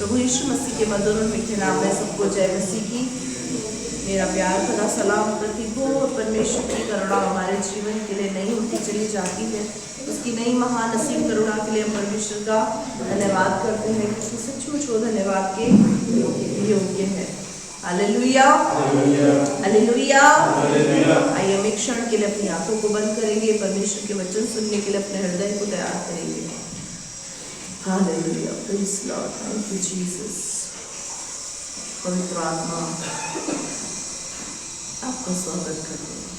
प्रभु यीशु मसीह के मधुर और मीठे नाम में सबको जय मसीह की। मेरा प्यार भरा सलाम प्रति हो। और परमेश्वर की करुणा हमारे जीवन के लिए नहीं होती चली जाती है। उसकी नई महान असीम करुणा के लिए हम परमेश्वर का धन्यवाद करते हैं, क्योंकि सचमुच वो धन्यवाद के योग्य है। Hallelujah, hallelujah. आइए हम एक क्षण के लिए अपनी आंखों को बंद करेंगे, परमेश्वर के वचन सुनने के लिए अपने हृदय को तैयार करेंगे। Hallelujah, praise Lord, thank you Jesus. पवित्र आत्मा आपका स्वागत करते हैं,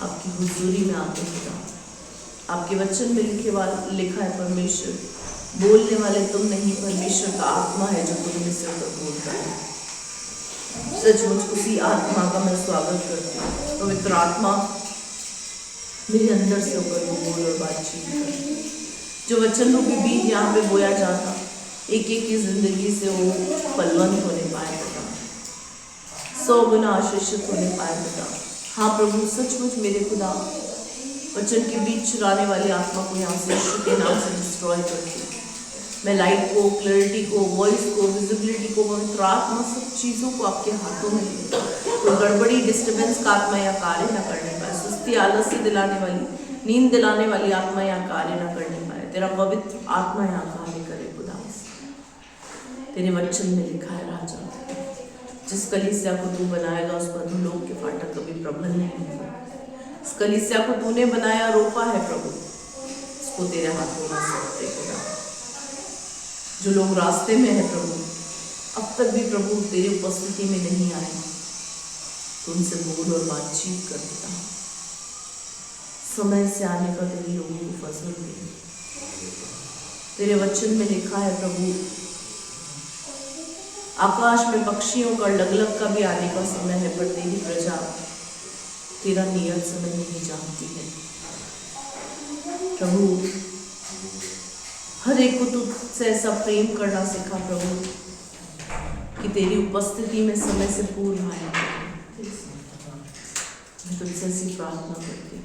आपकी हुजूरी में आते हैं। आपके वचन में लिखा है परमेश्वर, बोलने वाले तुम नहीं, परमेश्वर का आत्मा है जो तुम में से होकर बोलता है। सचमुच उसी आत्मा का मैं स्वागत करती हूँ। पवित्र आत्मा मेरे अंदर से होकर बोल और बातचीत कर। जो वचन रूपी बीज यहाँ पे बोया जाता, एक एक की जिंदगी से वो फलवंत होने पाए पिता, 100 गुना आशीषित होने पाए पिता। हाँ प्रभु, सचमुच मेरे खुदा वचन के बीच चुराने वाली आत्मा को यहाँ से यीशु के नाम से डिस्ट्रॉय करती। मैं लाइट को, क्लैरिटी को, वॉइस को, विजिबिलिटी को, पवित्र आत्मा सब चीज़ों को आपके हाथों में ले। कोई गड़बड़ी, डिस्टर्बेंस का आत्मा या कार्य न करने पाए। सुस्ती, आलस्य दिलाने वाली, नींद दिलाने वाली आत्मा या कार्य न करने पाए। तेरा पवित्र आत्मा यहाँ कार्य करे खुदा। तेरे वचन में लिखा है राजा, जिस कलीसिया को तू बनाएगा उस पर लोग के फाटक कभी प्रबल नहीं होगा। इस कलीसिया को तूने बनाया, रोपा है प्रभु, इसको तेरे हाथों में सौंपते खुदा। जो लोग रास्ते में है प्रभु, अब तक भी प्रभु तेरी उपस्थिति में नहीं आए, तो उनसे बोल और बातचीत कर देता। समय से आने का तेरे लोगों को फजल दे। तेरे वचन में लिखा है प्रभु, आकाश में पक्षियों का लगलग का भी आने का समय है, पर तेरी प्रजा तेरा नियत समय नहीं जानती है। प्रभु हर एक को तुझसे ऐसा प्रेम करना सिखा प्रभु, कि तेरी उपस्थिति में समय से पूर्व आए। मैं तुझसे ऐसी प्रार्थना करती,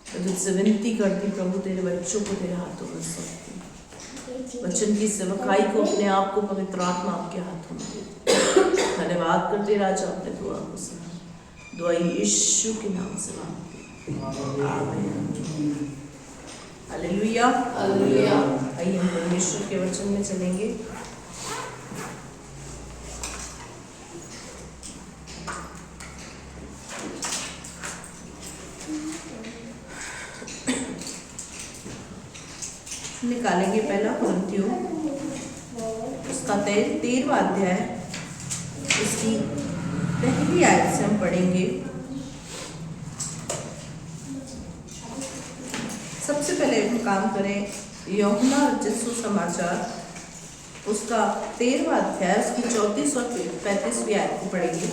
मैं तुझसे विनती करती प्रभु, तेरे बच्चों को तेरे हाथों में सौंपती। वचन की सेवकाई को, अपने आप को पवित्र आत्मा आपके हाथों में देती। धन्यवाद करते राजा, अपने दुआ को सुना। दुआ यीशु के नाम से मांगते, आमीन। Hallelujah, hallelujah. आइए हम परमेश्वर के वचन में चलेंगे। निकालेंगे पहला कुरिन्थियों उसका 13वां अध्याय, उसकी पहली आयत से हम पढ़ेंगे। सबसे पहले हम काम करें यूहन्ना रचित सुसमाचार उसका 13वां अध्याय, उसकी 34 और 35वीं आयत को पढ़ेंगे।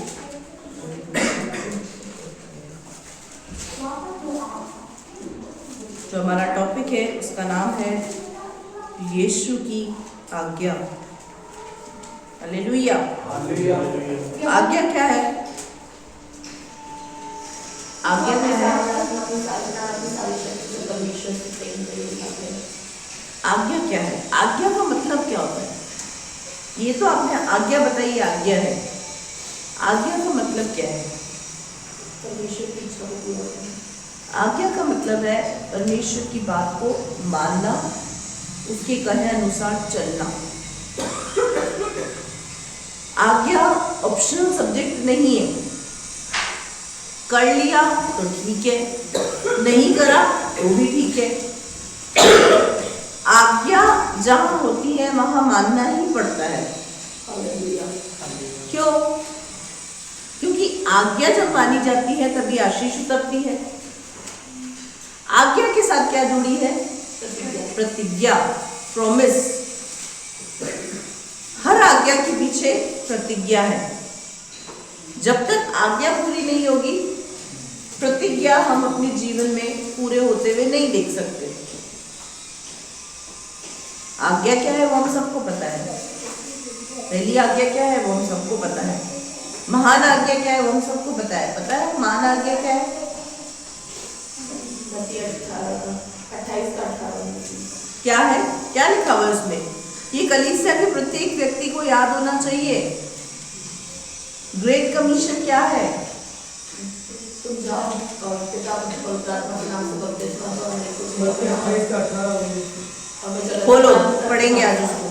जो हमारा टॉपिक है उसका नाम है यीशु की आज्ञा। हालेलुया। आज्ञा क्या है? आज्ञा क्या है? आज्ञा क्या है? आज्ञा का मतलब क्या होता है? ये तो आपने आज्ञा बताई, आज्ञा है। आज्ञा का मतलब क्या है? परमेश्वर की इच्छा को पूरा करना। आज्ञा का मतलब है परमेश्वर की बात को मानना, उसके कहे अनुसार चलना। आज्ञा ऑप्शनल सब्जेक्ट नहीं है। कर लिया तो ठीक है, नहीं करा तो भी ठीक है। आज्ञा जहाँ होती है वहाँ मानना ही पड़ता है। क्यों? क्योंकि आज्ञा जब मानी जाती है तभी आशीष उतरती है। आज्ञा के साथ क्या जुड़ी है? प्रतिज्ञा, प्रॉमिस। हर आज्ञा के पीछे प्रतिज्ञा है। जब तक आज्ञा पूरी नहीं होगी, प्रतिज्ञा हम अपने जीवन में पूरे होते हुए नहीं देख सकते। आज्ञा क्या है वो हम सबको पता है। पहली आज्ञा क्या है वो हम सबको पता है। महान आज्ञा क्या है वो हम सबको पता है। पता है महान आज्ञा क्या है? 28 का 18 क्या है? क्या लिखा हुआ है उसमें? ये कलीसिया के प्रत्येक व्यक्ति को याद होना चाहिए। ग्रेट कमीशन क्या है? तुम जाओ और पिता पुत्र पवित्र आत्मा के नाम से बपतिस्मा लो और खोलो, पढ़ेंगे आज उसको।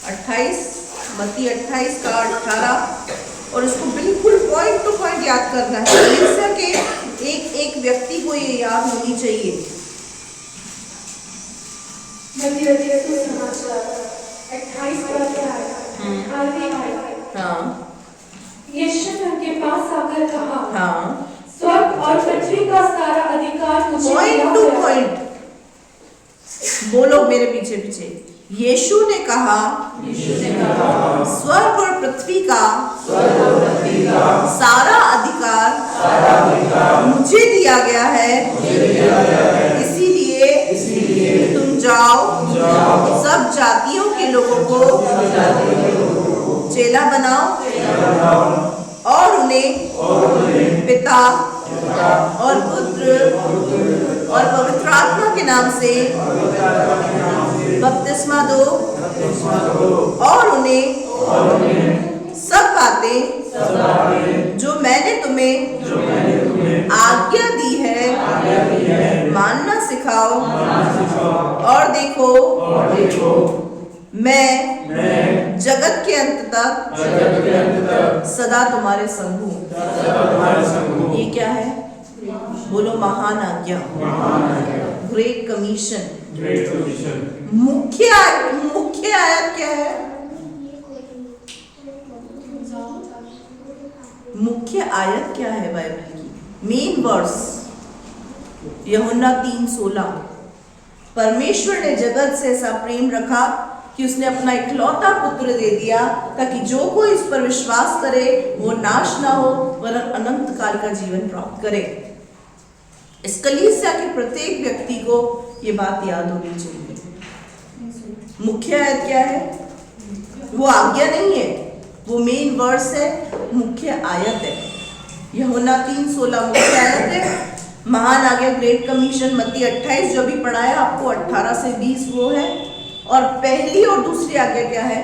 28 मत्ती 28 का 18 और इसको बिल्कुल पॉइंट टू पॉइंट याद करना है। कलीसिया के एक एक व्यक्ति को ये याद होनी चाहिए। मत्ती 28 का हाँ यीशु ने उनके पास आकर कहा, हाँ, स्वर्ग और पृथ्वी का सारा अधिकार मुझे दिया पॉइंट टू गया है। पॉइंट बोलो मेरे पीछे पीछे। यीशु ने कहा स्वर्ग और पृथ्वी का सारा अधिकार मुझे दिया गया है, इसीलिए तुम जाओ सब जातियों के लोगों को चेला बनाओ और उन्हें पिता और पुत्र और पवित्र आत्मा के नाम से बपतिस्मा दो और उन्हें सब बातें जो मैंने तुम्हें आज्ञा दी है मानना सिखाओ, और देखो मैं जगत के अंत तक सदा तुम्हारे संग हूँ। ये क्या है? बोलो महान आज्ञा, ग्रेट कमीशन। मुख्य आयत क्या है? मुख्य आयत क्या है बाइबल की? मेन वर्स यूहन्ना 3:16। परमेश्वर ने जगत से ऐसा प्रेम रखा कि उसने अपना इकलौता पुत्र दे दिया, ताकि जो कोई इस पर विश्वास करे वो नाश ना हो वरन अनंत काल का जीवन प्राप्त करे। इस कलीसिया के प्रत्येक व्यक्ति को ये बात याद होनी चाहिए। मुख्य आयत क्या है? वो आज्ञा नहीं है, वो मेन वर्स है, मुख्य आयत है। यूहन्ना 3:16 मुख्य आयत है। महान आज्ञा ग्रेट कमीशन मत्ती 28 जो भी पढ़ाया आपको 18 से 20 वो है। और पहली और दूसरी आज्ञा क्या है?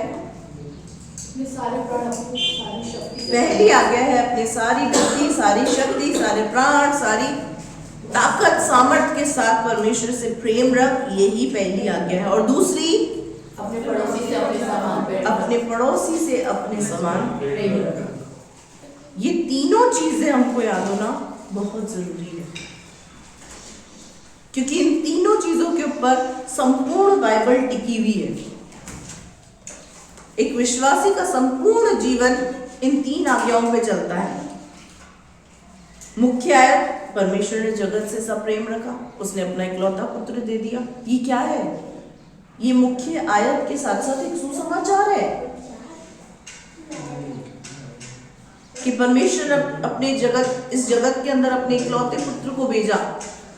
पहली आज्ञा है अपने सारी बुद्धि, सारी शक्ति, सारे प्राण, सारी ताकत, सामर्थ्य के साथ परमेश्वर से प्रेम रख, यही पहली आज्ञा है। और दूसरी अपने पड़ोसी से अपने समान प्रेम रख। ये तीनों चीजें हमको याद होना बहुत जरूरी है, क्योंकि इन तीनों चीजों के ऊपर संपूर्ण बाइबल टिकी हुई है। एक विश्वासी का संपूर्ण जीवन इन 3 आज्ञाओं पे चलता है। मुख्य आयत, परमेश्वर ने जगत से सब प्रेम रखा, उसने अपना इकलौता पुत्र दे दिया। ये क्या है? ये मुख्य आयत के साथ साथ एक सुसमाचार है कि परमेश्वर अपने इस जगत के अंदर अपने इकलौते पुत्र को भेजा,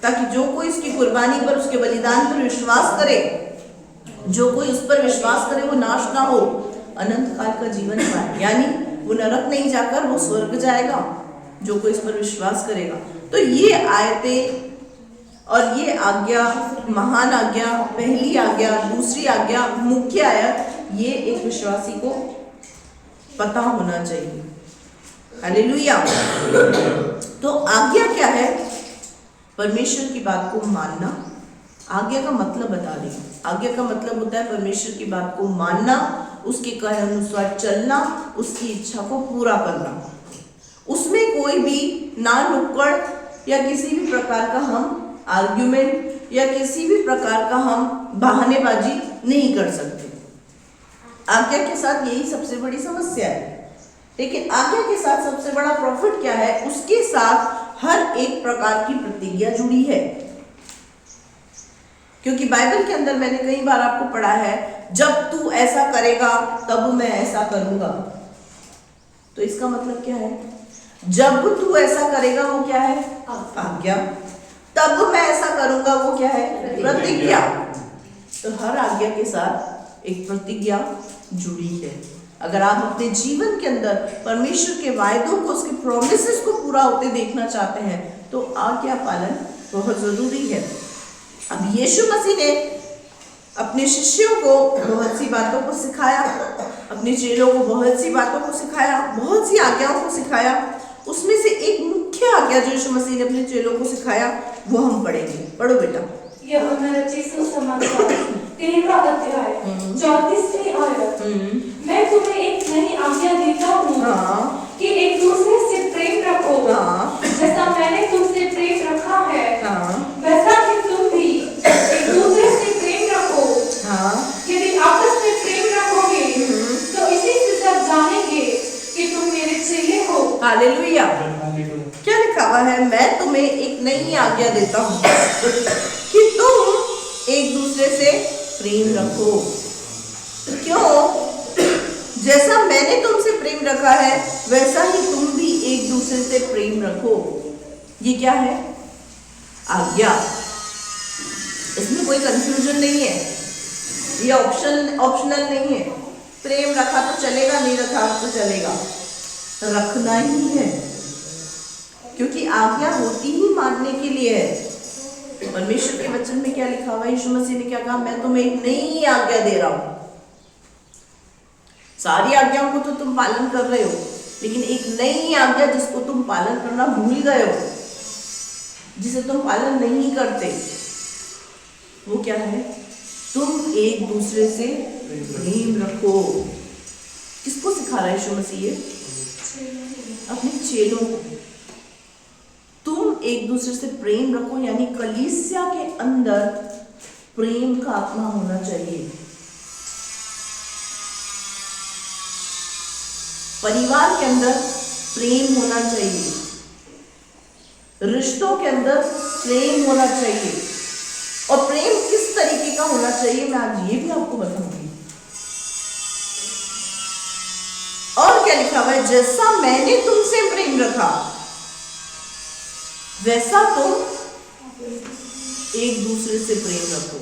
ताकि जो कोई इसकी कुर्बानी पर, उसके बलिदान पर विश्वास करे, जो कोई उस पर विश्वास करे वो नाश ना हो, अनंत काल का जीवन पाए। यानी वो नरक नहीं जाकर वो स्वर्ग जाएगा, जो कोई इस पर विश्वास करेगा। तो ये आयतें और ये आज्ञा, महान आज्ञा, पहली आज्ञा, दूसरी आज्ञा, मुख्य आयत, ये एक विश्वासी को पता होना चाहिए। हालेलुया। तो आज्ञा क्या है? परमेश्वर की बात को मानना। आज्ञा का मतलब बता रही हूँ। आज्ञा का मतलब होता है परमेश्वर की बात को मानना, उसके कहे अनुसार चलना, उसकी इच्छा को पूरा करना। उसमें कोई भी ना नुक्कड़ या किसी भी प्रकार का हम आर्ग्यूमेंट या किसी भी प्रकार का हम बहानेबाजी नहीं कर सकते। आज्ञा के साथ यही सबसे बड़ी समस्या है। लेकिन आज्ञा के साथ सबसे बड़ा प्रॉफिट क्या है? उसके साथ हर एक प्रकार की प्रतिज्ञा जुड़ी है। क्योंकि बाइबल के अंदर मैंने कई बार आपको पढ़ा है, जब तू ऐसा करेगा तब मैं ऐसा करूंगा। तो इसका मतलब क्या है? जब तू ऐसा करेगा वो क्या है? आज्ञा। तब मैं ऐसा करूंगा वो क्या है? प्रतिज्ञा। तो हर आज्ञा के साथ एक प्रतिज्ञा जुड़ी है। अगर आप अपने जीवन के अंदर परमेश्वर के वायदों को, उसके प्रोमिसेस को पूरा होते देखना चाहते हैं, तो आज्ञा पालन बहुत जरूरी है। अब यीशु मसीह ने अपने शिष्यों को बहुत सी बातों को सिखाया, अपने चेलों को बहुत सी बातों को सिखाया, बहुत सी आज्ञाओं को सिखाया। उसमें से एक मुख्य आज्ञा जो यीशु मसीह ने अपने चेलों को सिखाया वो हम पढ़ेंगे। पढ़ो बेटा। यूहन्ना रचित सुसमाचार 13वां अध्याय 34वीं आयत। मैं तुम्हें एक नई आज्ञा देता हूँ हाँ। कि एक दूसरे से प्रेम रखो। हाँ। जैसा मैंने तुमसे प्रेम रखा है हाँ। वैसा ही तुम भी एक दूसरे से प्रेम रखो। हाँ। यदि आपस में प्रेम रखोगे तो इसी से सब जानेंगे कि तुम मेरे चेले हो। हालेलुया। क्या लिखा हुआ है? मैं तुम्हें एक नई आज्ञा देता हूँ कि तुम एक दूसरे से प्रेम रखो। क्यों? जैसा मैंने तुमसे प्रेम रखा है वैसा ही तुम भी एक दूसरे से प्रेम रखो। ये क्या है? आज्ञा। इसमें कोई कंफ्यूजन नहीं है, ये ऑप्शनल नहीं है। प्रेम रखा तो चलेगा, नहीं रखा तो चलेगा, रखना ही है, क्योंकि आज्ञा होती ही मानने के लिए है। परमेश्वर के वचन में क्या लिखा हुआ है? यीशु मसीह ने क्या कहा? मैं तुम्हें एक नई आज्ञा दे रहा हूं। सारी आज्ञाओं को तो तुम पालन कर रहे हो, लेकिन एक नई आज्ञा जिसको तुम पालन करना भूल गए हो, जिसे तुम पालन नहीं करते, वो क्या है? तुम एक दूसरे से प्रेम रखो। किसको सिखा रहा है यीशु मसीह? अपने चेलों को। तुम एक दूसरे से प्रेम रखो, यानी कलीसिया के अंदर प्रेम का आत्मा होना चाहिए। परिवार के अंदर प्रेम होना चाहिए, रिश्तों के अंदर प्रेम होना चाहिए। और प्रेम किस तरीके का होना चाहिए मैं आज ये भी आपको बताऊंगी। और क्या लिखा हुआ है? जैसा मैंने तुमसे प्रेम रखा वैसा तुम एक दूसरे से प्रेम रखो,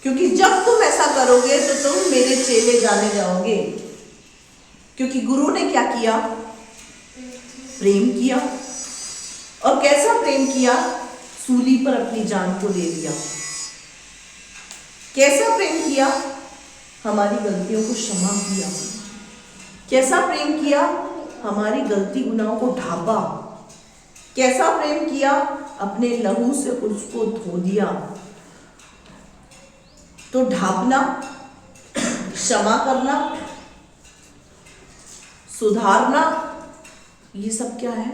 क्योंकि जब तुम ऐसा करोगे तो तुम मेरे चेले जाने जाओगे। क्योंकि गुरु ने क्या किया? प्रेम किया। और कैसा प्रेम किया? सूली पर अपनी जान को दे दिया। कैसा प्रेम किया? हमारी गलतियों को क्षमा किया। कैसा प्रेम किया? हमारी गलती गुनाहों को ढांपा। कैसा प्रेम किया? अपने लहू से उसको धो दिया। तो ढांपना, क्षमा करना, सुधारना, ये सब क्या है?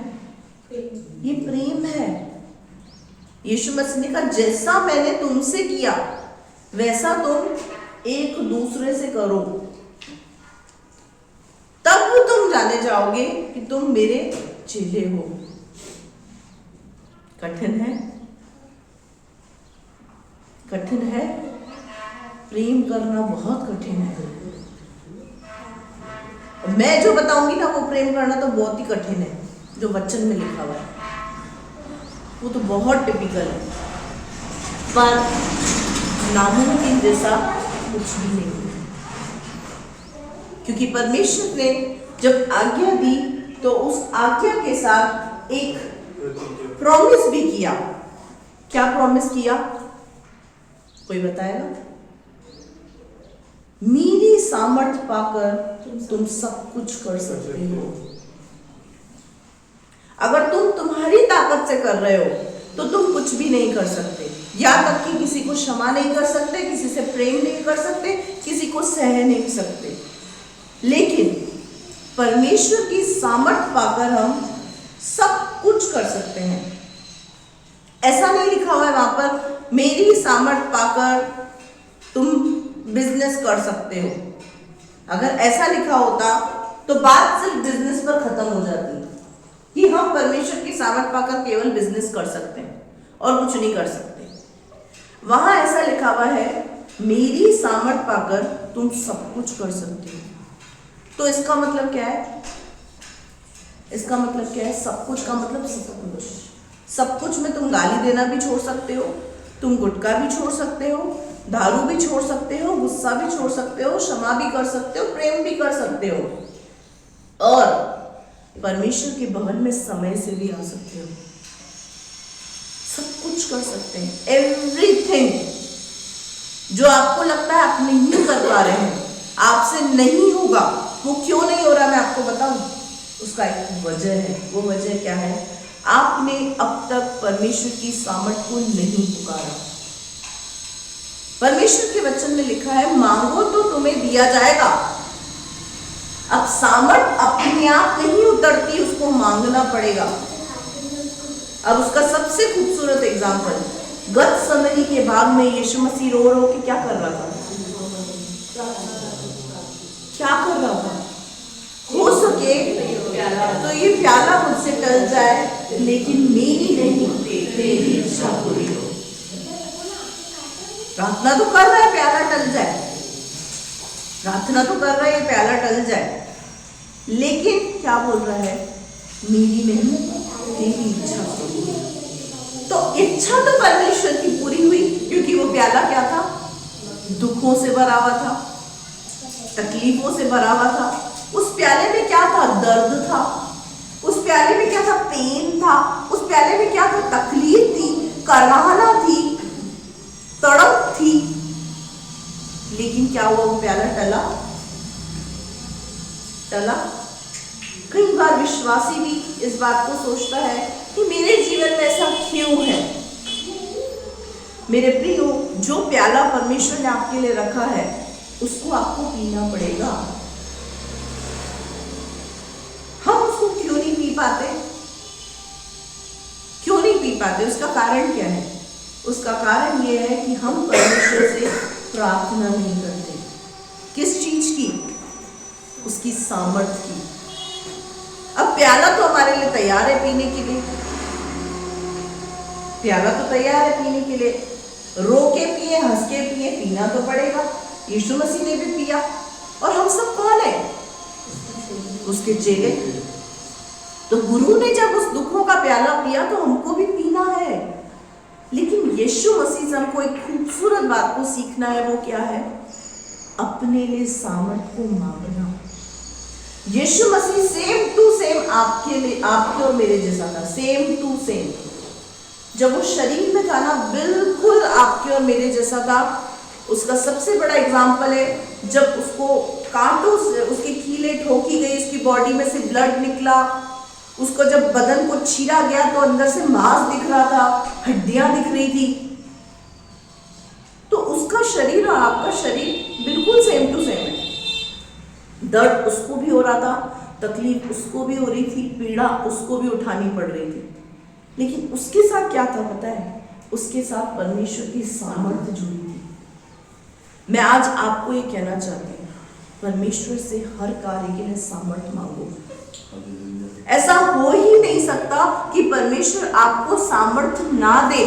ये प्रेम है। यीशु मसीह ने कहा जैसा मैंने तुमसे किया वैसा तुम एक दूसरे से करो, तब तुम जाने जाओगे कि तुम मेरे चेले हो। कठिन है, कठिन है, प्रेम करना बहुत कठिन है। मैं जो बताऊंगी ना वो प्रेम करना तो बहुत ही कठिन है। जो वचन में लिखा हुआ है वो तो बहुत टिपिकल है, पर नामुमकिन जैसा कुछ भी नहीं है। क्योंकि परमेश्वर ने जब आज्ञा दी तो उस आज्ञा के साथ एक प्रॉमिस भी किया। क्या प्रॉमिस किया? कोई बताएगा? मेरी सामर्थ्य पाकर तुम सब कुछ कर सकते हो। अगर तुम तुम्हारी ताकत से कर रहे हो तो तुम कुछ भी नहीं कर सकते। यहाँ तक कि किसी को क्षमा नहीं कर सकते, किसी से प्रेम नहीं कर सकते, किसी को सह नहीं सकते। लेकिन परमेश्वर की सामर्थ्य पाकर हम सब कुछ कर सकते हैं। ऐसा नहीं लिखा हुआ है वहां पर मेरी सामर्थ्य पाकर तुम बिजनेस कर सकते हो। अगर ऐसा लिखा होता तो बात सिर्फ बिजनेस पर खत्म हो जाती कि हम परमेश्वर की सामर्थ्य पाकर केवल बिजनेस कर सकते हैं और कुछ नहीं कर सकते। वहां ऐसा लिखा हुआ है मेरी सामर्थ्य पाकर तुम सब कुछ कर सकते हो। तो इसका मतलब क्या है? इसका मतलब क्या है? सब कुछ का मतलब सब कुछ। सब कुछ में तुम गाली देना भी छोड़ सकते हो, तुम गुटखा भी छोड़ सकते हो, दारू भी छोड़ सकते हो, गुस्सा भी छोड़ सकते हो, क्षमा भी कर सकते हो, प्रेम भी कर सकते हो, और परमेश्वर के भवन में समय से भी आ सकते हो। कुछ कर सकते हैं। एवरीथिंग जो आपको लगता है आप नहीं कर पा रहे हैं, आपसे नहीं होगा, वो क्यों नहीं हो रहा मैं आपको बताऊं। उसका एक वजह है। वो वजह क्या है? आपने अब तक परमेश्वर की सामर्थ को नहीं पुकारा। परमेश्वर के वचन में लिखा है, मांगो तो तुम्हें दिया जाएगा। अब सामर्थ अपने आप नहीं उतरती, उसको मांगना पड़ेगा। अब उसका सबसे खूबसूरत एग्जाम्पल, गतसमनी के बाग में यीशु मसीह रो रो के क्या कर रहा था? क्या कर रहा था? हो सके तो ये प्याला मुझसे टल जाए, लेकिन मेरी नहीं तेरी इच्छा पूरी हो। प्रार्थना तो कर रहा है प्याला टल जाए, प्रार्थना तो कर रहा है ये प्याला टल जाए, लेकिन क्या बोल रहा है? मेरी नहीं तेरी इच्छा पूरी हो। तो इच्छा तो परमेश्वर की पूरी हुई, क्योंकि वो प्याला क्या था? दुखों से भरा हुआ था, तकलीफों से भरा हुआ था। उस प्याले में क्या था? दर्द था। उस प्याले में क्या था? पेन था। उस प्याले में क्या था? तकलीफ थी, कराहना थी, तड़प थी। लेकिन क्या हुआ? वो प्याला टला? टला? कई बार विश्वासी भी इस बात को सोचता है कि मेरे जीवन में ऐसा क्यों है। मेरे प्रियो, जो प्याला परमेश्वर ने आपके लिए रखा है उसको आपको पीना पड़ेगा। हम उसको क्यों नहीं पी पाते? क्यों नहीं पी पाते? उसका कारण क्या है? उसका कारण यह है कि हम परमेश्वर से प्रार्थना नहीं करते। किस चीज की? उसकी सामर्थ की। अब प्याला तो हमारे लिए तैयार है पीने के लिए, प्याला तो तैयार है पीने के लिए, रो के पिए, हंस के पिए, पीना तो पड़ेगा। यीशु मसीह ने भी पिया, और हम सब कौन है? उसके चेले। तो गुरु ने जब उस दुखों का प्याला पिया तो हमको भी पीना है। लेकिन यीशु मसीह से हमको एक खूबसूरत बात को सीखना है। वो क्या है? अपने लिए सामर्थ को मांगना। यीशु मसीह सेम टू सेम आपके लिए, आपके और मेरे जैसा था, सेम टू सेम। जब वो शरीर में था ना, बिल्कुल आपके और मेरे जैसा था। उसका सबसे बड़ा एग्जाम्पल है जब उसको कांटों से उसकी कीलें ठोकी गई, उसकी बॉडी में से ब्लड निकला, उसको जब बदन को चीरा गया तो अंदर से मांस दिख रहा था, हड्डियां दिख रही थी। तो उसका शरीर और आपका शरीर बिल्कुल सेम टू सेम है। दर्द उसको भी हो रहा था, तकलीफ उसको भी हो रही थी, पीड़ा उसको भी उठानी पड़ रही थी। लेकिन उसके साथ क्या था पता है? उसके साथ परमेश्वर की सामर्थ्य जुड़ी थी। मैं आज आपको ये कहना चाहती हूँ, परमेश्वर से हर कार्य के लिए सामर्थ्य मांगो। ऐसा हो ही नहीं सकता कि परमेश्वर आपको सामर्थ्य ना दे।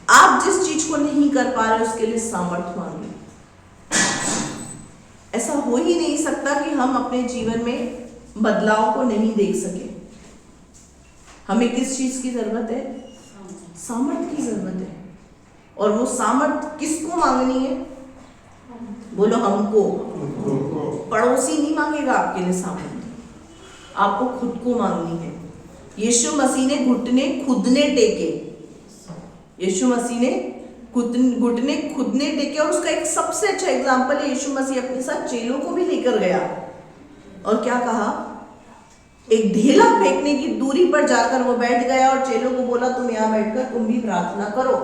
आप जिस चीज को नहीं कर पा रहे उसके लिए सामर्थ्य मांगे। ऐसा हो ही नहीं सकता कि हम अपने जीवन में बदलाव को नहीं देख सके। हमें किस चीज की जरूरत है? सामर्थ्य की जरूरत है। और वो सामर्थ्य किसको मांगनी है? बोलो हमको। पड़ोसी नहीं मांगेगा आपके लिए सामर्थ्य, आपको खुद को मांगनी है। यीशु मसीह ने घुटने खुद ने टेके, यीशु मसीह ने घुटने खुद ने टेके। और उसका एक सबसे अच्छा एग्जाम्पल है, यीशु मसीह अपने साथ चेलों को भी लेकर गया और क्या कहा? एक ढेला फेंकने की दूरी पर जाकर वो बैठ गया और चेलों को बोला, तुम यहां बैठकर तुम भी प्रार्थना करो।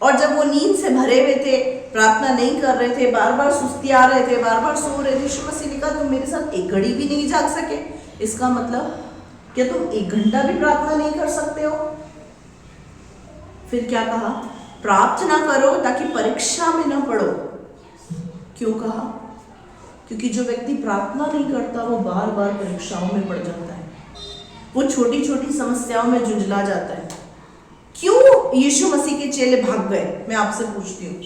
और जब वो नींद से भरे हुए थे, प्रार्थना नहीं कर रहे थे, बार बार सुस्ती आ रहे थे, बार बार सो रहे थे, यीशु मसीह ने कहा, तुम मेरे साथ एक घड़ी भी नहीं जाग सके? इसका मतलब क्या तुम 1 घंटा भी प्रार्थना नहीं कर सकते हो? फिर क्या कहा? प्रार्थना करो ताकि परीक्षा में न पड़ो। क्यों कहा? क्योंकि जो व्यक्ति प्रार्थना नहीं करता वो बार बार परीक्षाओं में पड़ जाता है, वो छोटी छोटी समस्याओं में झुंझला जाता है। क्यों यीशु मसीह के चेले भाग गए? मैं आपसे पूछती हूँ।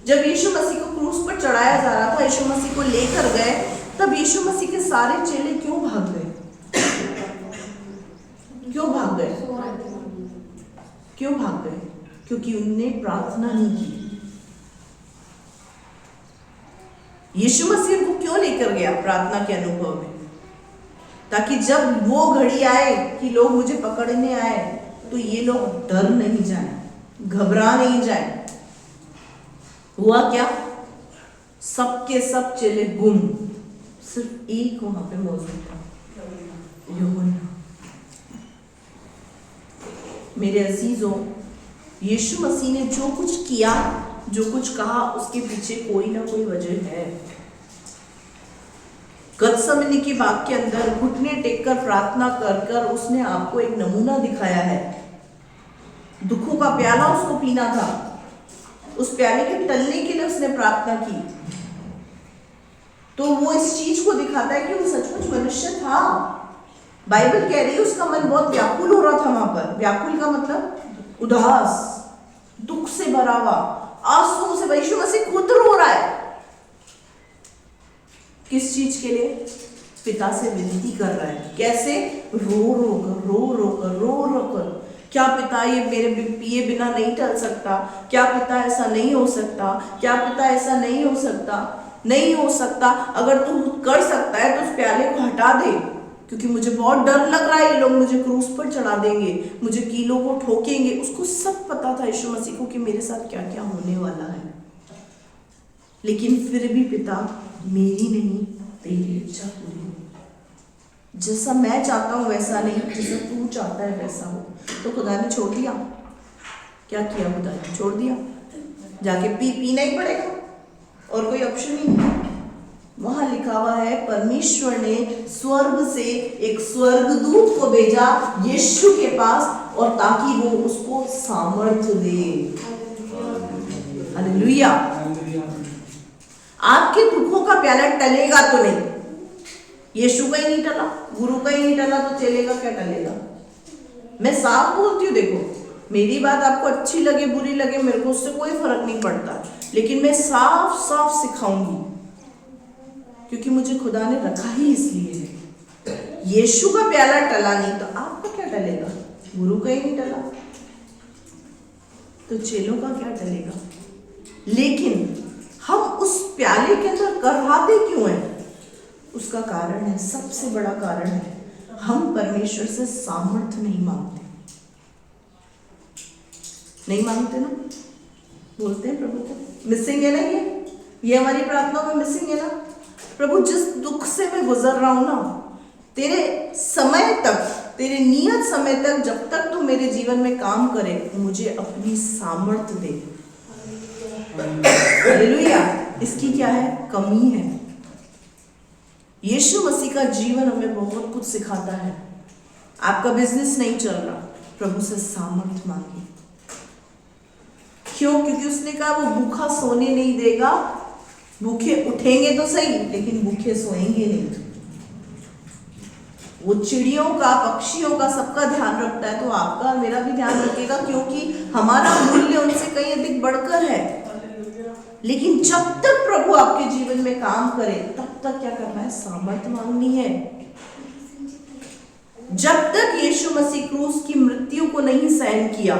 जब यीशु मसीह को क्रूस पर चढ़ाया जा रहा था, यीशु मसीह को लेकर गए, तब यीशु मसीह के सारे चेले क्यों भाग गए? क्यों भाग गए? क्यों भाग गए? क्योंकि उनने प्रार्थना नहीं की। यीशु मसीह को क्यों लेकर गया प्रार्थना के अनुभव में? ताकि जब वो घड़ी आए कि लोग मुझे पकड़ने आए तो ये लोग डर नहीं जाए, घबरा नहीं जाए। हुआ क्या? सबके सब चले गुम, सिर्फ एक वहां पे मौजूद था, यूहन्ना। मेरे अजीजों, यीशु मसीह ने जो कुछ किया, जो कुछ कहा, उसके पीछे कोई ना कोई वजह है। गतसमनी की बाग के अंदर घुटने टेककर प्रार्थना कर कर उसने आपको एक नमूना दिखाया है। दुखों का प्याला उसको पीना था, उस प्याले के टलने के लिए उसने प्रार्थना की। तो वो इस चीज को दिखाता है कि वो सचमुच मनुष्य था। बाइबल कह रही है उसका मन बहुत व्याकुल हो रहा था वहां पर। व्याकुल का मतलब उदास, दुख से भरा हुआ, आंसू से। यीशु मसीह खुद रो रहा है। किस चीज के लिए? पिता से विनती कर रहा है। कैसे? रो रो कर। क्या पिता ये मेरे पिए बिना नहीं टल सकता? क्या पिता ऐसा नहीं हो सकता? क्या पिता ऐसा नहीं हो सकता? नहीं हो सकता। अगर तू कर सकता है तो उस प्याले को हटा दे, क्योंकि मुझे बहुत डर लग रहा है, ये लोग मुझे क्रूस पर चढ़ा देंगे, मुझे कीलों को ठोकेंगे। उसको सब पता था यीशु मसीह को कि मेरे साथ क्या क्या होने वाला है। लेकिन फिर भी पिता, मेरी नहीं तेरी इच्छा पूरी हो। जैसा मैं चाहता हूं वैसा नहीं, जैसा तू चाहता है वैसा हो। तो खुदा ने छोड़ दिया। क्या किया खुदा ने? छोड़ दिया। जाके पीना ही पड़ेगा, और कोई ऑप्शन ही नहीं। वहां लिखा हुआ है परमेश्वर ने स्वर्ग से एक स्वर्गदूत को भेजा यीशु के पास, और ताकि वो उसको सामर्थ्य दे। हालेलुया। आपके दुखों का प्याला टलेगा तो नहीं। यीशु का ही नहीं टला, गुरु का ही नहीं टला, तो चलेगा क्या? टलेगा। मैं साफ बोलती हूँ, देखो मेरी बात आपको अच्छी लगे बुरी लगे, मेरे को उससे कोई फर्क नहीं पड़ता, लेकिन मैं साफ साफ सिखाऊंगी, क्योंकि मुझे खुदा ने रखा ही इसलिए है। यीशु का प्याला टला नहीं तो आपका क्या टलेगा? गुरु का ही नहीं टला तो चेलों का क्या टलेगा? लेकिन हम उस प्याले के अंदर करवाते क्यों हैं? उसका कारण है, सबसे बड़ा कारण है, हम परमेश्वर से सामर्थ्य नहीं मांगते। नहीं मांगते ना, बोलते हैं प्रभु को मिसिंग है ना, ये हमारी प्रार्थना में मिसिंग है ना। प्रभु, जिस दुख से मैं गुजर रहा हूं ना, तेरे समय तक, तेरे नियत समय तक, जब तक तू मेरे जीवन में काम करे, मुझे अपनी सामर्थ्य दे। हालेलुया। इसकी क्या है? कमी है। यीशु मसीह का जीवन हमें बहुत कुछ सिखाता है। आपका बिजनेस नहीं चल रहा, प्रभु से सामर्थ्य मांगिए। क्यों? क्योंकि उसने कहा वो भूखा सोने नहीं देगा। भूखे उठेंगे तो सही, लेकिन भूखे सोएंगे नहीं। वो चिड़ियों का, पक्षियों का, सबका ध्यान रखता है, तो आपका मेरा भी ध्यान रखेगा, क्योंकि हमारा मूल्य उनसे कहीं अधिक बढ़कर है। लेकिन जब तक प्रभु आपके जीवन में काम करे, तब तक क्या करना है? सामर्थ्य मांगनी है। जब तक यीशु मसीह क्रूस की मृत्यु को नहीं सहन किया,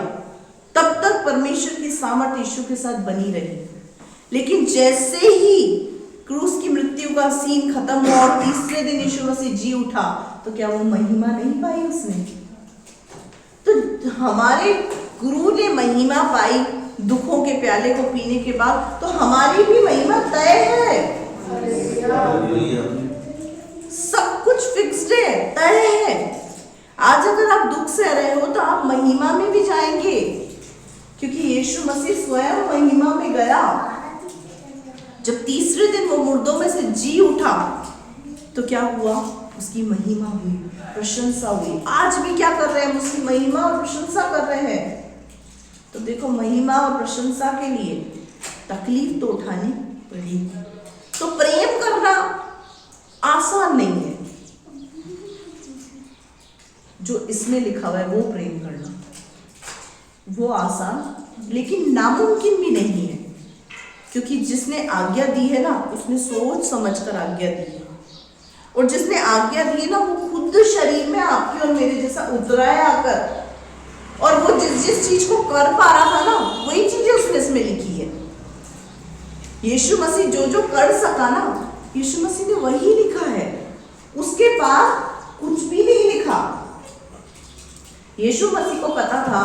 तब तक परमेश्वर की सामर्थ्य यीशु के साथ बनी रही। लेकिन जैसे ही क्रूस की मृत्यु का सीन खत्म हुआ और तीसरे दिन यीशु मसीह जी उठा, तो क्या वो महिमा नहीं पाई उसने? तो हमारे गुरु ने महिमा पाई दुखों के प्याले को पीने के बाद, तो हमारी भी महिमा तय है। सब कुछ फिक्स्ड है, तय है। आज अगर आप दुख से रहे हो तो आप महिमा में भी जाएंगे, क्योंकि यीशु मसीह स्वयं महिमा में गया। जब तीसरे दिन वो मुर्दों में से जी उठा, तो क्या हुआ? उसकी महिमा हुई, प्रशंसा हुई। आज भी क्या कर रहे हैं? हम उसकी महिमा और प्रशंसा कर रहे हैं। तो देखो, महिमा और प्रशंसा के लिए तकलीफ तो उठानी पड़ेगी। तो प्रेम करना आसान नहीं है। जो इसमें लिखा हुआ है वो प्रेम करना, वो आसान लेकिन नामुमकिन भी नहीं है, क्योंकि जिसने आज्ञा दी है ना, उसने सोच समझकर आज्ञा दी है, और जिसने आज्ञा दी है ना, वो खुद शरीर में आपके और मेरे जैसा उतरा है आकर, और वो जिस चीज को कर पा रहा था ना, वही चीजें उसने इसमें लिखी है। यीशु मसीह जो जो कर सका ना, यीशु मसीह ने वही लिखा है। उसके पास यीशु मसीह को पता था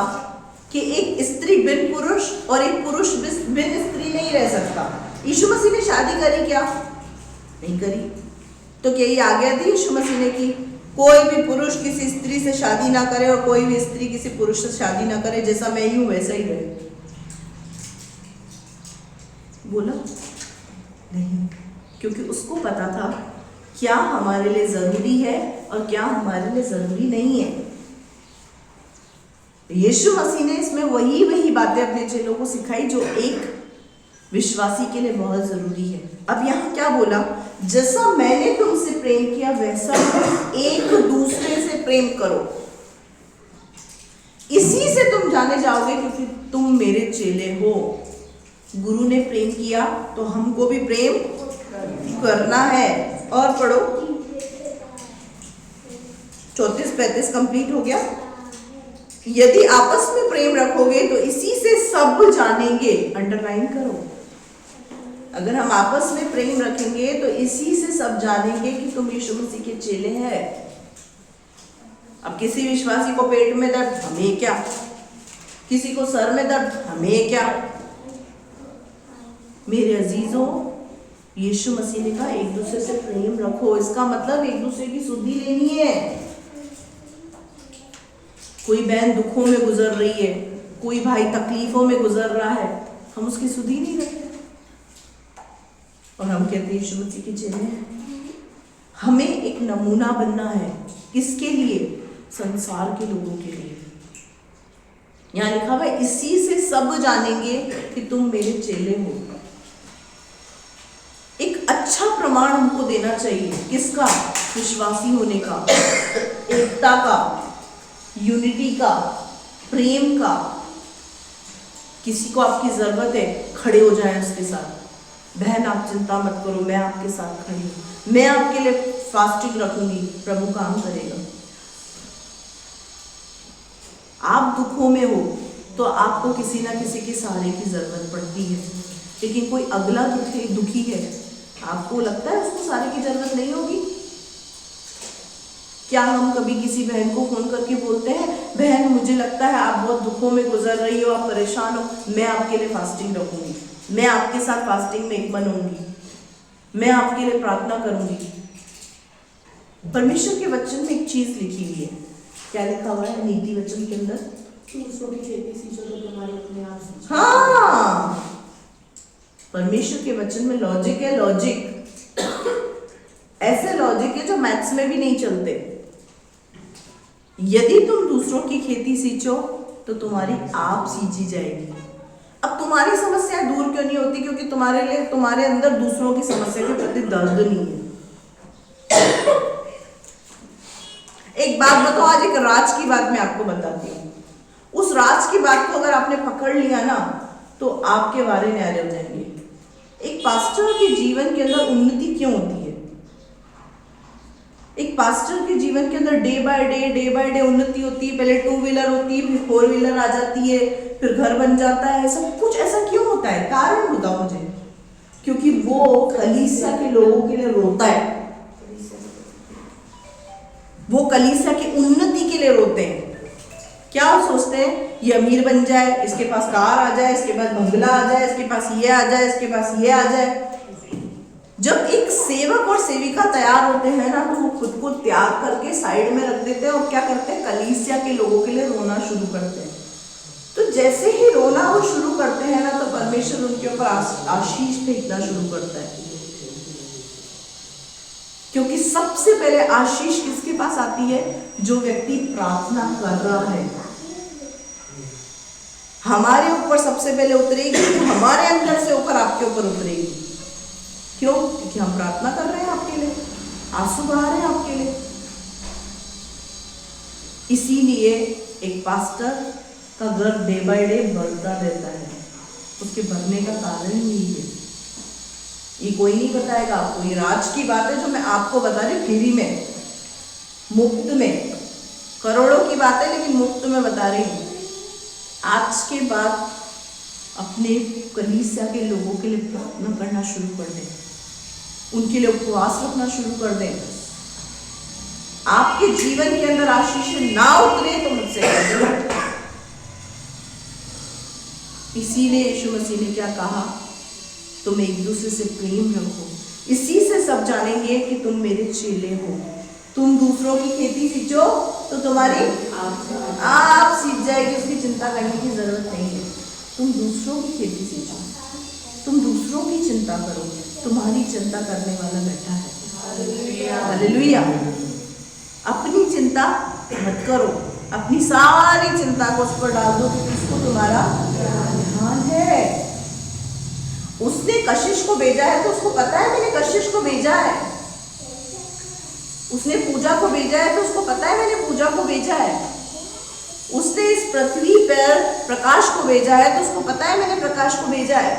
कि एक स्त्री बिन पुरुष और एक पुरुष बिन स्त्री नहीं रह सकता। यीशु मसीह ने शादी करी क्या? नहीं करी। तो क्या ये आज्ञा दी यीशु मसीह ने कि कोई भी पुरुष किसी स्त्री से शादी ना करे और कोई भी स्त्री किसी पुरुष से शादी ना करे, जैसा मैं ही हूं वैसा ही रहे? बोला नहीं, क्योंकि उसको पता था क्या हमारे लिए जरूरी है और क्या हमारे लिए जरूरी नहीं है। यीशु मसीह ने इसमें वही बातें अपने चेलों को सिखाई जो एक विश्वासी के लिए बहुत जरूरी है। अब यहाँ क्या बोला? जैसा मैंने तुमसे प्रेम किया वैसा एक दूसरे से प्रेम करो, इसी से तुम जाने जाओगे क्योंकि तुम मेरे चेले हो। गुरु ने प्रेम किया तो हमको भी प्रेम करना है। और पढ़ो, 34-35 कंप्लीट हो गया। यदि आपस में प्रेम रखोगे तो इसी से सब जानेंगे। अंडरलाइन करो, अगर हम आपस में प्रेम रखेंगे तो इसी से सब जानेंगे कि तुम यीशु मसीह के चेले हैं। अब किसी विश्वासी को पेट में दर्द, हमें क्या? किसी को सर में दर्द, हमें क्या? मेरे अजीजों, यीशु मसीह ने कहा एक दूसरे से प्रेम रखो। इसका मतलब एक दूसरे की सुधि लेनी है। कोई बहन दुखों में गुजर रही है, कोई भाई तकलीफों में गुजर रहा है, हम उसकी सुधि नहीं रखते और हम कहते हैं यीशु मसीह के चेले हैं। हमें एक नमूना बनना है। किसके लिए? संसार के लोगों के लिए। यहाँ लिखा हुआ है इसी से सब जानेंगे कि तुम मेरे चेले हो। एक अच्छा प्रमाण हमको देना चाहिए। किसका? विश्वासी होने का, एकता का, यूनिटी का, प्रेम का। किसी को आपकी जरूरत है, खड़े हो जाए उसके साथ। बहन आप चिंता मत करो, मैं आपके साथ खड़ी हूं, मैं आपके लिए फास्टिंग रखूंगी, प्रभु काम करेगा। आप दुखों में हो तो आपको किसी ना किसी के सहारे की जरूरत पड़ती है, लेकिन कोई अगला दुखी है, आपको लगता है उसको सहारे की जरूरत नहीं होगी? क्या हम कभी किसी बहन को फोन करके बोलते हैं बहन मुझे लगता है आप बहुत दुखों में गुजर रही हो, आप परेशान हो, मैं आपके लिए फास्टिंग रखूंगी, मैं आपके साथ फास्टिंग में एकमन होंगी, मैं आपके लिए प्रार्थना करूंगी। परमेश्वर के वचन में एक चीज लिखी हुई है। क्या लिखा हुआ है नीति वचन के अंदर? दूसरों की खेती सींचो तो तुम्हारी अपने आप सींचो। हाँ, परमेश्वर के वचन में लॉजिक है। लॉजिक ऐसे लॉजिक है जो मैथ्स में भी नहीं चलते। यदि तुम दूसरों की खेती सींचो तो तुम्हारी आप सींची जाएगी। अब तुम्हारी समस्याएं दूर क्यों नहीं होती? क्योंकि तुम्हारे अंदर दूसरों की समस्या के प्रति दर्द नहीं है। एक बात बताओ, आज एक राज की बात मैं आपको बताती हूँ। उस राज की बात को अगर आपने पकड़ लिया ना तो आपके बारे न्यारे हो जाएंगे। एक पास्टर के जीवन के अंदर उन्नति क्यों होती है? एक पास्टर के जीवन के अंदर डे बाय डे उन्नति होती है। पहले 2 व्हीलर होती है, फिर 4 व्हीलर आ जाती है, फिर घर बन जाता है। सब कुछ ऐसा क्यों होता है? कारण बताओ मुझे। क्योंकि वो कलीसिया के लोगों के लिए रोता है, वो कलीसिया की उन्नति के लिए रोते हैं। क्या सोचते हैं ये अमीर बन जाए, इसके पास कार आ जाए, इसके पास बंगला आ जाए, इसके पास ये आ जाए, इसके पास ये आ जाए। जब एक सेवक और सेविका तैयार होते हैं ना तो वो खुद को त्याग करके साइड में रख देते हैं और क्या करते हैं? कलीसिया के लोगों के लिए रोना शुरू करते हैं। तो जैसे ही रोना वो शुरू करते हैं ना तो परमेश्वर उनके ऊपर आशीष फेंकना शुरू करता है। क्योंकि सबसे पहले आशीष किसके पास आती है? जो व्यक्ति प्रार्थना कर रहा है। हमारे ऊपर सबसे पहले उतरेगी, हमारे अंदर से ऊपर आपके ऊपर उतरेगी। क्यों? क्योंकि हम प्रार्थना कर रहे हैं आपके लिए, आंसू बहा रहे हैं आपके लिए। इसीलिए एक पास्टर का घर डे बाय डे बढ़ता रहता है। उसके बढ़ने का कारण यही है। ये कोई नहीं बताएगा आपको, ये राज की बात है जो मैं आपको बता रही हूँ, फ्री में, मुफ्त में। करोड़ों की बात है लेकिन मुफ्त में बता रही हूँ। आज के बाद अपने कलीसिया के लोगों के लिए प्रार्थना करना शुरू कर दें, उनके लिए उपवास रखना शुरू कर दें। आपके जीवन के अंदर आशीष ना उतरे तो मुझसे कह इसीलिए यीशु मसीह ने क्या कहा, तुम एक दूसरे से प्रेम रखो, इसी से सब जानेंगे कि तुम मेरे चेले हो। तुम दूसरों की खेती सींचो तो तुम्हारी आप सींच जाएगी, उसकी चिंता करने की जरूरत नहीं है। तुम दूसरों की खेती सींचो, तुम दूसरों की चिंता करो, तुम्हारी चिंता करने वाला बैठा है। हालेलुया। अपनी चिंता मत करो, अपनी सारी चिंता को उस पर डाल दो, क्योंकि उसको तुम्हारा ध्यान है। उसने कशिश को भेजा है तो उसको पता है मैंने कशिश को भेजा है। उसने पूजा को भेजा है तो उसको पता है मैंने पूजा को भेजा है। उसने इस पृथ्वी पर प्रकाश को भेजा है तो उसको पता है मैंने प्रकाश को भेजा है।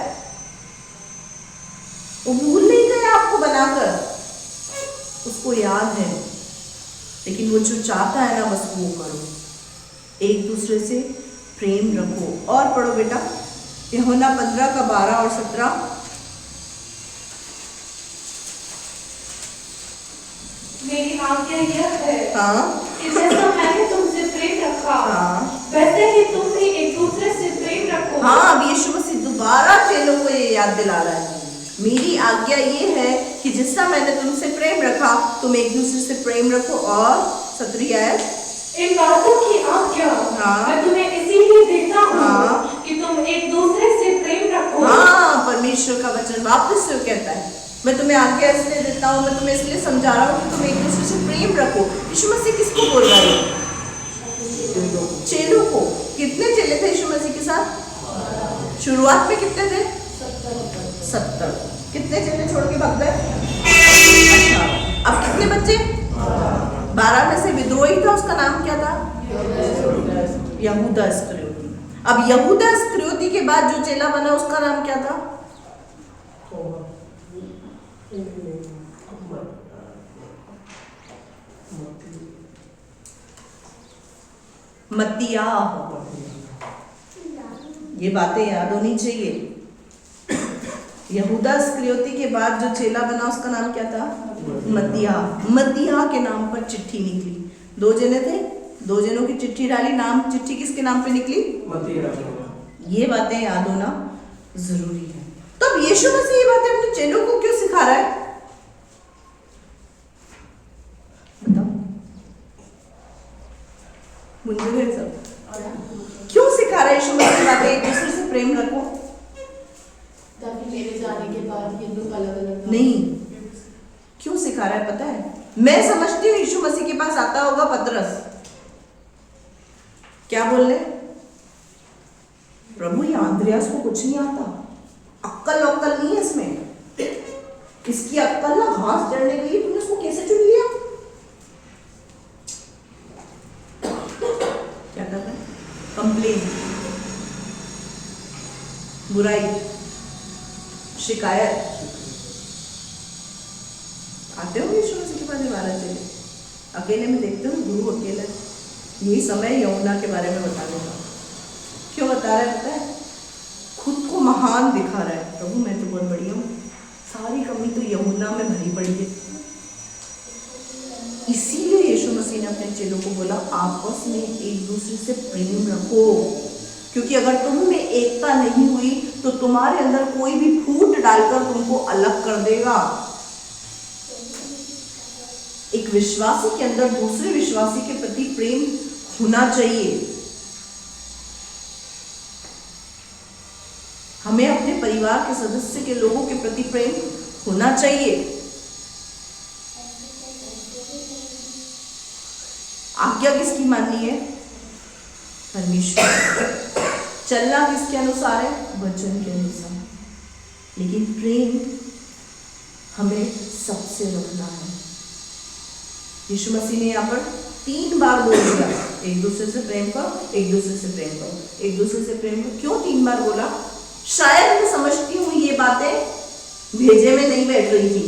वो भूल नहीं गया आपको बनाकर, उसको याद है। लेकिन वो जो चाहता है ना, बस वो करो, एक दूसरे से प्रेम रखो। और पढ़ो बेटा, यूहन्ना 15 का 12 और 17। मेरी आज्ञा यह है कि जैसा मैंने तुमसे प्रेम रखा, हाँ वैसे ही तुम भी एक दूसरे से प्रेम रखो। हाँ, अब यीशु मसीह दोबारा चेलों को ये याद दिला रहा है। मेरी आज्ञा ये है कि जिसका मैंने तुमसे प्रेम रखा, तुम एक दूसरे से प्रेम रखो। और 17 आयत, इन बातों की आज्ञा मैं तुम्हें इसीलिए देता हूँ कि तुम एक दूसरे से प्रेम रखो। हाँ, परमेश्वर का वचन वापस से कहता है, मैं तुम्हें आज्ञा इसलिए देता हूँ, मैं तुम्हें इसलिए समझा रहा हूँ कि तुम एक दूसरे से प्रेम रखो। यीशु मसीह किसको बोल रहा है? चेलों को। कितने चेले थे यीशु मसीह के साथ? शुरुआत में कितने थे? 70। कितने चेले छोड़ के भाग गए? 18। अब कितने बच्चे? 12 में से विद्रोही था, उसका नाम क्या था? यहूदा इस्करियोती। अब यहूदा इस्करियोती के बाद जो चेला बना, उसका नाम क्या था? मत्तियाह। ये बातें याद होनी चाहिए। यहूदा इस्करियोती के बाद जो चेला बना, उसका नाम क्या था? मत्तियाह। मत्तियाह के नाम पर चिट्ठी निकली। 2 जने थे, 2 जनों की चिट्ठी डाली, नाम चिट्ठी किसके नाम पे निकली? ये बातें याद होना जरूरी है। तो अब यीशु मसीह ये बातें अपने चेलों को क्यों सिखा रहा है? बताओ, मुझे गए सब क्यों सिखा रहा है यीशु मसीह बातें? एक दूसरे से प्रेम रखो, ताकि मेरे जाने के बाद ये लोग अलग अलग नहीं। क्यों सिखा रहा है पता है? मैं समझती हूँ यीशु मसीह के पास आता होगा पतरस, क्या बोलने, प्रभु ये आंद्रियास को कुछ नहीं आता, अक्कल नहीं है इसमें, इसकी अक्कल ना घास चढ़ने गई, तुमने उसको कैसे चुन लिया? क्या कर रहा है? कंप्लेन, बुराई, शिकायत। आते हो यीशु मसीह के पास 12 चेले, अकेले में देखते हो गुरु अकेला। यही समय यमुना के बारे में बताने का। क्यों बता रहा है पता है? खुद को महान दिखा रहा है, प्रभु मैं तो बहुत बढ़िया हूँ, सारी कमी तो यमुना में भरी पड़ी है। इसीलिए यीशु मसीह ने अपने चेलों को बोला, आपस में एक दूसरे से प्रेम रखो, क्योंकि अगर तुम में एकता नहीं हुई तो तुम्हारे अंदर कोई भी फूट डालकर तुमको अलग कर देगा। एक विश्वासी के अंदर दूसरे विश्वासी के प्रति प्रेम होना चाहिए। हमें अपने परिवार के सदस्य के लोगों के प्रति प्रेम होना चाहिए। आज्ञा किसकी माननी है? परमेश्वर। चलना किसके अनुसार है? वचन के अनुसार। लेकिन प्रेम हमें सबसे रखना है। यीशु मसीह ने यहाँ पर 3 बार बोल दिया, एक दूसरे से प्रेम करो, एक दूसरे से प्रेम करो, एक दूसरे से प्रेम करो। क्यों 3 बार बोला? शायद मैं समझती हूँ ये बातें भेजे में नहीं बैठ रही थी,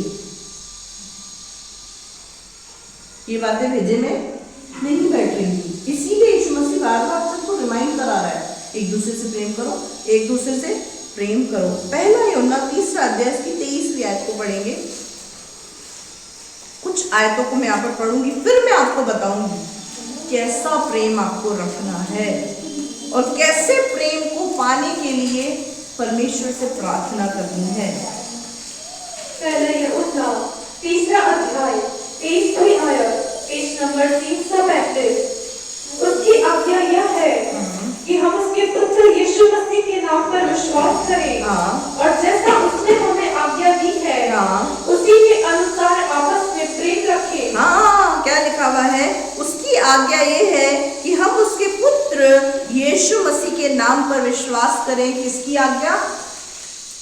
ये बातें भेजे में नहीं बैठ रही थी, इसीलिए यीशु मसीह बार-बार सबको रिमाइंड करा रहा है, एक दूसरे से प्रेम करो, एक दूसरे से प्रेम करो। पहला यूहन्ना 3 अध्याय की 23वीं आयत को पढ़ेंगे। कुछ आयतों को मैं यहाँ पर पढ़ूंगी, फिर मैं आपको बताऊंगी कैसा प्रेम आपको रखना है। और कैसे प्रेम को पाने के लिए परमेश्वर से प्रार्थना करनी है। पहले यूहन्ना 3 अध्याय 23 आयत, पेज नंबर 335। उसकी आज्ञा यह है कि हम उसके पुत्र यीशु मसीह के नाम पर विश्वास करें और जैसा उसने हमें आज्ञा दी है उसी के अनुसार आपस में प्रेम रखें। हाँ, क्या लिखा हुआ है? उसकी आज्ञा ये है कि हम उसके पुत्र यीशु मसीह के नाम पर विश्वास करें। किसकी आज्ञा?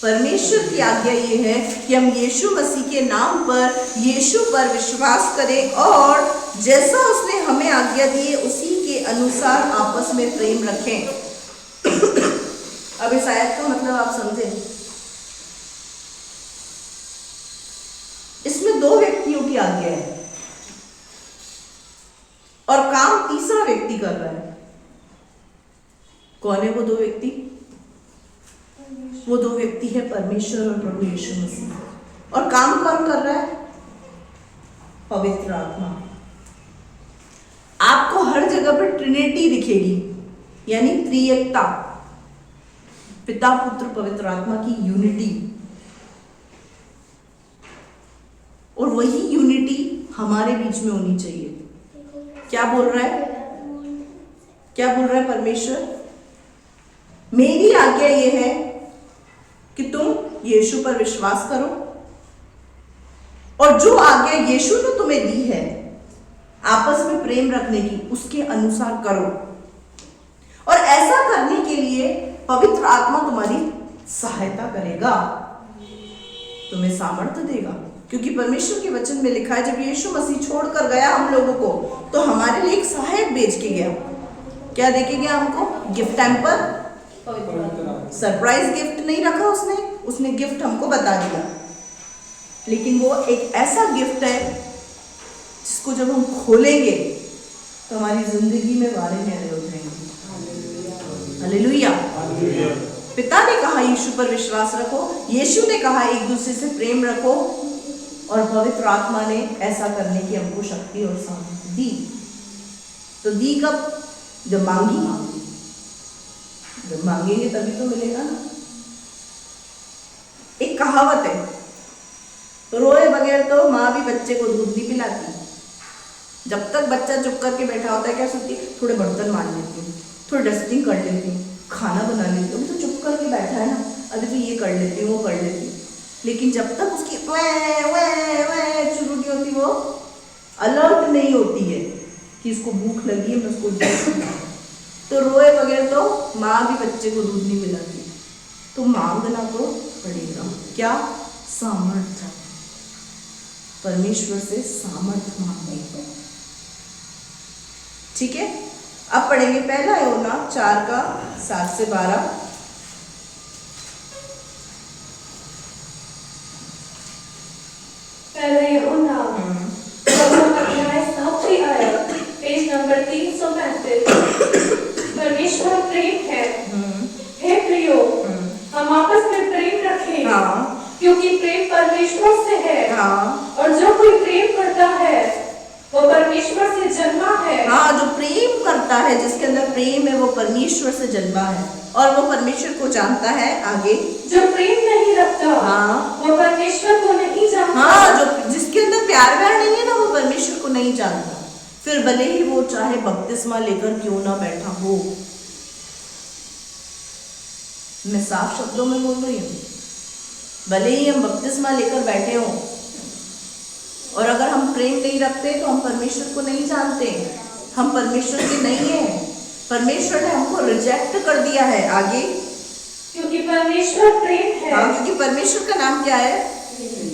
परमेश्वर की आज्ञा ये है कि हम यीशु मसीह के नाम पर, यीशु पर विश्वास करें और जैसा उसने हमें आज्ञा दी है उसी के अनुसार आपस में प्रेम रखें। अब इस आयत का मतलब आप समझे? इसमें 2 व्यक्तियों की आज्ञा है और काम तीसरा व्यक्ति कर रहा है। कौन है वो 2 व्यक्ति? वो 2 व्यक्ति है परमेश्वर और प्रभु यीशु मसीह। और काम कौन कर रहा है? पवित्र आत्मा। आपको हर जगह पर ट्रिनिटी दिखेगी, यानी त्रिएकता, पिता पुत्र पवित्र आत्मा की यूनिटी। और वही यूनिटी हमारे बीच में होनी चाहिए। क्या बोल रहा है? क्या बोल रहा है परमेश्वर? मेरी आज्ञा यह है कि तुम यीशु पर विश्वास करो और जो आज्ञा यीशु ने तुम्हें दी है आपस में प्रेम रखने की, उसके अनुसार करो। और ऐसा करने के लिए पवित्र आत्मा तुम्हारी सहायता करेगा, तुम्हें सामर्थ्य देगा। क्योंकि परमेश्वर के वचन में लिखा है जब यीशु मसीह छोड़कर गया हम लोगों को, तो हमारे लिए एक सहायक भेज के गया। क्या देके गया हमको? Gift hamper. सरप्राइज गिफ्ट नहीं रखा उसने गिफ्ट हमको बता दिया। लेकिन वो एक ऐसा गिफ्ट है जिसको जब हम खोलेंगे तो हमारी जिंदगी में वारे न्यारे हो जाएंगे। हालेलुया। पिता ने कहा यीशु पर विश्वास रखो, यीशु ने कहा एक दूसरे से प्रेम रखो, और पवित्र आत्मा ने ऐसा करने की हमको शक्ति और सामर्थ्य दी। तो दी कब? जब मांगी। जब मांगेंगे तभी तो मिलेगा ना। एक कहावत है, रोए बगैर तो माँ भी बच्चे को दूध नहीं पिलाती। जब तक बच्चा चुप करके बैठा होता है क्या सोचती है? थोड़े बर्तन मांज लेती हूँ, थोड़ी डस्टिंग कर लेती हूँ, खाना बना लेती हूँ। तो चुप करके बैठा है ना, अभी तो ये कर लेती हूँ, वो कर लेती हूँ। लेकिन जब तक उसकी चुरुटी होती, वो अलर्ट नहीं होती है कि इसको भूख लगी है, मैं उसको दूध। तो रोए बगैर तो माँ भी बच्चे को दूध नहीं पिलाती। तो मांगना तो पड़ेगा। क्या? सामर्थ्य। परमेश्वर से सामर्थ्य मांगेंगे। ठीक है, अब पढ़ेंगे पहला यूहन्ना 4:7-12। पहले यूहन्ना अध्याय 7 आयत, पेज नंबर 335। परमेश्वर प्रेम है। हे प्रियो, हम आपस में प्रेम रखें, क्योंकि प्रेम परमेश्वर से है। और जो कोई प्रेम करता है वो परमेश्वर से जन्मा है। जो प्रेम करता है, जिसके अंदर प्रेम है, वो परमेश्वर से जन्मा है और वो परमेश्वर को जानता है। आगे, जो प्रेम नहीं रखता वो परमेश्वर को नहीं जानता। जो जिसके अंदर प्यार नहीं है ना, वो परमेश्वर को नहीं जानता। फिर भले ही वो चाहे बपतिस्मा लेकर क्यों ना बैठा हो। मैं साफ शब्दों में बोल रही हूँ, भले ही हम बपतिस्मा लेकर बैठे हों और अगर हम प्रेम नहीं रखते तो हम परमेश्वर को नहीं जानते, हम परमेश्वर के नहीं हैं। परमेश्वर ने हमको रिजेक्ट कर दिया है। आगे, क्योंकि परमेश्वर प्रेम है। क्योंकि परमेश्वर का नाम क्या है?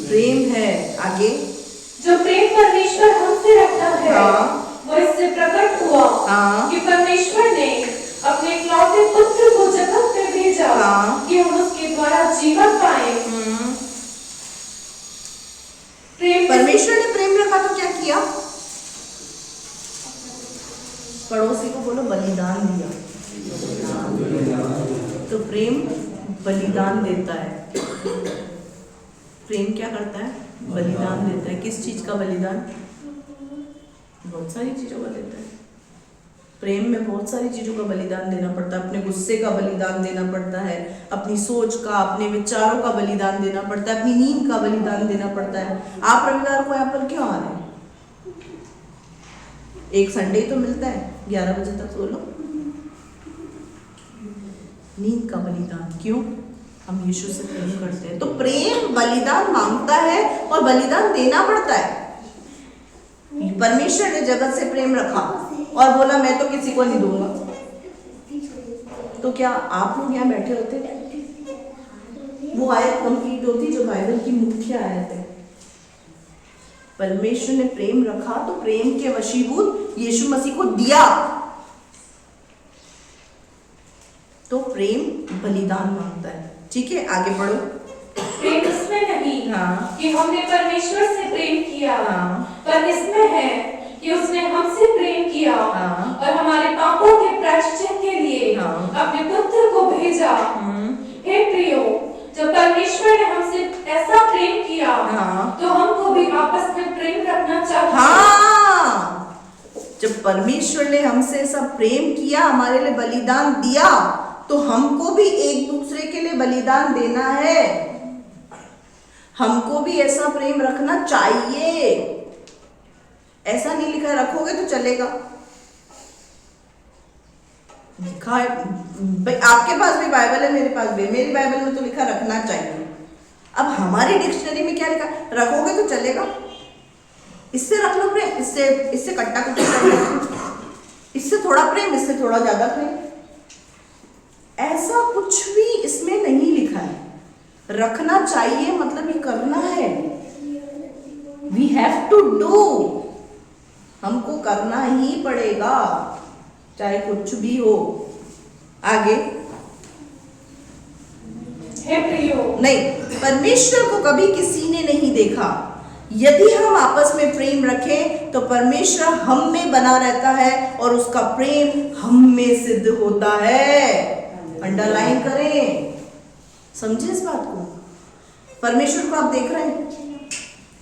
प्रेम है। आगे, जो प्रेम परमेश्वर हमसे रखता है वो इससे प्रकट हुआ कि परमेश्वर ने अपने इकलौते पुत्र को जगत में भेजा कि हम उसके द्वारा जीवन पाएं। परमेश्वर ने प्रेम रखा तो क्या किया? पड़ोसी को बोलो बलिदान दिया। तो प्रेम बलिदान देता है। प्रेम क्या करता है? बलिदान देता है। किस चीज का बलिदान? बहुत सारी चीजों का देता है। प्रेम में बहुत सारी चीजों का बलिदान देना पड़ता है। अपने गुस्से का बलिदान देना पड़ता है, अपनी सोच का, अपने विचारों का बलिदान देना पड़ता है, अपनी नींद का बलिदान देना पड़ता है। आप रविवार को यहाँ पर क्यों आ रहे हैं? एक संडे तो मिलता है 11 बजे तक सो लो। नींद का बलिदान क्यों? हम यीशु से प्रेम करते हैं। तो प्रेम बलिदान मांगता है और बलिदान देना पड़ता है। परमेश्वर ने जगत से प्रेम रखा और बोला मैं तो किसी को नहीं दूंगा। तो क्या आप लोग यहाँ बैठे होते? वो आयत कंप्लीट होती जो बाइबल की मुख्य आयत है। परमेश्वर ने प्रेम रखा तो प्रेम के वशीभूत यीशु मसीह को दिया। तो प्रेम बलिदान मांगता है। ठीक है, आगे बढ़ो। प्रेम इसमें नहीं कि हमने परमेश्वर से प्रेम किया, पर इसमें है कि उसने हमसे प्रेम किया और हमारे पापों के प्रायश्चित के लिए अपने पुत्र को भेजा। हे प्रियो, जब परमेश्वर ने हमसे ऐसा प्रेम किया तो हमको भी आपस में प्रेम रखना चाहिए। जब परमेश्वर ने हमसे ऐसा प्रेम किया, हमारे लिए बलिदान दिया, तो हमको भी एक दूसरे के लिए बलिदान देना है। हमको भी ऐसा प्रेम रखना चाहिए। ऐसा नहीं लिखा रखोगे तो चलेगा, लिखा है। आपके पास भी बाइबल है, मेरे पास भी, मेरी बाइबल में तो लिखा रखना चाहिए। अब हमारी डिक्शनरी में क्या लिखा? रखोगे तो चलेगा। इससे रख लो प्रेम, इससे कट्टा कुट्टा कर लो, इससे थोड़ा प्रेम, इससे थोड़ा ज्यादा प्रेम। ऐसा कुछ भी इसमें नहीं लिखा है। रखना चाहिए मतलब ये करना है। वी हैव टू डू, हमको करना ही पड़ेगा चाहे कुछ भी हो। आगे। हे प्रियो, नहीं, परमेश्वर को कभी किसी ने नहीं देखा। यदि हम आपस में प्रेम रखें तो परमेश्वर हम में बना रहता है और उसका प्रेम हम में सिद्ध होता है। अंडरलाइन करें, समझे इस बात को। परमेश्वर को आप देख रहे हैं,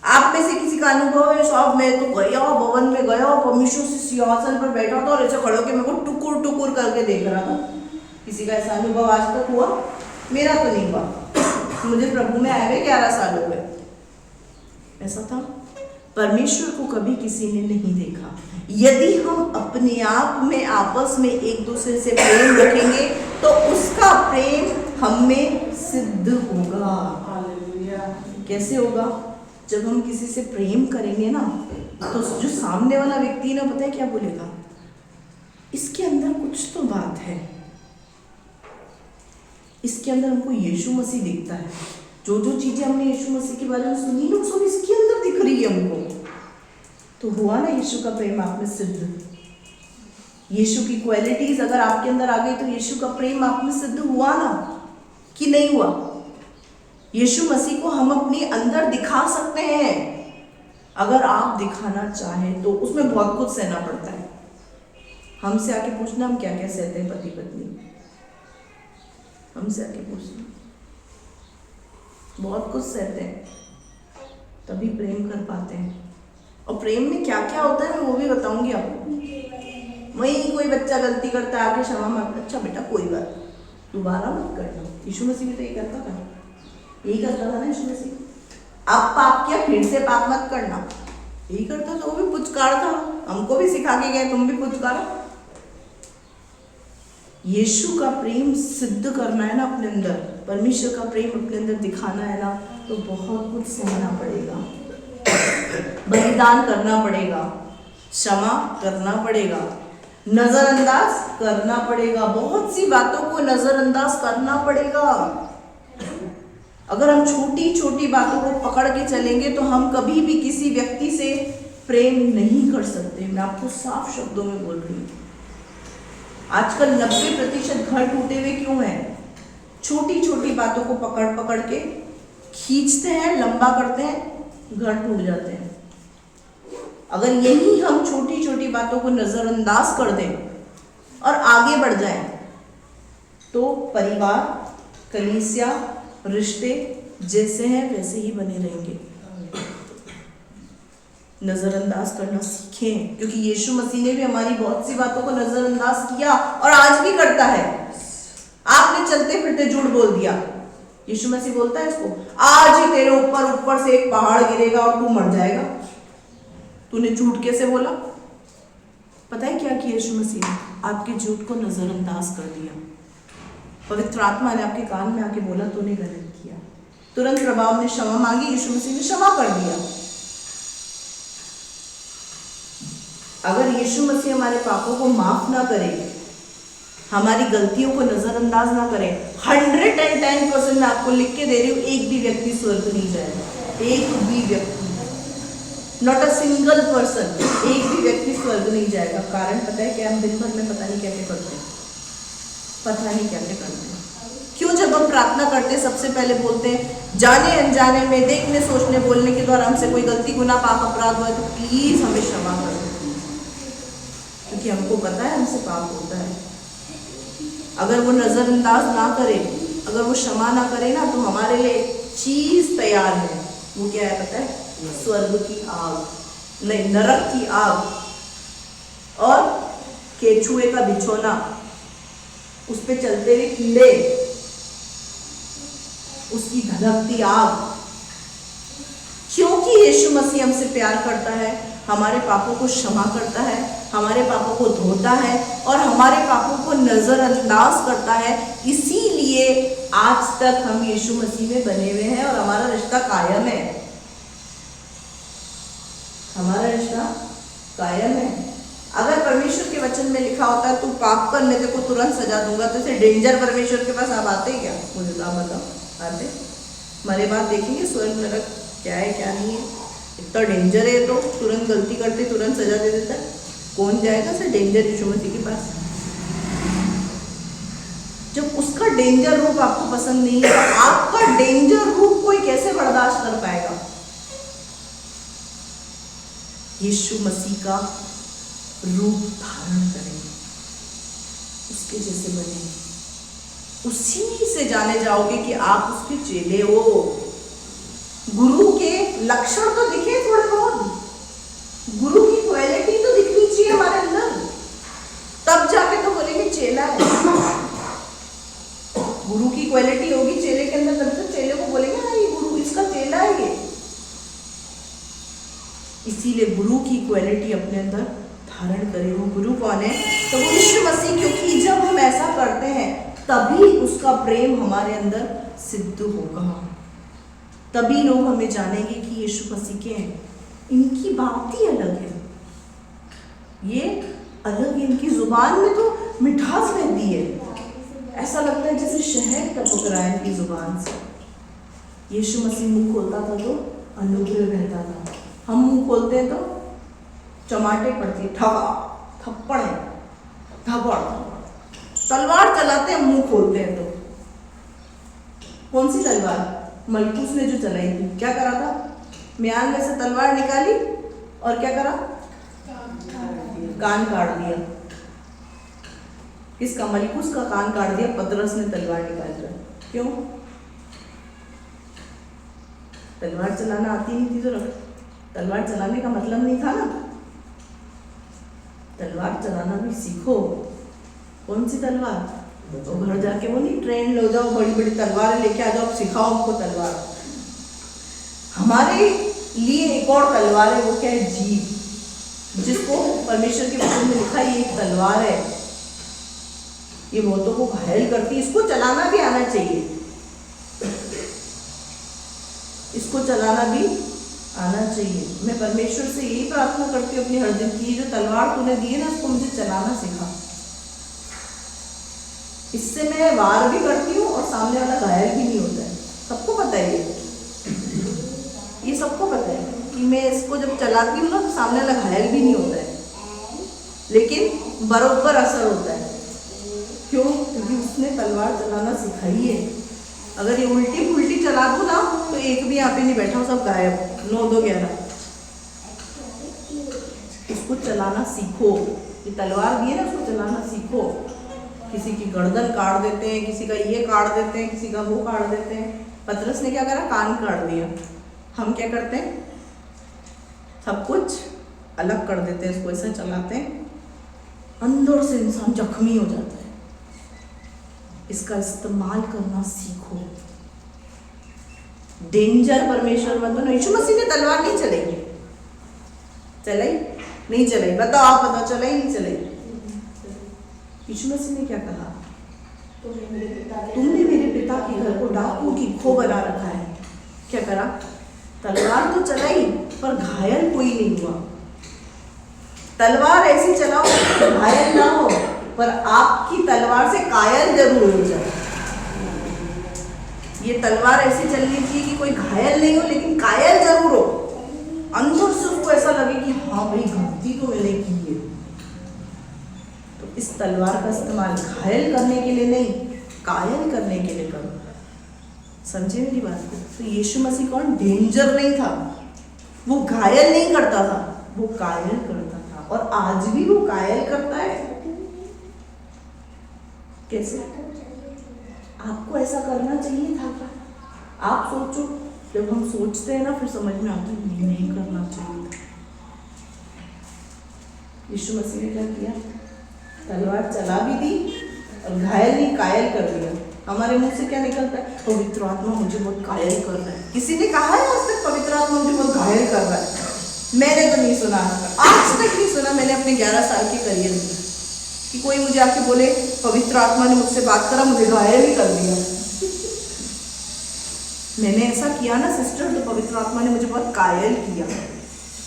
आप में से किसी का अनुभव है? साहब मैं तो गया, भवन में गया, परमेश्वर से सिंहासन पर बैठा था और ऐसे खड़े होकर मेरे को टुकुर टुकुर करके देख रहा था। किसी का ऐसा अनुभव आज तक हुआ? मेरा तो नहीं हुआ। मुझे प्रभु में आए हुए 11 साल हो गए। ऐसा था। परमेश्वर को कभी किसी ने नहीं देखा। यदि हम अपने आप में आपस में एक दूसरे से प्रेम रखेंगे तो उसका प्रेम हम में सिद्ध होगा। कैसे होगा? जब हम किसी से प्रेम करेंगे ना, तो जो सामने वाला व्यक्ति ना, पता है क्या बोलेगा? इसके अंदर कुछ तो बात है, इसके अंदर हमको यीशु मसीह दिखता है। जो जो चीजें हमने यीशु मसीह के बारे में सुनी ना, सब इसके अंदर दिख रही है हमको। तो हुआ ना यीशु का प्रेम आप में सिद्ध। यीशु की क्वालिटीज अगर आपके अंदर आ गई तो यीशु का प्रेम आप में सिद्ध हुआ ना, कि नहीं हुआ? यीशु मसीह को हम अपने अंदर दिखा सकते हैं। अगर आप दिखाना चाहें तो उसमें बहुत कुछ सहना पड़ता है। हमसे आके पूछना हम क्या क्या सहते हैं पति पत्नी, हमसे आके पूछना, बहुत कुछ सहते हैं, तभी प्रेम कर पाते हैं। और प्रेम में क्या क्या होता है मैं वो भी बताऊंगी आपको। वही कोई बच्चा गलती करता है, आके क्षमा मांगता, अच्छा बेटा कोई बात, दोबारा मत करना। यीशु मसीह भी तो यही करता था, यही करता था ना यीशु मसीह। आप पाप किया, फिर से पाप मत करना, यही करता था। वो भी पुचकार था, हमको भी सिखा के गए, तुम भी पुचकारो। यीशु का प्रेम सिद्ध करना है ना अपने अंदर, परमेश्वर का प्रेम अपने अंदर दिखाना है ना, तो बहुत कुछ सहना पड़ेगा, बलिदान करना पड़ेगा, क्षमा करना पड़ेगा, नजरअंदाज करना पड़ेगा, बहुत सी बातों को नजरअंदाज करना पड़ेगा। अगर हम छोटी छोटी बातों को पकड़ के चलेंगे तो हम कभी भी किसी व्यक्ति से प्रेम नहीं कर सकते। मैं आपको साफ शब्दों में बोल रही हूँ। आजकल 90% घर टूटे हुए क्यों हैं? छोटी छोटी बातों को पकड़ पकड़ के खींचते हैं, लंबा करते हैं, घर टूट जाते हैं। अगर यही हम छोटी छोटी बातों को नजरअंदाज कर दें और आगे बढ़ जाएं, तो परिवार, कलीसिया, रिश्ते जैसे हैं वैसे ही बने रहेंगे। नजरअंदाज करना सीखें, क्योंकि यीशु मसीह ने भी हमारी बहुत सी बातों को नजरअंदाज किया और आज भी करता है। आपने चलते फिरते झूठ बोल दिया, यीशु मसीह बोलता है इसको, आज ही तेरे ऊपर से एक पहाड़ गिरेगा और तू मर जाएगा। तूने झूठ कैसे बोला? पता है क्या किया यीशु मसीह ने? आपके झूठ को नजरअंदाज कर दिया। पवित्र आत्मा ने आपके कान में आके बोला तूने गलत किया। तुरंत प्रभाव ने क्षमा मांगी, यीशु मसीह ने क्षमा कर दिया। अगर यीशु मसीह हमारे पापों को माफ ना करे, हमारी गलतियों को नजरअंदाज ना करे, 110% मैं आपको लिख के दे रही हूँ, एक भी व्यक्ति स्वर्ग नहीं जाएगा। एक भी व्यक्ति, नॉट अ सिंगल पर्सन, एक भी व्यक्ति स्वर्ग नहीं जाएगा। कारण पता है क्या? हम दिन भर में पता नहीं क्या क्या करते हैं, पता नहीं क्या क्या करते हैं। क्यों? जब हम प्रार्थना करते हैं सबसे पहले बोलते हैं जाने अनजाने में, देखने सोचने बोलने के द्वारा हमसे कोई गलती गुनाह पाप अपराध हुआ है तो प्लीज हमें क्षमा कर दो, क्योंकि हमको पता है हमसे पाप होता है। अगर वो नजरअंदाज ना करे, अगर वो क्षमा ना करे ना, तो हमारे लिए एक चीज तैयार है। वो क्या है पता है? स्वर्ग की आग, नहीं नरक की आग और केचुए का बिछोना, उस पे चलते हुए कीड़े, उसकी धधकती आग। क्योंकि यीशु मसीह हमसे प्यार करता है, हमारे पापों को क्षमा करता है, हमारे पापों को धोता है और हमारे पापों को नजरअंदाज करता है, इसीलिए आज तक हम यीशु मसीह में बने हुए हैं और हमारा रिश्ता कायम है। हमारा रिश्ता कायम है। अगर परमेश्वर के वचन में लिखा होता है तू पाप कर, मैं तेरे को तुरंत सजा दूंगा, तो इसे डेंजर परमेश्वर के पास आप आते क्या? मुझे तो आप बताओ, आते? हमारे बात देखेंगे स्वर्ग नरक क्या है क्या नहीं है। इतना डेंजर है तो तुरंत गलती करते तुरंत सजा दे देता है। कौन जाएगा सर डेंजर यीशु मसीह के पास? जब उसका डेंजर रूप आपको पसंद नहीं है, तो आपका डेंजर रूप कोई कैसे बर्दाश्त कर पाएगा? यीशु मसीह का रूप धारण करें, उसके जैसे बने, उसी से जाने जाओगे कि आप उसके चेले हो। गुरु के लक्षण तो दिखे थोड़े बहुत, गुरु की क्वालिटी तो दिखनी चाहिए हमारे अंदर, तब जाके तो बोलेंगे चेला है। गुरु की क्वालिटी होगी चेले के अंदर, तब तो चेले को बोलेंगे हाँ ये गुरु, इसका चेला है ये। इसीलिए गुरु की क्वालिटी अपने अंदर धारण करें। वो गुरु कौन है? तो वो यीशु मसीह, क्योंकि जब हम ऐसा करते हैं तभी उसका प्रेम हमारे अंदर सिद्ध होगा, तभी लोग हमें जानेंगे कि यीशु मसीह के हैं। इनकी बात ही अलग है, ये अलग है, इनकी जुबान में तो मिठास रहती है, ऐसा लगता है जैसे शहद टपक रहा है इनकी जुबान से। यीशु मसीह मुंह खोलता था तो अनुग्रह रहता था, हम मुंह खोलते हैं तो चमाटे पड़ती है, थप्पड़ है, थप्पड़, तलवार चलाते हैं मुंह खोलते हैं तो। कौन सी तलवार? मलकूस ने जो चलाई थी, क्या करा था? म्यान में से तलवार निकाली और क्या करा? कान काट दिया। किसका? मलकूस का कान काट दिया, पतरस ने तलवार निकाल दिया। क्यों? तलवार चलाना आती नहीं थी तो तलवार चलाने का मतलब नहीं था ना। तलवार चलाना भी सीखो। कौन सी तलवार? तो घर जाके वो नहीं ट्रेन लो जाओ, बड़ी बड़ी तलवारें लेके आ जाओ, सिखाओ हमको तलवार। हमारे लिए एक और तलवार है, वो क्या है? जीभ, जिसको परमेश्वर के वचन में लिखा है ये एक तलवार है, ये बहुतों को घायल करती है। इसको चलाना भी आना चाहिए, इसको चलाना भी आना चाहिए। मैं परमेश्वर से यही प्रार्थना करती हूँ अपनी हर दिन की, जो तलवार तूने दी है ना उसको मुझे चलाना सिखा। इससे मैं वार भी करती हूँ और सामने वाला घायल भी नहीं होता है। सबको पता है ये सबको पता है कि मैं इसको जब चलाती हूँ ना तो सामने वाला घायल भी नहीं होता है, लेकिन बरोबर असर होता है। क्यों? क्योंकि उसने तलवार चलाना सिखाई है। अगर ये उल्टी पुल्टी चला दूँ ना तो एक भी यहाँ पे नहीं बैठा, सब गायब। 9 2 11। इसको चलाना सीखो, ये तलवार दी है ना उसको चलाना सीखो। किसी की गर्दन काट देते हैं, किसी का ये काट देते हैं, किसी का वो काट देते हैं। पतरस ने क्या करा? कान काट दिया। हम क्या करते हैं? सब कुछ अलग कर देते हैं, इसको ऐसा चलाते हैं, अंदर से इंसान जख्मी हो जाता है। इसका इस्तेमाल करना सीखो। डेंजर परमेश्वर मत बनो। यीशु मसीह ने तलवार नहीं चलाई, चलाई नहीं चलाई, बताओ आप बताओ, चलाई नहीं चलाई? यीशु मसीह ने क्या कहा? तुमने मेरे पिता के घर को डाकू की खो बना रखा है। क्या करा? तलवार तो चलाई पर घायल कोई नहीं हुआ। तलवार ऐसी चलाओ घायल ना हो, पर आपकी तलवार से कायल जरूर हो जाए। ये तलवार ऐसी चलनी चाहिए कि कोई घायल नहीं हो लेकिन कायल जरूर हो। अंदर से उसको ऐसा लगे कि हाँ भाई गलती तो मैंने की है। तो इस तलवार का इस्तेमाल घायल करने के लिए नहीं, कायल करने के लिए करो। समझे मेरी बात को? तो यीशु मसीह कौन? डेंजर नहीं था, वो घायल नहीं करता था, वो कायल करता था। और आज भी वो कायल करता है। कैसे? आपको ऐसा करना चाहिए था क्या? आप सोचो। जब हम सोचते हैं ना फिर समझ में आता है नहीं करना चाहिए था। यीशु मसीह ने क्या किया? तलवार चला भी दी और घायल नहीं कायल कर दिया। हमारे मुंह से क्या निकलता है? पवित्र आत्मा मुझे बहुत कायल कर रहा है। किसी ने कहा है आज तक पवित्र आत्मा मुझे बहुत घायल कर रहा है? मैंने तो नहीं सुना, आज तक नहीं सुना मैंने अपने 11 साल के करियर में कि कोई मुझे आके बोले पवित्र आत्मा ने मुझसे बात करा, मुझे घायल ही कर दिया। मैंने ऐसा किया ना सिस्टर, तो पवित्र आत्मा ने मुझे बहुत कायल किया।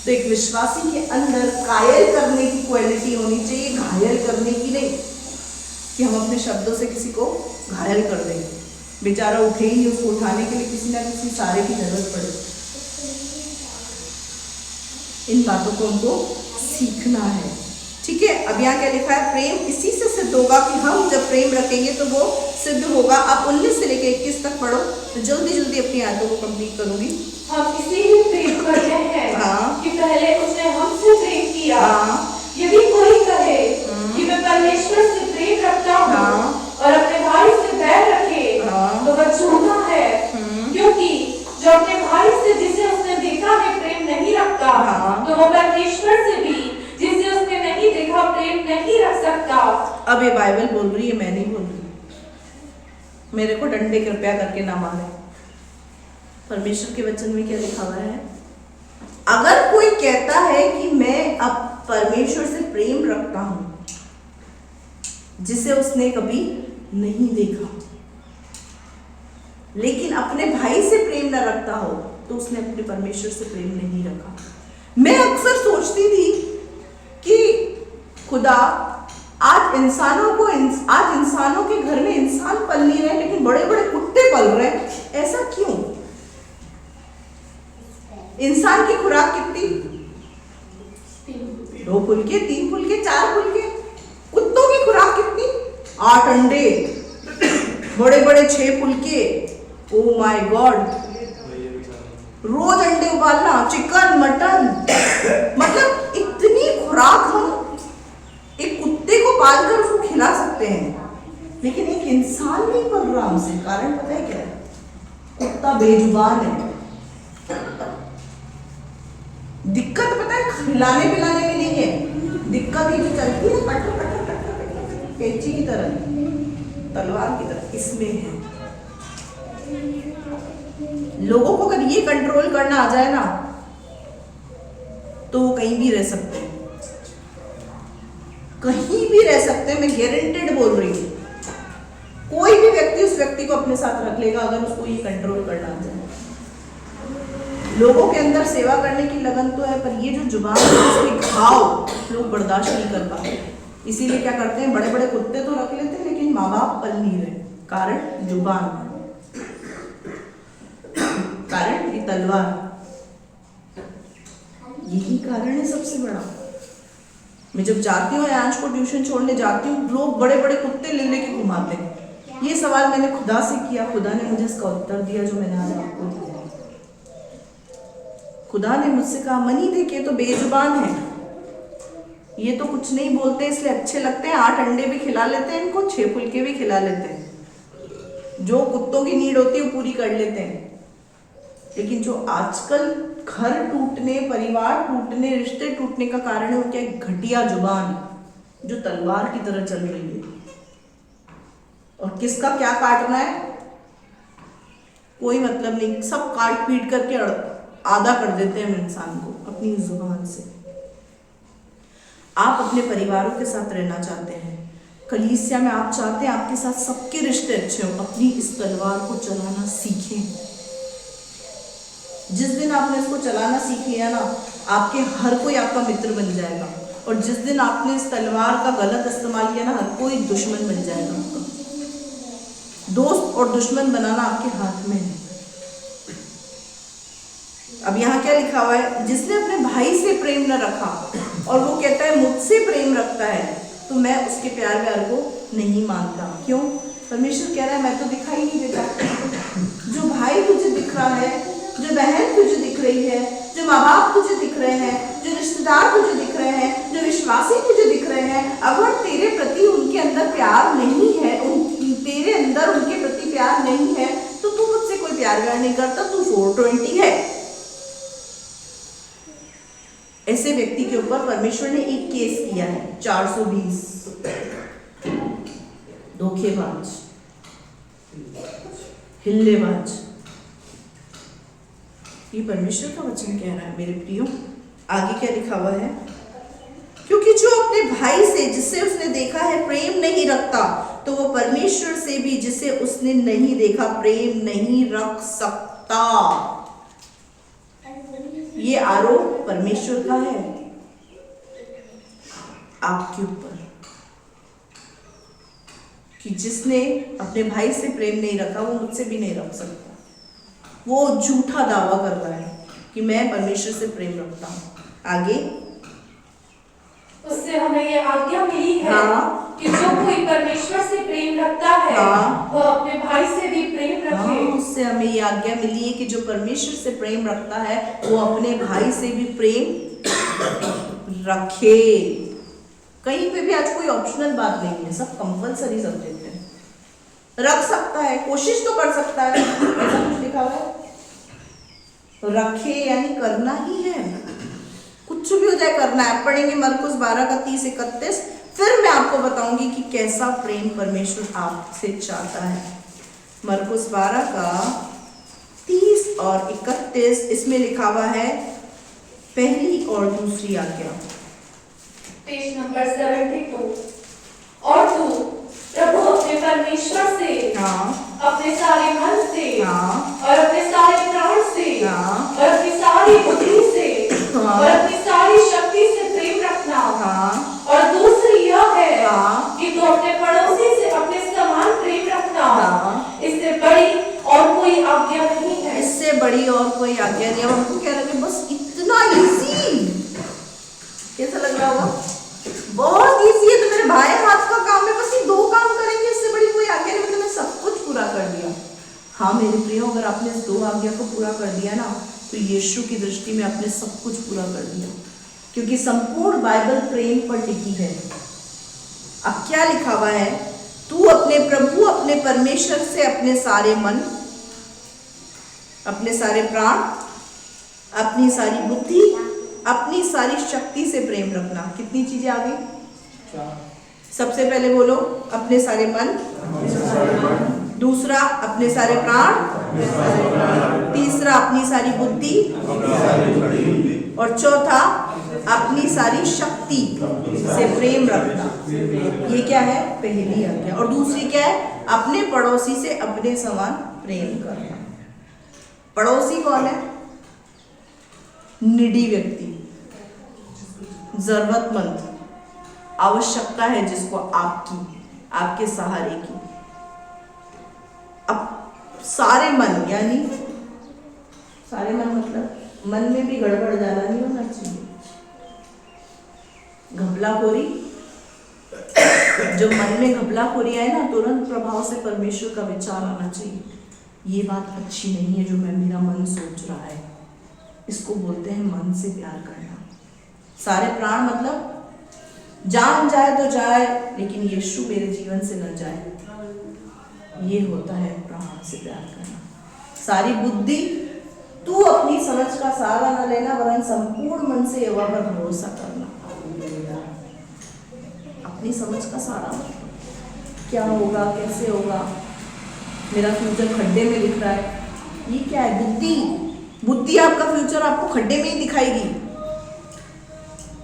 तो एक विश्वासी के अंदर कायल करने की क्वालिटी होनी चाहिए, घायल करने की नहीं, कि हम अपने शब्दों से किसी को घायल कर देंगे। बेचारा उठे ही नहीं, उसको उठाने के लिए किसी ना किसी सहारे की जरूरत पड़े। इन बातों को हमको सीखना है। ठीक है, अब यहाँ क्या लिखा है? प्रेम इसी से सिद्ध होगा कि हम जब प्रेम रखेंगे तो वो सिद्ध होगा। आप 19 से लेकर 21 तक पढ़ो, तो जल्दी जल्दी अपनी आयतों को कंप्लीट करूंगी। हम इसीलिए प्रेम करते हैं कि पहले उसने हमसे प्रेम किया। यदि कोई कहे कि मैं परमेश्वर से प्रेम रखता हूँ और अपने भाई से बैर रखे, तो वह झूठा है। क्योंकि जो अपने भाई से जिसे उसने देखा है प्रेम नहीं रखता, तो वो परमेश्वर से भी जिसे उसने नहीं देखा प्रेम नहीं रख सकता। अब ये बाइबल बोल रही है, मैं नहीं बोल रही। मेरे को डंडे कृपया करके ना मारे। परमेश्वर के वचन में क्या लिखा हुआ है? अगर कोई कहता है कि मैं अब परमेश्वर से प्रेम रखता हूं जिसे उसने कभी नहीं देखा, लेकिन अपने भाई से प्रेम न रखता हो, तो उसने अपने परमेश्वर से प्रेम नहीं रखा। मैं अक्सर सोचती थी कि खुदा आज इंसानों के घर में इंसान पल नहीं रहे लेकिन बड़े बड़े कुत्ते पल रहे हैं। ऐसा क्यों? इंसान की खुराक कितनी? 2 फुलके, 3 फुलके, 4 फुलके। कुत्तों की खुराक कितनी? 8 अंडे, बड़े बड़े 6 फुलके। ओ माय गॉड, रोज अंडे उबालना, चिकन मटन, मतलब इतनी खुराक हम एक कुत्ते को पालकर उसको खिला सकते हैं, लेकिन एक इंसान नहीं पल रहा हमसे। कारण पता है क्या है? कुत्ता बेजुबान है। दिक्कत पता है खिलाने पिलाने में नहीं है, दिक्कत ये जो चलती है कटर कटर कटर कैंची की तरह, तलवार की तरह, इसमें है। लोगों को अगर ये कंट्रोल करना आ जाए ना, तो वो कहीं भी रह सकते हैं, कहीं भी रह सकते हैं। मैं गारंटेड बोल रही हूँ, कोई भी व्यक्ति उस व्यक्ति को अपने साथ रख लेगा अगर उसको ये कंट्रोल करना आ जाए। लोगों के अंदर सेवा करने की लगन तो है, पर ये जो जुबान है उसके घाव लोग बर्दाश्त नहीं कर पाते। इसीलिए क्या करते हैं, बड़े बड़े कुत्ते तो रख लेते हैं लेकिन माँ बाप पल नहीं रहे। कारण जुबान, कारण ये तलवार, यही कारण है सबसे बड़ा। मैं जब जाती हूँ यांश को ट्यूशन छोड़ने जाती हूँ, लोग बड़े बड़े कुत्ते ले लेके घुमाते हैं। ये सवाल मैंने खुदा से किया, खुदा ने मुझे इसका उत्तर दिया जो मैंने आज आपको दिया। खुदा ने मुझसे कहा मनी देखे तो बेजुबान है, ये तो कुछ नहीं बोलते इसलिए अच्छे लगते हैं, 8 अंडे भी खिला लेते हैं इनको, 6 फुलके भी खिला लेते हैं, जो कुत्तों की नीड होती है वो पूरी कर लेते हैं। लेकिन जो आजकल घर टूटने, परिवार टूटने, रिश्ते टूटने का कारण है वो क्या है? घटिया जुबान जो तलवार की तरह चल रही है। और किसका क्या काटना है कोई मतलब नहीं, सब काट पीट करके आधा कर देते हैं हम इंसान को अपनी जुबान से। आप अपने परिवारों के साथ रहना चाहते हैं, कलीसिया में आप चाहते हैं आपके साथ सबके रिश्ते अच्छे हो, अपनी इस तलवार को चलाना सीखें। जिस दिन आपने इसको चलाना सीख लिया ना, आपके हर कोई आपका मित्र बन जाएगा। और जिस दिन आपने इस तलवार का गलत इस्तेमाल किया ना, हर कोई दुश्मन बन जाएगा आपका। दोस्त और दुश्मन बनाना आपके हाथ में है। अब यहाँ क्या लिखा हुआ है? जिसने अपने भाई से प्रेम न रखा और वो कहता है मुझसे प्रेम रखता है, तो मैं उसके प्यार व्यार को नहीं मानता। क्यों? परमेश्वर कह रहा है मैं तो दिखाई नहीं देता। जो भाई तुझे दिख रहा है, जो बहन तुझे दिख रही है, जो माँ बाप तुझे दिख रहे हैं, जो रिश्तेदार तुझे दिख रहे हैं, जो विश्वासी तुझे दिख रहे हैं, अगर तेरे प्रति उनके अंदर प्यार नहीं है, तेरे अंदर उनके प्रति प्यार नहीं है, तो तू मुझसे कोई प्यार व्यार नहीं करता, तू 420 है। ऐसे व्यक्ति के ऊपर परमेश्वर ने एक केस किया है 420। धोखेबाज, हिल्लेबाज। ये परमेश्वर का वचन कह रहा है मेरे प्रियो। आगे क्या लिखा हुआ है? क्योंकि जो अपने भाई से जिसे उसने देखा है प्रेम नहीं रखता, तो वो परमेश्वर से भी जिसे उसने नहीं देखा प्रेम नहीं रख सकता। ये आरोप परमेश्वर का है आपके ऊपर कि जिसने अपने भाई से प्रेम नहीं रखा वो मुझसे भी नहीं रख सकता। वो झूठा दावा कर रहा है कि मैं परमेश्वर से प्रेम रखता हूं। आगे उससे हमें ये आज्ञा मिली है कि जो कोई परमेश्वर से प्रेम रखता है वो अपने भाई से भी प्रेम रखे। उससे हमें ये आज्ञा मिली है कि जो परमेश्वर से प्रेम रखता है वो अपने भाई से भी प्रेम रखे। कहीं पे भी आज कोई ऑप्शनल बात नहीं है, सब कंपलसरी सब्जेक्ट है। रख सकता है, कोशिश तो कर सकता है, ऐसा कुछ लिखा हुआ है। रखे यानी करना ही है, कुछ भी हो जाए करना है। पढ़ेंगे मरकुस 12 का 30-31, फिर मैं आपको बताऊंगी कि कैसा प्रेम परमेश्वर आपसे चाहता है। मरकुस 12 का 30 और 31, इसमें लिखा हुआ है पहली और दूसरी आज्ञा। Page number 72। और तू प्रभु अपने परमेश्वर से अपने सारे मन से और अपने सारे प्राण से और अपनी सारी बुद्धि से और अपनी सारी शक्ति से प्रेम रखना। और दूसरी यह है कि तू अपने पड़ोसी से अपने समान प्रेम रखना। इससे बड़ी और कोई आज्ञा नहीं है। इससे बड़ी और कोई आज्ञा नहीं है। हमको कह रहे हैं बस इतना इजी। कैसा लग रहा होगा? बहुत इजी है, तो मेरे भाई हाथ का काम है, बस ये 2 काम करेंगे, इससे बड़ी कोई आज्ञा नहीं, मतलब मैं सब कुछ पूरा कर दिया। हाँ मेरे प्रियो, अगर आपने इस 2 आज्ञा को पूरा कर दिया ना, तो यीशु की दृष्टि में आपने सब कुछ पूरा कर दिया, क्योंकि संपूर्ण बाइबल प्रेम पर टिकी है। अब क्या लिखा हुआ है? तू अपने प्रभु अपने परमेश्वर से अपने सारे मन, अपने सारे प्राण, अपनी सारी बुद्धि, अपनी सारी शक्ति से प्रेम रखना। कितनी चीजें आ गई? सबसे पहले बोलो अपने सारे मन, दूसरा अपने सारे प्राण, तीसरा अपनी सारी बुद्धि, और चौथा अपनी सारी शक्ति से प्रेम रखना। ये क्या है? पहली आज्ञा। और दूसरी क्या है? अपने पड़ोसी से अपने समान प्रेम करना। पड़ोसी कौन है? निडी व्यक्ति, जरूरतमंद, आवश्यकता है जिसको आपकी, आपके सहारे की। अब सारे मन, यानी सारे मन मतलब मन में भी गड़बड़ ज्यादा नहीं होना चाहिए। घबलाखोरी, जो मन में घबलाखोरी आए ना, तुरंत प्रभाव से परमेश्वर का विचार आना चाहिए। ये बात अच्छी नहीं है जो मेरा मन सोच रहा है। इसको बोलते हैं मन से प्यार करना। सारे प्राण मतलब जान जाए तो जाए, लेकिन यीशु मेरे जीवन से न जाए, ये होता है प्राण से प्यार करना। सारी बुद्धि, तू अपनी समझ का सहारा न लेना, वरन संपूर्ण मन से यहोवा पर भरोसा करना। अपनी समझ का सहारा मत लो। क्या होगा, कैसे होगा, मेरा फ्यूचर खड्डे में दिख रहा है, ये क्या है? बुद्धि आपका फ्यूचर आपको खड्डे में ही दिखाएगी।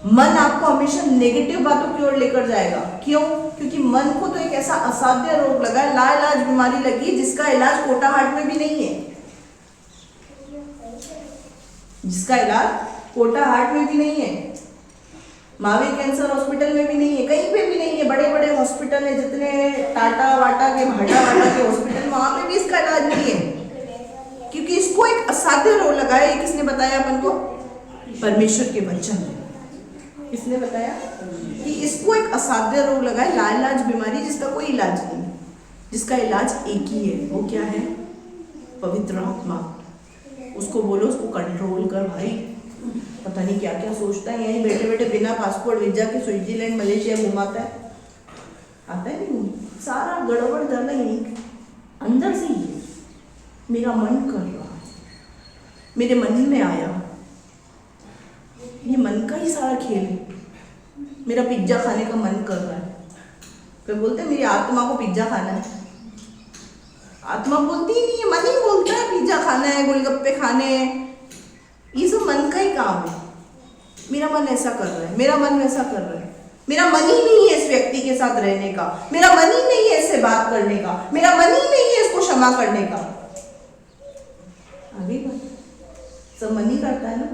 मन आपको हमेशा नेगेटिव बातों की ओर लेकर जाएगा। क्यों? क्योंकि मन को तो एक ऐसा असाध्य रोग लगा है, लाइलाज बीमारी लगी, जिसका इलाज कोटाहाट में भी नहीं है, जिसका इलाज कोटाहाट में भी नहीं है, मावी कैंसर हॉस्पिटल में भी नहीं है, कहीं पे भी नहीं है। बड़े बड़े हॉस्पिटल है जितने, टाटा वाटा के, भाटा वाटा के हॉस्पिटल, वहां पे भी इसका इलाज नहीं है, क्योंकि इसको एक असाध्य रोग लगा है। ये किसने बताया अपन को? परमेश्वर के वचन। किसने बताया कि इसको एक असाध्य रोग लगा है, लाइलाज बीमारी, जिसका कोई इलाज नहीं, जिसका इलाज एक ही है। वो क्या है? पवित्र आत्मा। उसको बोलो, उसको कंट्रोल कर भाई। पता नहीं क्या क्या सोचता है, यहीं बैठे बैठे बिना पासपोर्ट वीजा के स्विट्जरलैंड मलेशिया घुमाता है। आता है नहीं, सारा गड़बड़ डाला यहीं अंदर से ही। मेरा मन कर रहा है, मेरे मन में आया, ये मन का ही सारा खेल है। मेरा पिज्जा खाने का मन कर रहा है, फिर बोलते हैं मेरी आत्मा को पिज्जा खाना है। आत्मा बोलती ही नहीं है, मन ही बोलता है पिज्जा खाना है, गोलगप्पे खाने हैं। ये सब मन का ही काम है। मेरा मन ऐसा कर रहा है, मेरा मन वैसा कर रहा है, मेरा मन ही नहीं है इस व्यक्ति के साथ रहने का, मेरा मन ही नहीं है इससे बात करने का, मेरा मन ही नहीं है इसको क्षमा करने का। आगे बात सब मन ही करता है ना।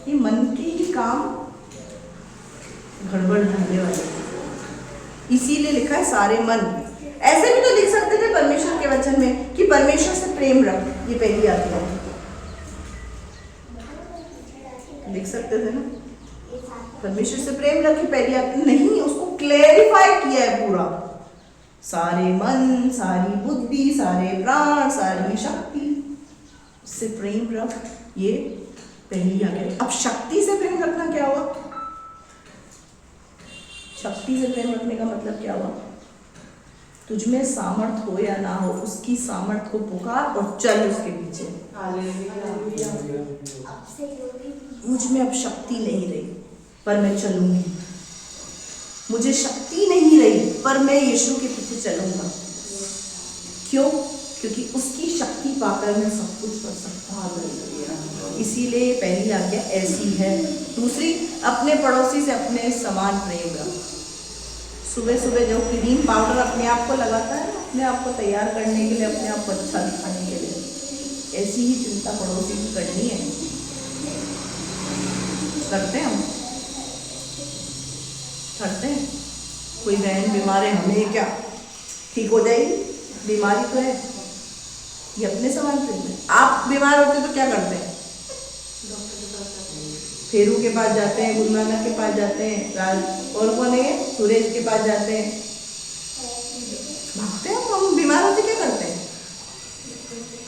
ये मन के ही काम गड़बड़ ढालने वाले, इसीलिए लिखा है सारे मन। ऐसे भी तो लिख सकते थे परमेश्वर के वचन में कि परमेश्वर से प्रेम रख, ये पहली आज्ञा लिख सकते थे ना, परमेश्वर से प्रेम रख, पहली आज्ञा नहीं, उसको क्लेरिफाई किया है पूरा। सारे मन, सारी बुद्धि, सारे प्राण, सारी शक्ति से प्रेम रख, ये पहली आज्ञा। अब शक्ति से प्रेम रखना क्या हुआ? शक्ति से प्रेम रखने का मतलब क्या हुआ? तुझमें सामर्थ हो या ना हो, उसकी सामर्थ को पुकार और चल उसके पीछे। मुझ में अब शक्ति नहीं रही, पर मैं चलूंगी। मुझे शक्ति नहीं रही, पर मैं यीशु के पीछे चलूंगा। क्यों? क्योंकि उसकी शक्ति पाकर मैं सब कुछ कर सकता हूँ। इसीलिए पहली आज्ञा ऐसी है। दूसरी, अपने पड़ोसी से अपने समान प्रेम रख। सुबह सुबह जो क्रीम पाउडर अपने आप को लगाता है, अपने आप को तैयार करने के लिए, अपने आप को अच्छा दिखाने के लिए, ऐसी ही चिंता पड़ोसी की करनी है। करते हैं हम? करते हैं? कोई बहन बीमार है, हमें क्या ठीक हो जाएगी? बीमारी तो है, ये अपने समान प्रेम है। आप बीमार होते तो क्या करते हैं? फेरू के पास जाते हैं, गुरु नानक के पास जाते हैं, और कौन है, सुरेश के पास जाते हैं, भागते हैं। हम बीमार होते क्या करते हैं?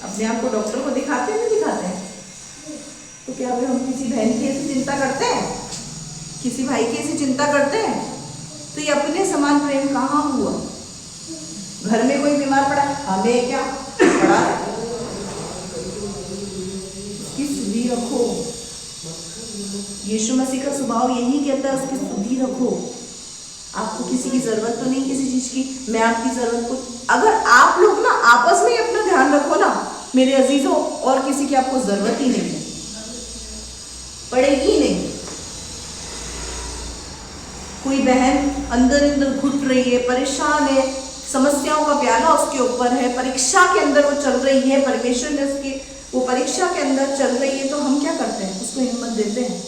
अपने आप को डॉक्टर को दिखाते हैं, नहीं दिखाते हैं? तो क्या हम किसी बहन की ऐसी चिंता करते हैं, किसी भाई की ऐसी चिंता करते हैं? तो ये अपने समान प्रेम कहाँ हुआ? घर में कोई बीमार पड़ा, हमें क्या पड़ा? उसकी सुधि रखो। यीशु मसीह का स्वभाव यही कहता है, उसकी सुधि रखो। आपको किसी की जरूरत तो नहीं किसी चीज की, मैं आपकी जरूरत को, अगर आप लोग ना आपस में अपना ध्यान रखो ना मेरे अजीजों, और किसी की आपको जरूरत ही नहीं है, पड़ेगी नहीं। कोई बहन अंदर अंदर घुट रही है, परेशान है, समस्याओं का प्याला उसके ऊपर है, परीक्षा के अंदर वो चल रही है, परमेश्वर ने उसकी वो परीक्षा के अंदर चल रही है, तो हम क्या करते हैं? उसको हिम्मत देते हैं?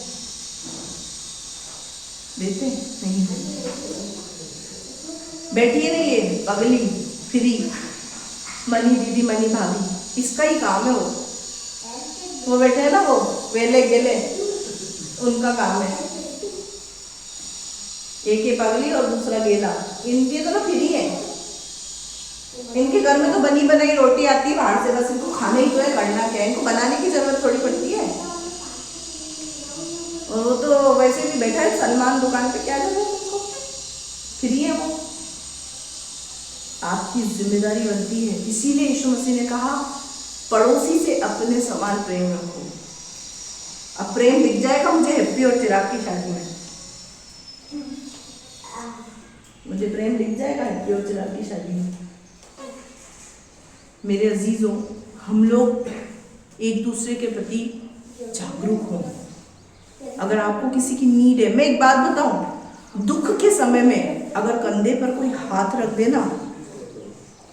देते नहीं देते। बैठी रही है पगली फ्री, मनी दीदी मनी भाभी, इसका ही काम है। वो बैठे है ना, वो वेले गेले, उनका काम है। एक है पगली और दूसरा गेला, इनके तो ना फ्री है। इनके घर में तो बनी बनाई रोटी आती है बाहर से, बस इनको खाने ही तो है, करना क्या है? इनको बनाने की जरूरत थोड़ी पड़ती है। और वो तो वैसे भी बैठा है सलमान दुकान पे, क्या जरूरत है उनको? फ्री है वो। आपकी जिम्मेदारी बनती है। इसीलिए यीशु मसीह ने कहा पड़ोसी से अपने समान प्रेम रखो। अब प्रेम दिख जाएगा मुझे हैप्पी और चिराग की शादी में, मुझे प्रेम दिख जाएगा हैप्पी और चिराग की शादी में। मेरे अजीजों, हम लोग एक दूसरे के प्रति जागरूक हों। अगर आपको किसी की नीड है, मैं एक बात बताऊं, दुख के समय में अगर कंधे पर कोई हाथ रख देना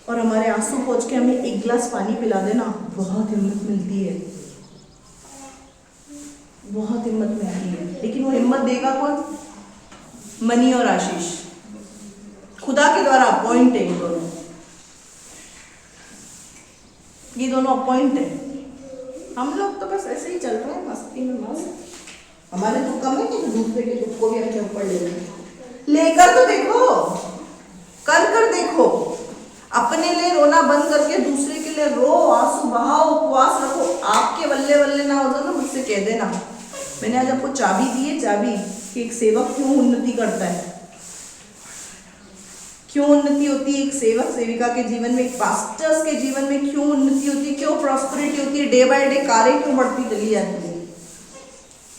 और हमारे आंसू पोंछ के हमें एक गिलास पानी पिला देना, बहुत हिम्मत मिलती है, बहुत हिम्मत मिलती है। लेकिन वो हिम्मत देगा कौन? मनी और आशीष, खुदा के द्वारा अपॉइंट है ये दोनों अपॉइंट है। हम लोग तो बस ऐसे ही चल रहे हैं मस्ती में मस्त। हमारे दुख कम है कि दूसरे के दुख को भी अपने ऊपर ले लेकर तो देखो, कर देखो। अपने लिए रोना बंद करके दूसरे के लिए रो, आंसू बहाओ, उपवास रखो। आपके बल्ले बल्ले ना हो तो ना मुझसे कह देना। मैंने आज आपको चाबी दी है, चाबी कि एक सेवक क्यों उन्नति करता है, क्यों उन्नति होती है एक सेवक सेविका के जीवन में, एक पास्टर्स के जीवन में क्यों उन्नति होती है, क्यों प्रॉस्पेरिटी होती है, डे बाय डे कारें क्यों बढ़ती चली जाती है।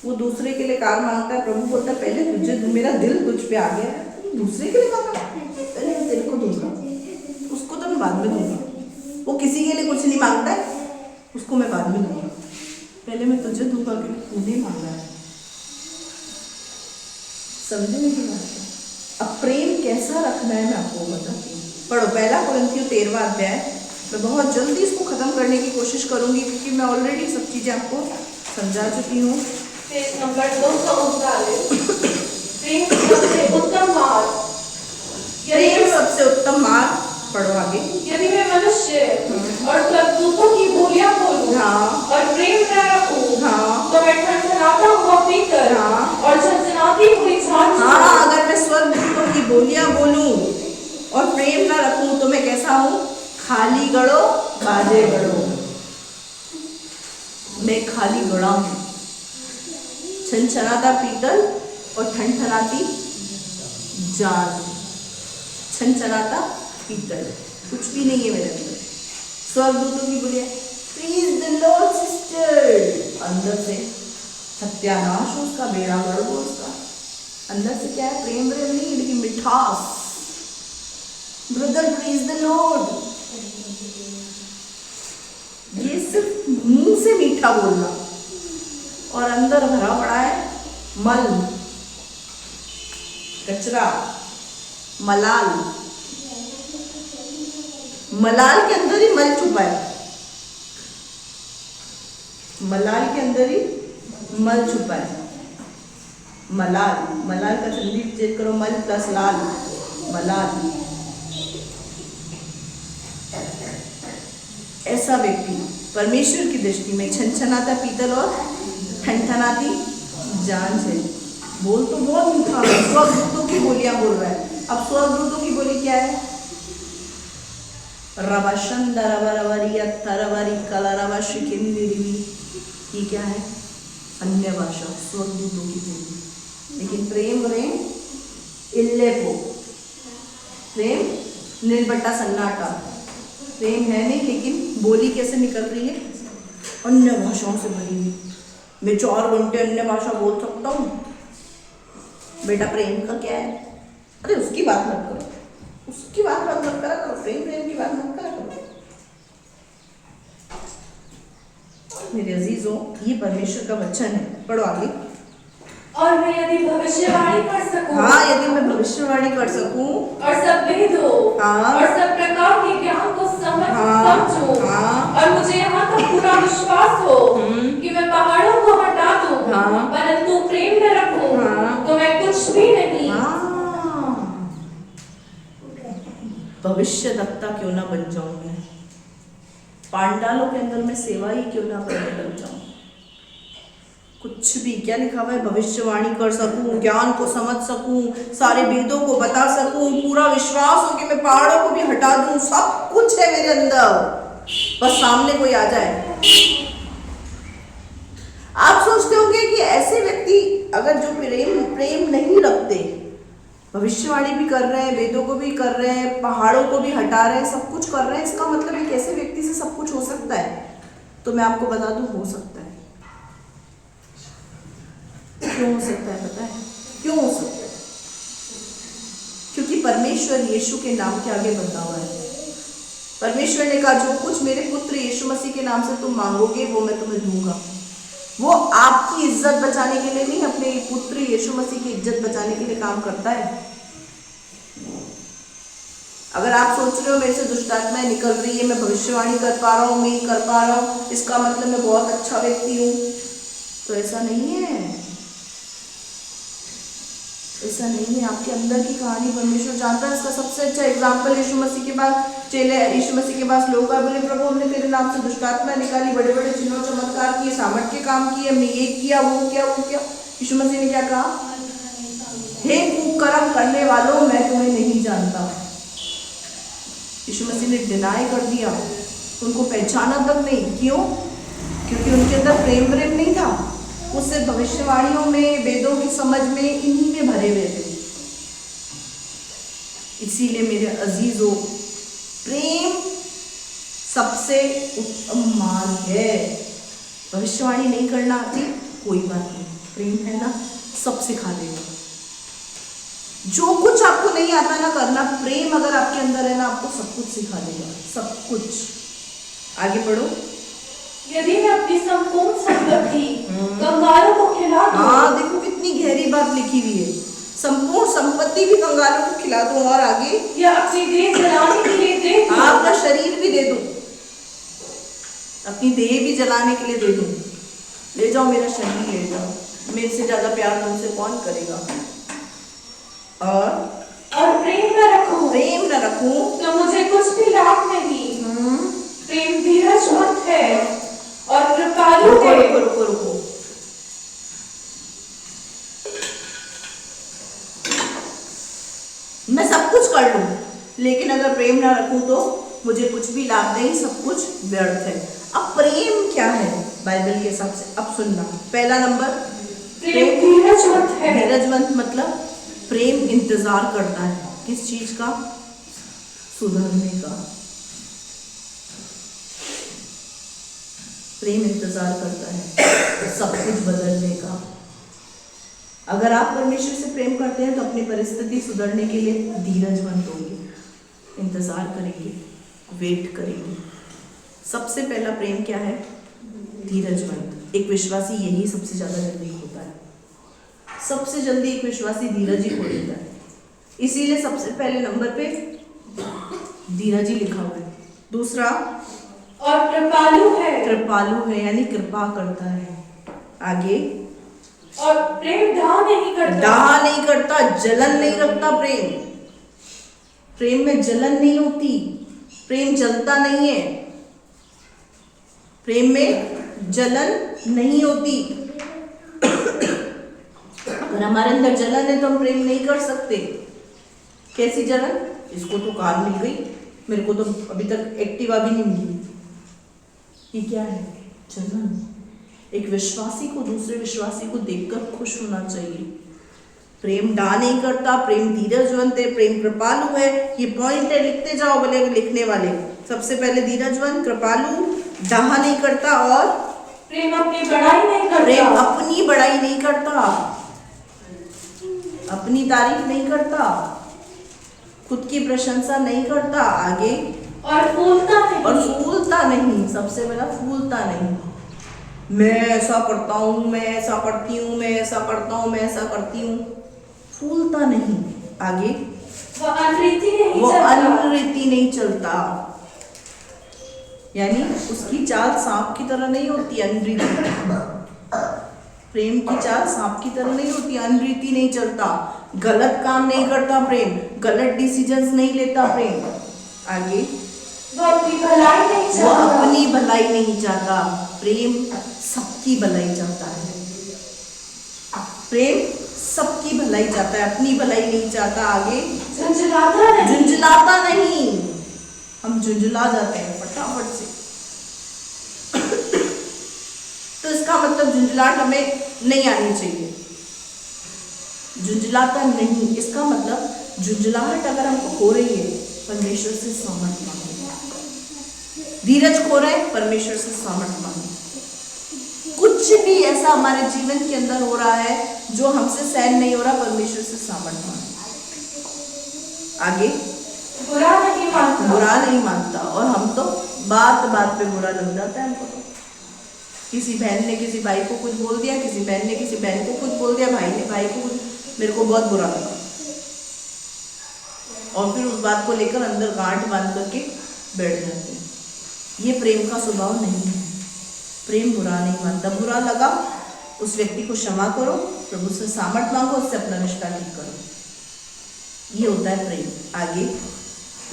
वो दूसरे के लिए कार मांगता है, प्रभु बोलता है पहले तुझे, मेरा दिल तुझ पे आ गया है, दूसरे के लिए मांगा, पहले मैं तेरे को दूंगा, उसको तो मैं बाद में दूंगा। वो किसी के लिए कुछ नहीं मांगता है, उसको मैं बाद में दूंगा, पहले मैं तुझे दूंगा क्योंकि तूने मांगा है। समझने की बात है। अब प्रेम कैसा रखना है मैं आपको बताती हूँ। पढ़ो 1 कुरिन्थियों 13वां अध्याय। मैं बहुत जल्दी इसको खत्म करने की कोशिश करूंगी क्योंकि मैं ऑलरेडी सब चीजें आपको समझा चुकी हूँ। Page number 239। प्रेम सबसे उत्तम मार्ग। प्रेम सबसे उत्तम मार्ग। पढ़ो आगे। यदि मैं मनुष्य और स्वर्गदूतों की बोलियां बोलूं और प्रेम न रखूं, तो मैं ठनठनाता हुआ पीतल और झनझनाती हुई झांझ। अगर मैं स्वर्गदूतों की बोलियां बोलूं और प्रेम न रखूं तो मैं कैसा हूं? खाली गड़ो बाजे गड़ो। मैं खाली गड़ा हूं, छनछनाता पीतल और ठनठनाती झांझ। छनछनाता पीतल, कुछ भी नहीं है मेरे अंदर। स्वर्गदूतों की बोलिए प्लीज द लॉर्ड सिस्टर, अंदर से सत्यानाश हो उसका, बेड़ा गर्भ हो उसका। अंदर से क्या है? प्रेम प्रेम नहीं लेकिन मिठास। ब्रदर प्लीज द लॉर्ड, ये सिर्फ मुंह से मीठा बोलना और अंदर भरा पड़ा है मल, कचरा, मलाल। मलाल के अंदर ही मल छुपा है, मलाल के अंदर ही मल छुपा है। मलाल, मलाल का संधि चेक करो, मल प्लस लाल, मलाल। ऐसा व्यक्ति परमेश्वर की दृष्टि में छनछनाता पीतल और ठनठनाती झांझ है। बोल तो बहुत मीठा है, स्वर्गदूतों की बोलियां बोल रहा है। अब स्वर्गदूतों की बोली क्या है? ये क्या है? अन्य भाषा, स्वर्गदूतों की बोली। लेकिन प्रेम प्रेम इल्लेपो, प्रेम निर्बटा सन्नाटा। प्रेम है नहीं लेकिन बोली कैसे निकल रही है? अन्य भाषाओं से भरी हुई। मैं 4 घंटे अन्य भाषा बोल सकता हूँ। बेटा प्रेम का क्या है? अरे उसकी बात मत करो, उसकी बात मत करा करो, प्रेम प्रेम की बात मत करा करो। मेरे अजीजों, ये परमेश्वर का वचन है। पढ़ो आगे। और मैं यदि भविष्यवाणी कर सकूं, यदि मैं भविष्यवाणी कर सकूं और सब भेदों और सब प्रकार के ज्ञान को समझूं, और मुझे यहाँ तक पूरा विश्वास हो कि मैं पहाड़ों को हटा दूं, परंतु प्रेम न रखूं, तो मैं कुछ भी नहीं। भविष्यवक्ता क्यों ना बन जाऊं मैं, पांडालों के अंदर मैं सेवा ही क्यों ना करने लग जाऊं। कुछ भी, क्या लिखा हुआ है? भविष्यवाणी कर सकूं, ज्ञान को समझ सकूं, सारे वेदों को बता सकूं, पूरा विश्वास हो कि मैं पहाड़ों को भी हटा दूं। सब कुछ है मेरे अंदर, बस सामने कोई आ जाए। आप सोचते होंगे कि ऐसे व्यक्ति अगर जो प्रेम नहीं रखते, भविष्यवाणी भी कर रहे हैं, वेदों को भी कर रहे हैं, पहाड़ों को भी हटा रहे हैं, सब कुछ कर रहे हैं, इसका मतलब एक ऐसे व्यक्ति से सब कुछ हो सकता है? तो मैं आपको बता दूं, हो सकता है। क्यों हो सकता है पता है? क्यों हो सकता है? क्योंकि परमेश्वर यीशु के नाम के आगे बंधा हुआ है। परमेश्वर ने कहा जो कुछ मेरे पुत्र यीशु मसीह के नाम से तुम मांगोगे वो मैं तुम्हें दूंगा। वो आपकी इज्जत बचाने के लिए नहीं, अपने पुत्र यीशु मसीह की इज्जत बचाने के लिए काम करता है। अगर आप सोच रहे हो मेरे से दुष्ट आत्माएं निकल रही है, मैं भविष्यवाणी कर पा रहा हूँ, मैं कर पा रहा हूँ, इसका मतलब मैं बहुत अच्छा व्यक्ति हूँ, तो ऐसा नहीं है। ऐसा नहीं है। आपके अंदर की कहानी परमेश्वर जानता है। इसका सबसे अच्छा एग्जाम्पल यीशु मसीह के पास चेले, यीशु मसीह के पास लोग आए, बोले प्रभु हमने तेरे नाम से दुष्ट आत्मा निकाली, बड़े बड़े चिन्हों चमत्कार किए, सामर्थ के काम किए, हमने ये किया वो किया वो किया। यीशु मसीह ने क्या कहा? हे कुकर्म करने वालों, मैं तुम्हें नहीं जानता। यीशु मसीह ने डिनाई कर दिया, उनको पहचाना तक नहीं। क्यों? क्योंकि उनके अंदर प्रेम नहीं था। वो सिर्फ भविष्यवाणियों में, वेदों की समझ में, इन्हीं में भरे हुए थे। इसीलिए मेरे अजीजों, प्रेम सबसे उत्तम मार्ग है। भविष्यवाणी नहीं करना आती, कोई बात नहीं, प्रेम है ना, सब सिखा देगा। जो कुछ आपको नहीं आता ना करना, प्रेम अगर आपके अंदर है ना, आपको सब कुछ सिखा देगा, सब कुछ। आगे बढ़ो। यदि मैं अपनी संपूर्ण संपत्ति कंगालों को खिला दूं, हाँ देखो कितनी गहरी बात लिखी हुई है। संपूर्ण संपत्ति भी कंगालों को खिला दूं, और आगे या अपनी देह जलाने के लिए दे दूं, आपका शरीर भी दे दूं, अपनी देह भी जलाने के लिए दे दूं, ले जाओ मेरा शरीर ले जाओ, मेरे से ज्यादा प्यार तुमसे कौन करेगा। और प्रेम न रखूं तो मुझे कुछ भी लाभ नहीं। प्रेम धीरजवंत है और कृपालु है। रुको। मैं सब कुछ कर लूं, लेकिन अगर प्रेम ना रखूं तो मुझे कुछ भी लाभ नहीं, सब कुछ व्यर्थ है। अब प्रेम क्या है बाइबल के हिसाब से? अब सुनना। पहला नंबर, प्रेम धीरजवंत है। धीरजवंत मतलब प्रेम इंतजार करता है। किस चीज का? सुधरने का। प्रेम इंतजार करता है सब कुछ बदलने का। अगर आप परमेश्वर से प्रेम करते हैं तो अपनी परिस्थिति सुधरने के लिए धीरजवंत होंगे, इंतजार करेंगे, वेट करेंगे। सबसे पहला प्रेम क्या है? धीरजवंत। एक विश्वासी यही सबसे ज्यादा जल्दी होता है। सबसे जल्दी एक विश्वासी धीरज ही खो लेता है। इसीलिए सबसे पहले नंबर पे धीरज ही लिखा हुआ है। दूसरा, और कृपालु है। कृपालु है यानी कृपा करता है। आगे, और प्रेम दाह नहीं करता, जलन नहीं रखता। प्रेम में जलन नहीं होती, प्रेम जलता नहीं है, प्रेम में जलन नहीं होती। अगर हमारे अंदर जलन है तो हम प्रेम नहीं कर सकते। कैसी जलन? इसको तो कार मिल गई, मेरे को तो अभी तक एक्टिवा भी नहीं मिली। ये क्या है? जलन। एक विश्वासी को दूसरे विश्वासी को देखकर खुश होना चाहिए। प्रेम डा नहीं करता, प्रेम धीरजवंत है, प्रेम कृपालु है। ये पॉइंट है, लिखते जाओ भले लिखने वाले। सबसे पहले धीरजवंत, कृपालु, डाहा नहीं करता, और प्रेम अपनी बड़ाई नहीं करता। प्रेम अपनी बड़ाई नहीं करता, अपनी तारीफ नहीं करता, खुद की प्रशंसा नहीं करता। आगे, और फूलता नहीं। सबसे बड़ा फूलता नहीं। मैं ऐसा करता हूँ, मैं ऐसा करती हूँ, मैं ऐसा करता हूँ, मैं ऐसा करती हूँ, फूलता नहीं। आगे, वो अनरीति नहीं चलता। यानी उसकी चाल सांप की तरह नहीं होती, अनरीति। प्रेम की चाल सांप की तरह नहीं होती, अनरीति नहीं चलता, गलत काम नहीं करता प्रेम, गलत डिसीजंस नहीं लेता प्रेम। आगे, वो अपनी भलाई नहीं चाहता। प्रेम सबकी भलाई चाहता है। प्रेम सबकी भलाई चाहता है, अपनी भलाई नहीं चाहता। आगे, झुंझलाता नहीं। हम झुंझला जाते हैं फटाफट से। तो इसका मतलब झुंझलाहट हमें नहीं आनी चाहिए। झुंझलाता नहीं, इसका मतलब झुंझलाहट अगर हमको हो रही है, परमेश्वर से सामर्थ मांगो। धीरज खो रहे हैं, परमेश्वर से सामर्थ मांगे। कुछ भी ऐसा हमारे जीवन के अंदर हो रहा है जो हमसे सहन नहीं हो रहा, परमेश्वर से सामर्थ मांगे। आगे, बुरा नहीं मानता। बुरा नहीं मानता। और हम तो बात बात पे बुरा लग जाता है हमको। तो किसी बहन ने किसी भाई को कुछ बोल दिया, किसी बहन ने किसी बहन को कुछ बोल दिया, भाई ने भाई को कुछ, मेरे को बहुत बुरा लगा। और फिर उस बात को लेकर अंदर गांठ बांध करके बैठ जाते हैं। ये प्रेम का स्वभाव नहीं है। प्रेम बुरा नहीं मानता। बुरा लगा, उस व्यक्ति को क्षमा करो, प्रभु से सामर्थ मांगो, उससे अपना रिश्ता ठीक करो। ये होता है प्रेम। आगे,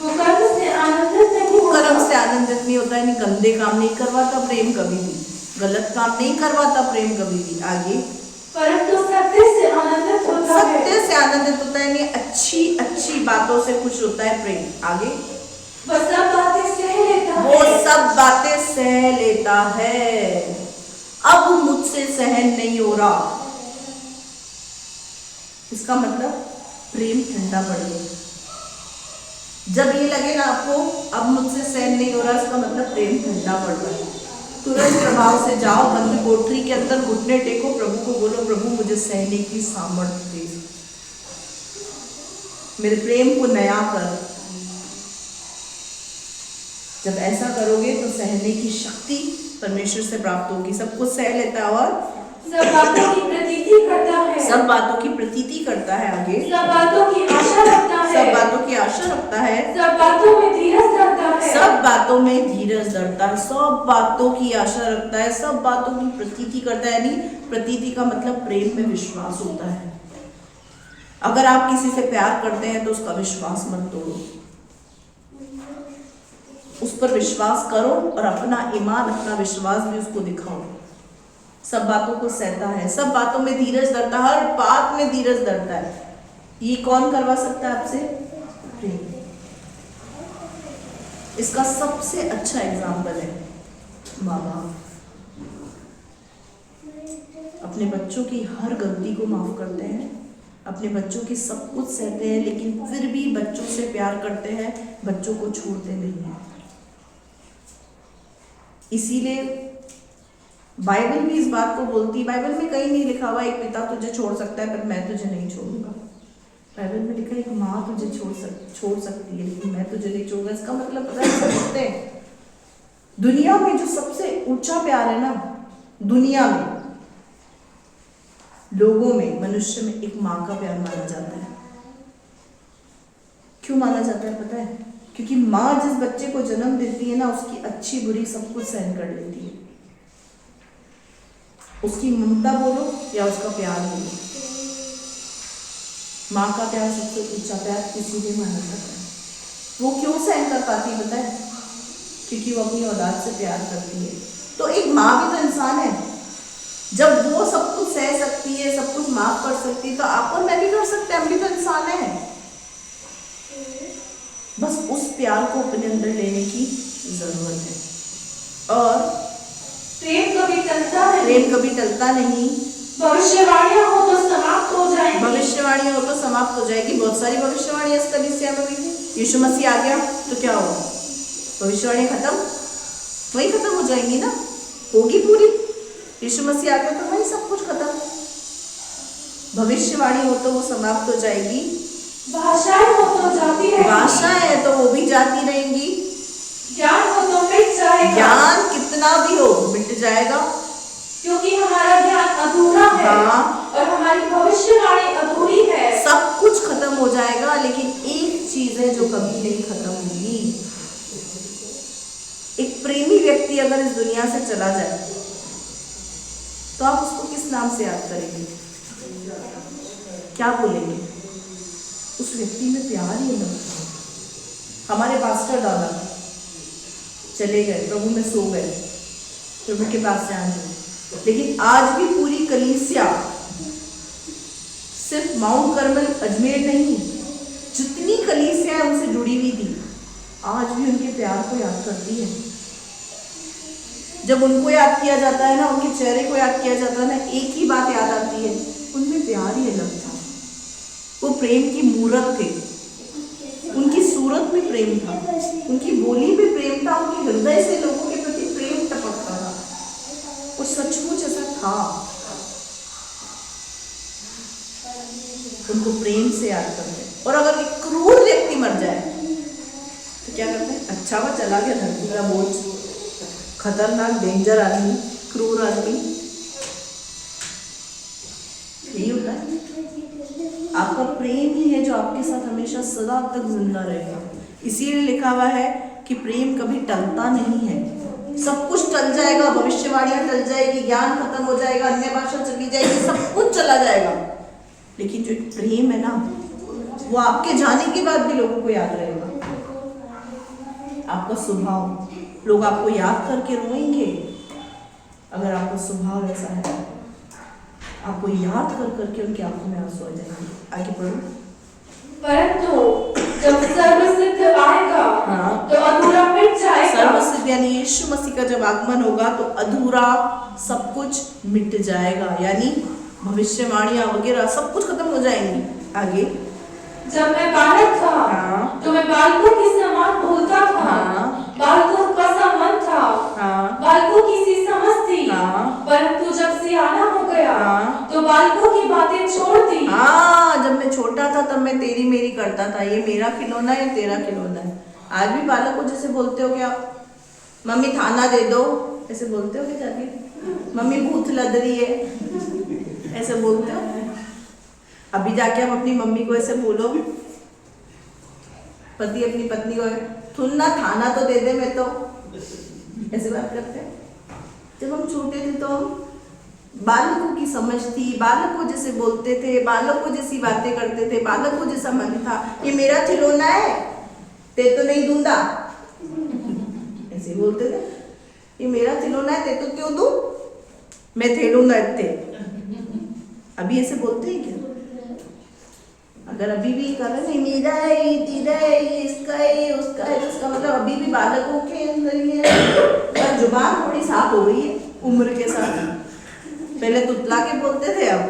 वो कर्म से आनंदित नहीं होता। कर्म से आनंदित नहीं होता है, नहीं गंदे काम नहीं करवाता प्रेम कभी भी, गलत काम नहीं करवाता प्रेम कभी भी। आगे, परंतु सत्य से आनंदित होता है। सत्य से आनंदित होता है, नहीं अच्छी अच्छी बातों से खुश होता है प्रेम। आगे, वो सब बातें सह लेता है। वो सब बातें सह लेता है। अब मुझसे सहन नहीं हो रहा, इसका मतलब प्रेम ठंडा पड़ गया। जब ये लगे ना आपको अब मुझसे सहन नहीं हो रहा, इसका मतलब प्रेम ठंडा पड़ रहा है। तुरंत प्रभाव से जाओ, बंद कोठरी के अंदर घुटने टेको, प्रभु को बोलो, प्रभु मुझे सहने की सामर्थ्य दे, मेरे प्रेम को नया कर। जब ऐसा करोगे तो सहने की शक्ति परमेश्वर से प्राप्त होगी। सब कुछ सह लेता है और सब बातों की प्रतीति करता है। सब बातों की प्रतीति करता है। आगे, सब बातों की आशा रखता है। सब बातों की आशा रखता है। सब बातों में धीरज धरता है। सब बातों में धीरज धरता है। सब बातों की आशा रखता है। सब बातों की प्रतीति करता है। यानी प्रतीति का मतलब प्रेम में विश्वास होता है। अगर आप किसी से प्यार करते हैं तो उसका विश्वास मत तोड़ो, उस पर विश्वास करो और अपना ईमान, अपना विश्वास भी उसको दिखाओ। सब बातों को सहता है, सब बातों में धीरज धरता है, हर बात में धीरज धरता है। ये कौन करवा सकता है आपसे? प्रेम। इसका सबसे अच्छा एग्जाम्पल है माँ बाप। अपने बच्चों की हर गलती को माफ करते हैं, अपने बच्चों की सब कुछ सहते हैं, लेकिन फिर भी बच्चों से प्यार करते हैं, बच्चों को छोड़ते नहीं हैं। इसीलिए बाइबल भी इस बात को बोलती, बाइबल में कहीं नहीं लिखा हुआ एक पिता तुझे छोड़ सकता है पर मैं तुझे नहीं छोड़ूंगा। बाइबल में लिखा है एक माँ तुझे छोड़ सकती है लेकिन मैं तुझे नहीं छोड़ूंगा। इसका मतलब पता है समझते हैं, दुनिया में जो सबसे ऊंचा प्यार है ना, दुनिया में लोगों में, मनुष्य में एक माँ का प्यार माना जाता है। क्यों माना जाता है पता है? क्योंकि माँ जिस बच्चे को जन्म देती है ना, उसकी अच्छी बुरी सब कुछ सहन कर लेती है। उसकी ममता बोलो या उसका प्यार बोलो, माँ का प्यार सबसे ऊंचा प्यार इसीलिए माना जाता है। वो क्यों सहन कर पाती है पता है? क्योंकि वो अपनी औलाद से प्यार करती है। तो एक माँ भी तो इंसान है, जब वो सब कुछ सह सकती है, सब कुछ माफ कर सकती है, तो आप और मैं भी कर सकते हैं, हम भी तो इंसान है। बस उस प्यार को अपने अंदर लेने की जरूरत है। और प्रेम कभी टलता नहीं। प्रेम कभी टलता नहीं। भविष्यवाणियां हो तो समाप्त हो जाएंगी। भविष्यवाणी हो तो समाप्त हो जाएगी। बहुत सारी भविष्यवाणी इस कलीसिया में हुई थी। यीशु मसीह आ गया तो क्या होगा? भविष्यवाणी खत्म, वही खत्म हो जाएंगी ना, होगी पूरी। यीशु मसीह आ गया तो वही सब कुछ खत्म। भविष्यवाणी हो तो वो समाप्त हो जाएगी, भाषाएं हो तो जाती रहेंगी। भाषाएं है तो वो भी जाती रहेंगी, ज्ञान हो तो मिट जाएगा। ज्ञान कितना भी हो मिट जाएगा, क्योंकि हमारा ज्ञान अधूरा है। हाँ। और हमारी भविष्यवाणी अधूरी है। सब कुछ खत्म हो जाएगा, लेकिन एक चीज है जो कभी नहीं खत्म होगी। एक प्रेमी व्यक्ति अगर इस दुनिया से चला जाए तो आप उसको किस नाम से याद करेंगे? क्या बोलेंगे? उस व्यक्ति में प्यार ही नहीं। हमारे पास्टर दादा चले गए, प्रभु में सो गए, प्रभु के पास से आए, लेकिन आज भी पूरी कलीसिया, सिर्फ माउंट कर्मल अजमेर नहीं, जितनी कलीसिया उनसे जुड़ी हुई थी, आज भी उनके प्यार को याद करती है। जब उनको याद किया जाता है ना, उनके चेहरे को याद किया जाता है ना, एक ही बात याद आती है, उनमें प्यार ही अलग था। वो प्रेम की मूरत थे, उनकी सूरत में भी प्रेम था, उनकी बोली में प्रेम था, उनके हृदय से लोगों के प्रति प्रेम टपकता था। वो सचमुच ऐसा था। उनको प्रेम से याद करते। और अगर एक क्रूर व्यक्ति मर जाए तो क्या करते हैं? अच्छा वो चला गया धरती का बोझ, खतरनाक डेंजर आदमी, क्रूर आदमी, यही होता है। आपका प्रेम ही है जो आपके साथ हमेशा सदा तक जिंदा रहेगा। इसीलिए लिखा हुआ है कि प्रेम कभी टलता नहीं है। सब कुछ टल जाएगा, भविष्यवाणियां टल जाएगी, ज्ञान खत्म हो जाएगा, अन्य भाषा चली जाएगी, सब कुछ चला जाएगा, लेकिन जो प्रेम है ना, वो आपके जाने के बाद भी लोगों को याद रहेगा। आपका स्वभाव, लोग आपको याद करके रोएंगे अगर आपका स्वभाव ऐसा है, आपको याद कर करके उनकी आंखों में आंसू आ जाएंगे। आगे पढ़ो। परंतु जब सर्वसिद्ध आएगा हाँ। तो अधूरा मिट जाएगा। सर्वसिद्ध यानी यीशु मसीह का जब आगमन होगा तो अधूरा सब कुछ मिट जाएगा, यानी भविष्यवाणियां वगैरह सब कुछ खत्म हो जाएंगी। आगे। जब मैं बालक था हाँ। तो मैं बालकों के समान बोलता था, हाँ। बालकों का सा मन था, हाँ। बालकों की सी समझ थी। हाँ। परंतु जब सियाना हो गया हाँ। तो बालकों की बातें छोड़ दी। हाँ, जब मैं छोटा था तब मैं तेरी मेरी करता था, ये मेरा खिलौना है, तेरा खिलौना है। आज भी बालक को जैसे बोलते हो क्या, मम्मी थाना दे दो, ऐसे बोलते हो क्या जाके? मम्मी भूत लद रही है, ऐसे बोलते हो? अभी जाके हम अपनी मम्मी को ऐसे बोलो, पति अपनी पत्नी को तुम ना थाना तो दे दे, मैं तो ऐसे बात करते हैं। जब हम छोटे थे तो हम बालकों की समझ थी, बालकों जैसे बोलते थे, बालकों जैसी बातें करते थे, बालकों जैसा मन था। ये मेरा खिलौना है, ते तो नहीं दूंगा, ऐसे बोलते थे। ये मेरा खिलौना है, ते तो क्यों दूं, मैं थेलूंगा इतने। अभी ऐसे बोलते हैं क्या? अगर अभी भी कर रहे हैं मेरा है, ये तेरा है, ये इसका है, ये उसका है, उसका मतलब अभी भी बालकों के अंदर ही है। पर जुबान थोड़ी साफ हो गई है उम्र के साथ। पहले तुतला के बोलते थे, अब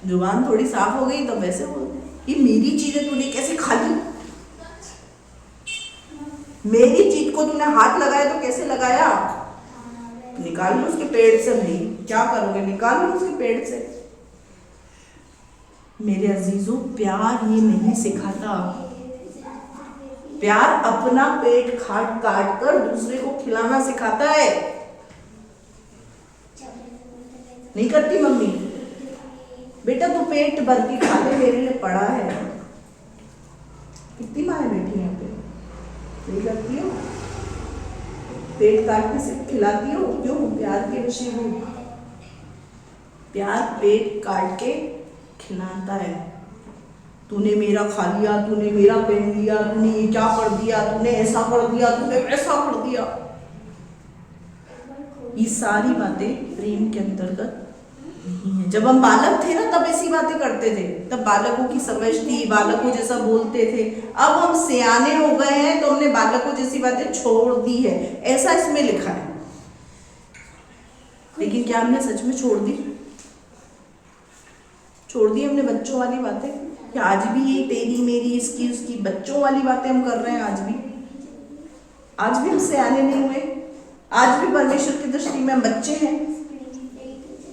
जुबान थोड़ी साफ हो गई तो वैसे बोलते। ये मेरी चीजें तूने कैसे खा ली, मेरी चीज को तूने हाथ लगाया तो कैसे लगाया, निकाल लो उसके पेट से। भाई क्या करोगे, निकाल लो उसके पेट से। मेरे अजीजों, प्यार ये नहीं सिखाता। प्यार अपना पेट काट काट कर दूसरे को खिलाना सिखाता है। नहीं करती मम्मी, बेटा तू पेट भर के खा ले, मेरे लिए पड़ा है। कितनी माएं बैठी यहाँ पे, नहीं करती हो? पेट काट के सिर्फ खिलाती हो, क्यों? प्यार के विषय हो। प्यार पेट काट के खिलाता है। तूने मेरा खा लिया, तूने मेरा पहन लिया, तूने ये क्या कर दिया, तूने ऐसा कर दिया, तूने वैसा कर दिया। ये सारी बातें प्रेम के अंतर्गत नहीं है। जब हम बालक थे ना तब ऐसी बातें करते थे, तब बालकों की समझ थी, बालकों जैसा बोलते थे। अब हम सियाने हो गए हैं तो हमने बालकों जैसी बातें छोड़ दी है, ऐसा इसमें लिखा है। लेकिन क्या हमने सच में छोड़ दी? छोड़ दी हमने बच्चों वाली बातें? या आज भी ये तेरी मेरी इसकी उसकी बच्चों वाली बातें हम कर रहे हैं? आज भी हम सियाने नहीं हुए। आज भी परमेश्वर की दृष्टि में हम बच्चे हैं,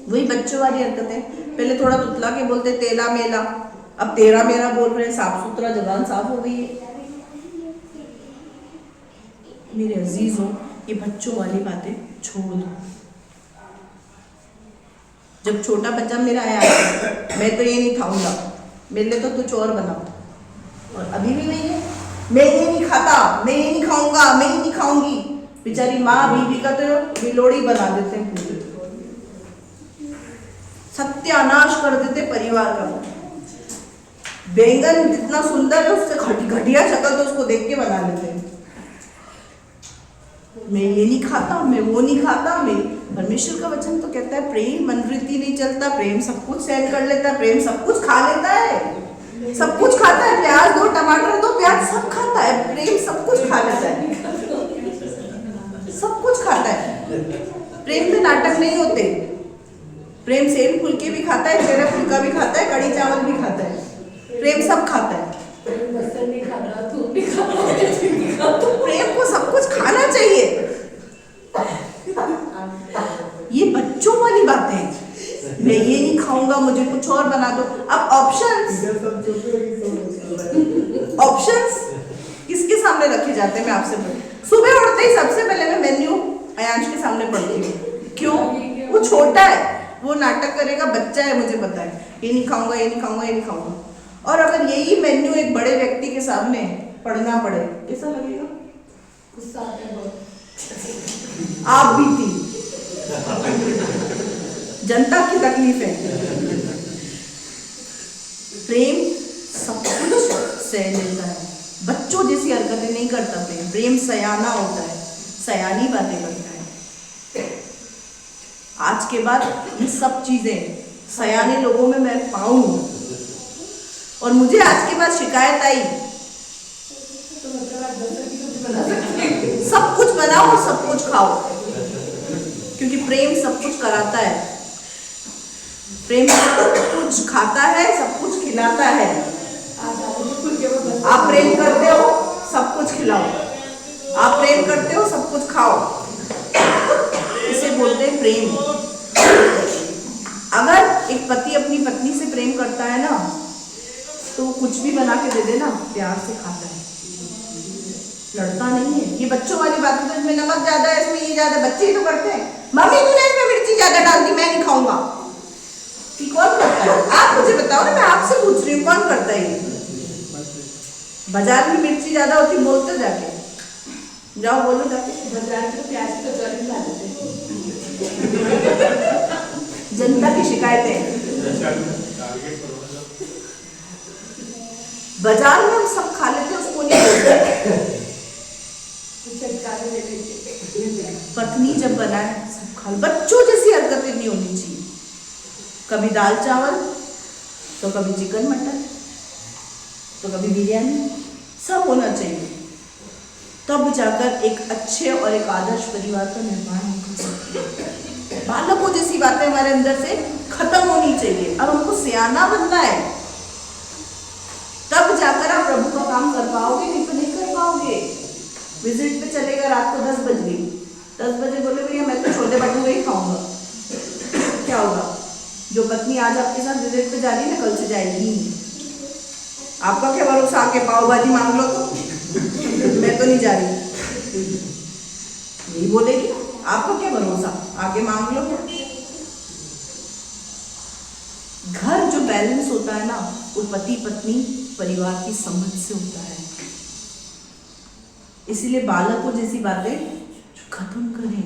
वही बच्चों वाली हरकतें। पहले थोड़ा तुतला के बोलते तेला मेला, अब तेरा मेरा बोल रहे हैं, साफ सुथरा जबान साफ हो गई है। मेरे अजीजों, ये बच्चों वाली बातें छोड़ दो। जब छोटा बच्चा मेरा आया, मैं तो ये नहीं खाऊंगा, मेरे लिए तो कुछ और बनाओ। और अभी भी वही है, मैं ये नहीं खाता, मैं ये नहीं खाऊंगा, मैं ये नहीं खाऊंगी। बेचारी माँ बीवी का तो बिलोड़ी बना देते हैं, पूरे सत्यानाश कर देते परिवार का। बैंगन जितना सुंदर है उससे घटिया शक्ल तो उसको देख के बना लेते हैं। मैं ये नहीं खाता, मैं वो नहीं खाता। मैं परमेश्वर का वचन तो कहता है प्रेम मनवृत्ति नहीं चलता, प्रेम सब कुछ सहन कर लेता है, प्रेम सब कुछ खा लेता है, सब कुछ खाता है। प्याज दो, टमाटर दो, प्याज सब खाता है। प्रेम सब कुछ खा लेता है, सब कुछ खाता है। प्रेम में नाटक नहीं होते। प्रेम सेल फुलके भी खाता है, चेहरा फुलका भी खाता है, कड़ी चावल भी खाता है। प्रेम सब खाता है। लहसुन नहीं खाता, दूध नहीं खाता, खाऊंगा, मुझे कुछ और बना दो। अब ऑप्शंस किसके सामने रखे जाते हैं? मैं आपसे बोलूं, सुबह उठते ही सबसे पहले मैं मेन्यू अयांश के सामने पढ़ती हूँ। क्यों? वो छोटा है, वो नाटक करेगा, बच्चा है, मुझे पता है ये नहीं खाऊंगा, ये नहीं खाऊंगा, ये नहीं खाऊंगा। और अगर यही मेन्यू एक बड़े व्यक्ति के सामने पढ़ना पड़े, कैसा लगेगा? गुस्सा आता है बहुत। आप भी थी, जनता की तकलीफ है। प्रेम सब कुछ सह लेता है, बच्चों जैसी हरकतें नहीं करता। प्रेम सयाना होता है, सयानी बातें करता है। आज के बाद ये सब चीजें सयाने लोगों में मैं पाऊं, और मुझे आज के बाद शिकायत आई तो मतलब आज 10 की सब्जी बना सकते हैं। सब कुछ बनाओ और सब कुछ खाओ, क्योंकि प्रेम सब कुछ कराता है। प्रेम सब कुछ खाता है, सब कुछ खिलाता है। आप प्रेम करते हो, सब कुछ खिलाओ। आप प्रेम करते हो, सब कुछ खाओ। इसे बोलते हैं प्रेम। अगर एक पति अपनी पत्नी से प्रेम करता है ना, तो वो कुछ भी बना के दे देना, प्यार से खाता है, लड़ता नहीं है। ये बच्चों वाली बात है, इसमें नमक ज्यादा है, इसमें ये ज्यादा, बच्चे ही तो करते हैं। मम्मी तूने इसमें मिर्ची ज्यादा डाल दी, मैं नहीं खाऊंगा। कौन करता है? आप मुझे बताओ ना, मैं आपसे पूछ रही हूँ, कौन करता है? बाजार में मिर्ची ज्यादा होती, बोलते जाके, जाओ बोलो जाके। बाजार में प्याज की कचौरी बना देते हैं। जनता की शिकायतें। बाजार में हम सब खा लेते हैं, उसको नहीं बोलते। पत्नी जब बनाए सब खा, बच्चों जैसी हरकतें नहीं होनी चाहिए। कभी दाल चावल, तो कभी चिकन मटन, तो कभी बिरयानी, सब होना चाहिए। तब जाकर एक अच्छे और एक आदर्श परिवार का निर्माण हो सकता है। बालकों जैसी बातें हमारे अंदर से खत्म होनी चाहिए। अब हमको सियाना बनना है, तब जाकर आप प्रभु का काम कर पाओगे, नहीं तो नहीं कर पाओगे। विजिट पे चलेगा, रात को 10 बज गई, 10 बजे बोले भैया मैं तो छोले भटूरे ही खाऊंगा, क्या होगा? जो पत्नी आज आपके साथ विजिट पे जा रही है ना, कल से जाएगी नहीं। आपका क्या भरोसा, आके पाव भाजी मांग लो तो मैं तो नहीं जा रही, यही बोलेगी। आपका क्या भरोसा, आके मांग लो। घर जो बैलेंस होता है ना, वो पति पत्नी परिवार की समझ से होता है। इसीलिए बालकों जैसी बातें खत्म करें,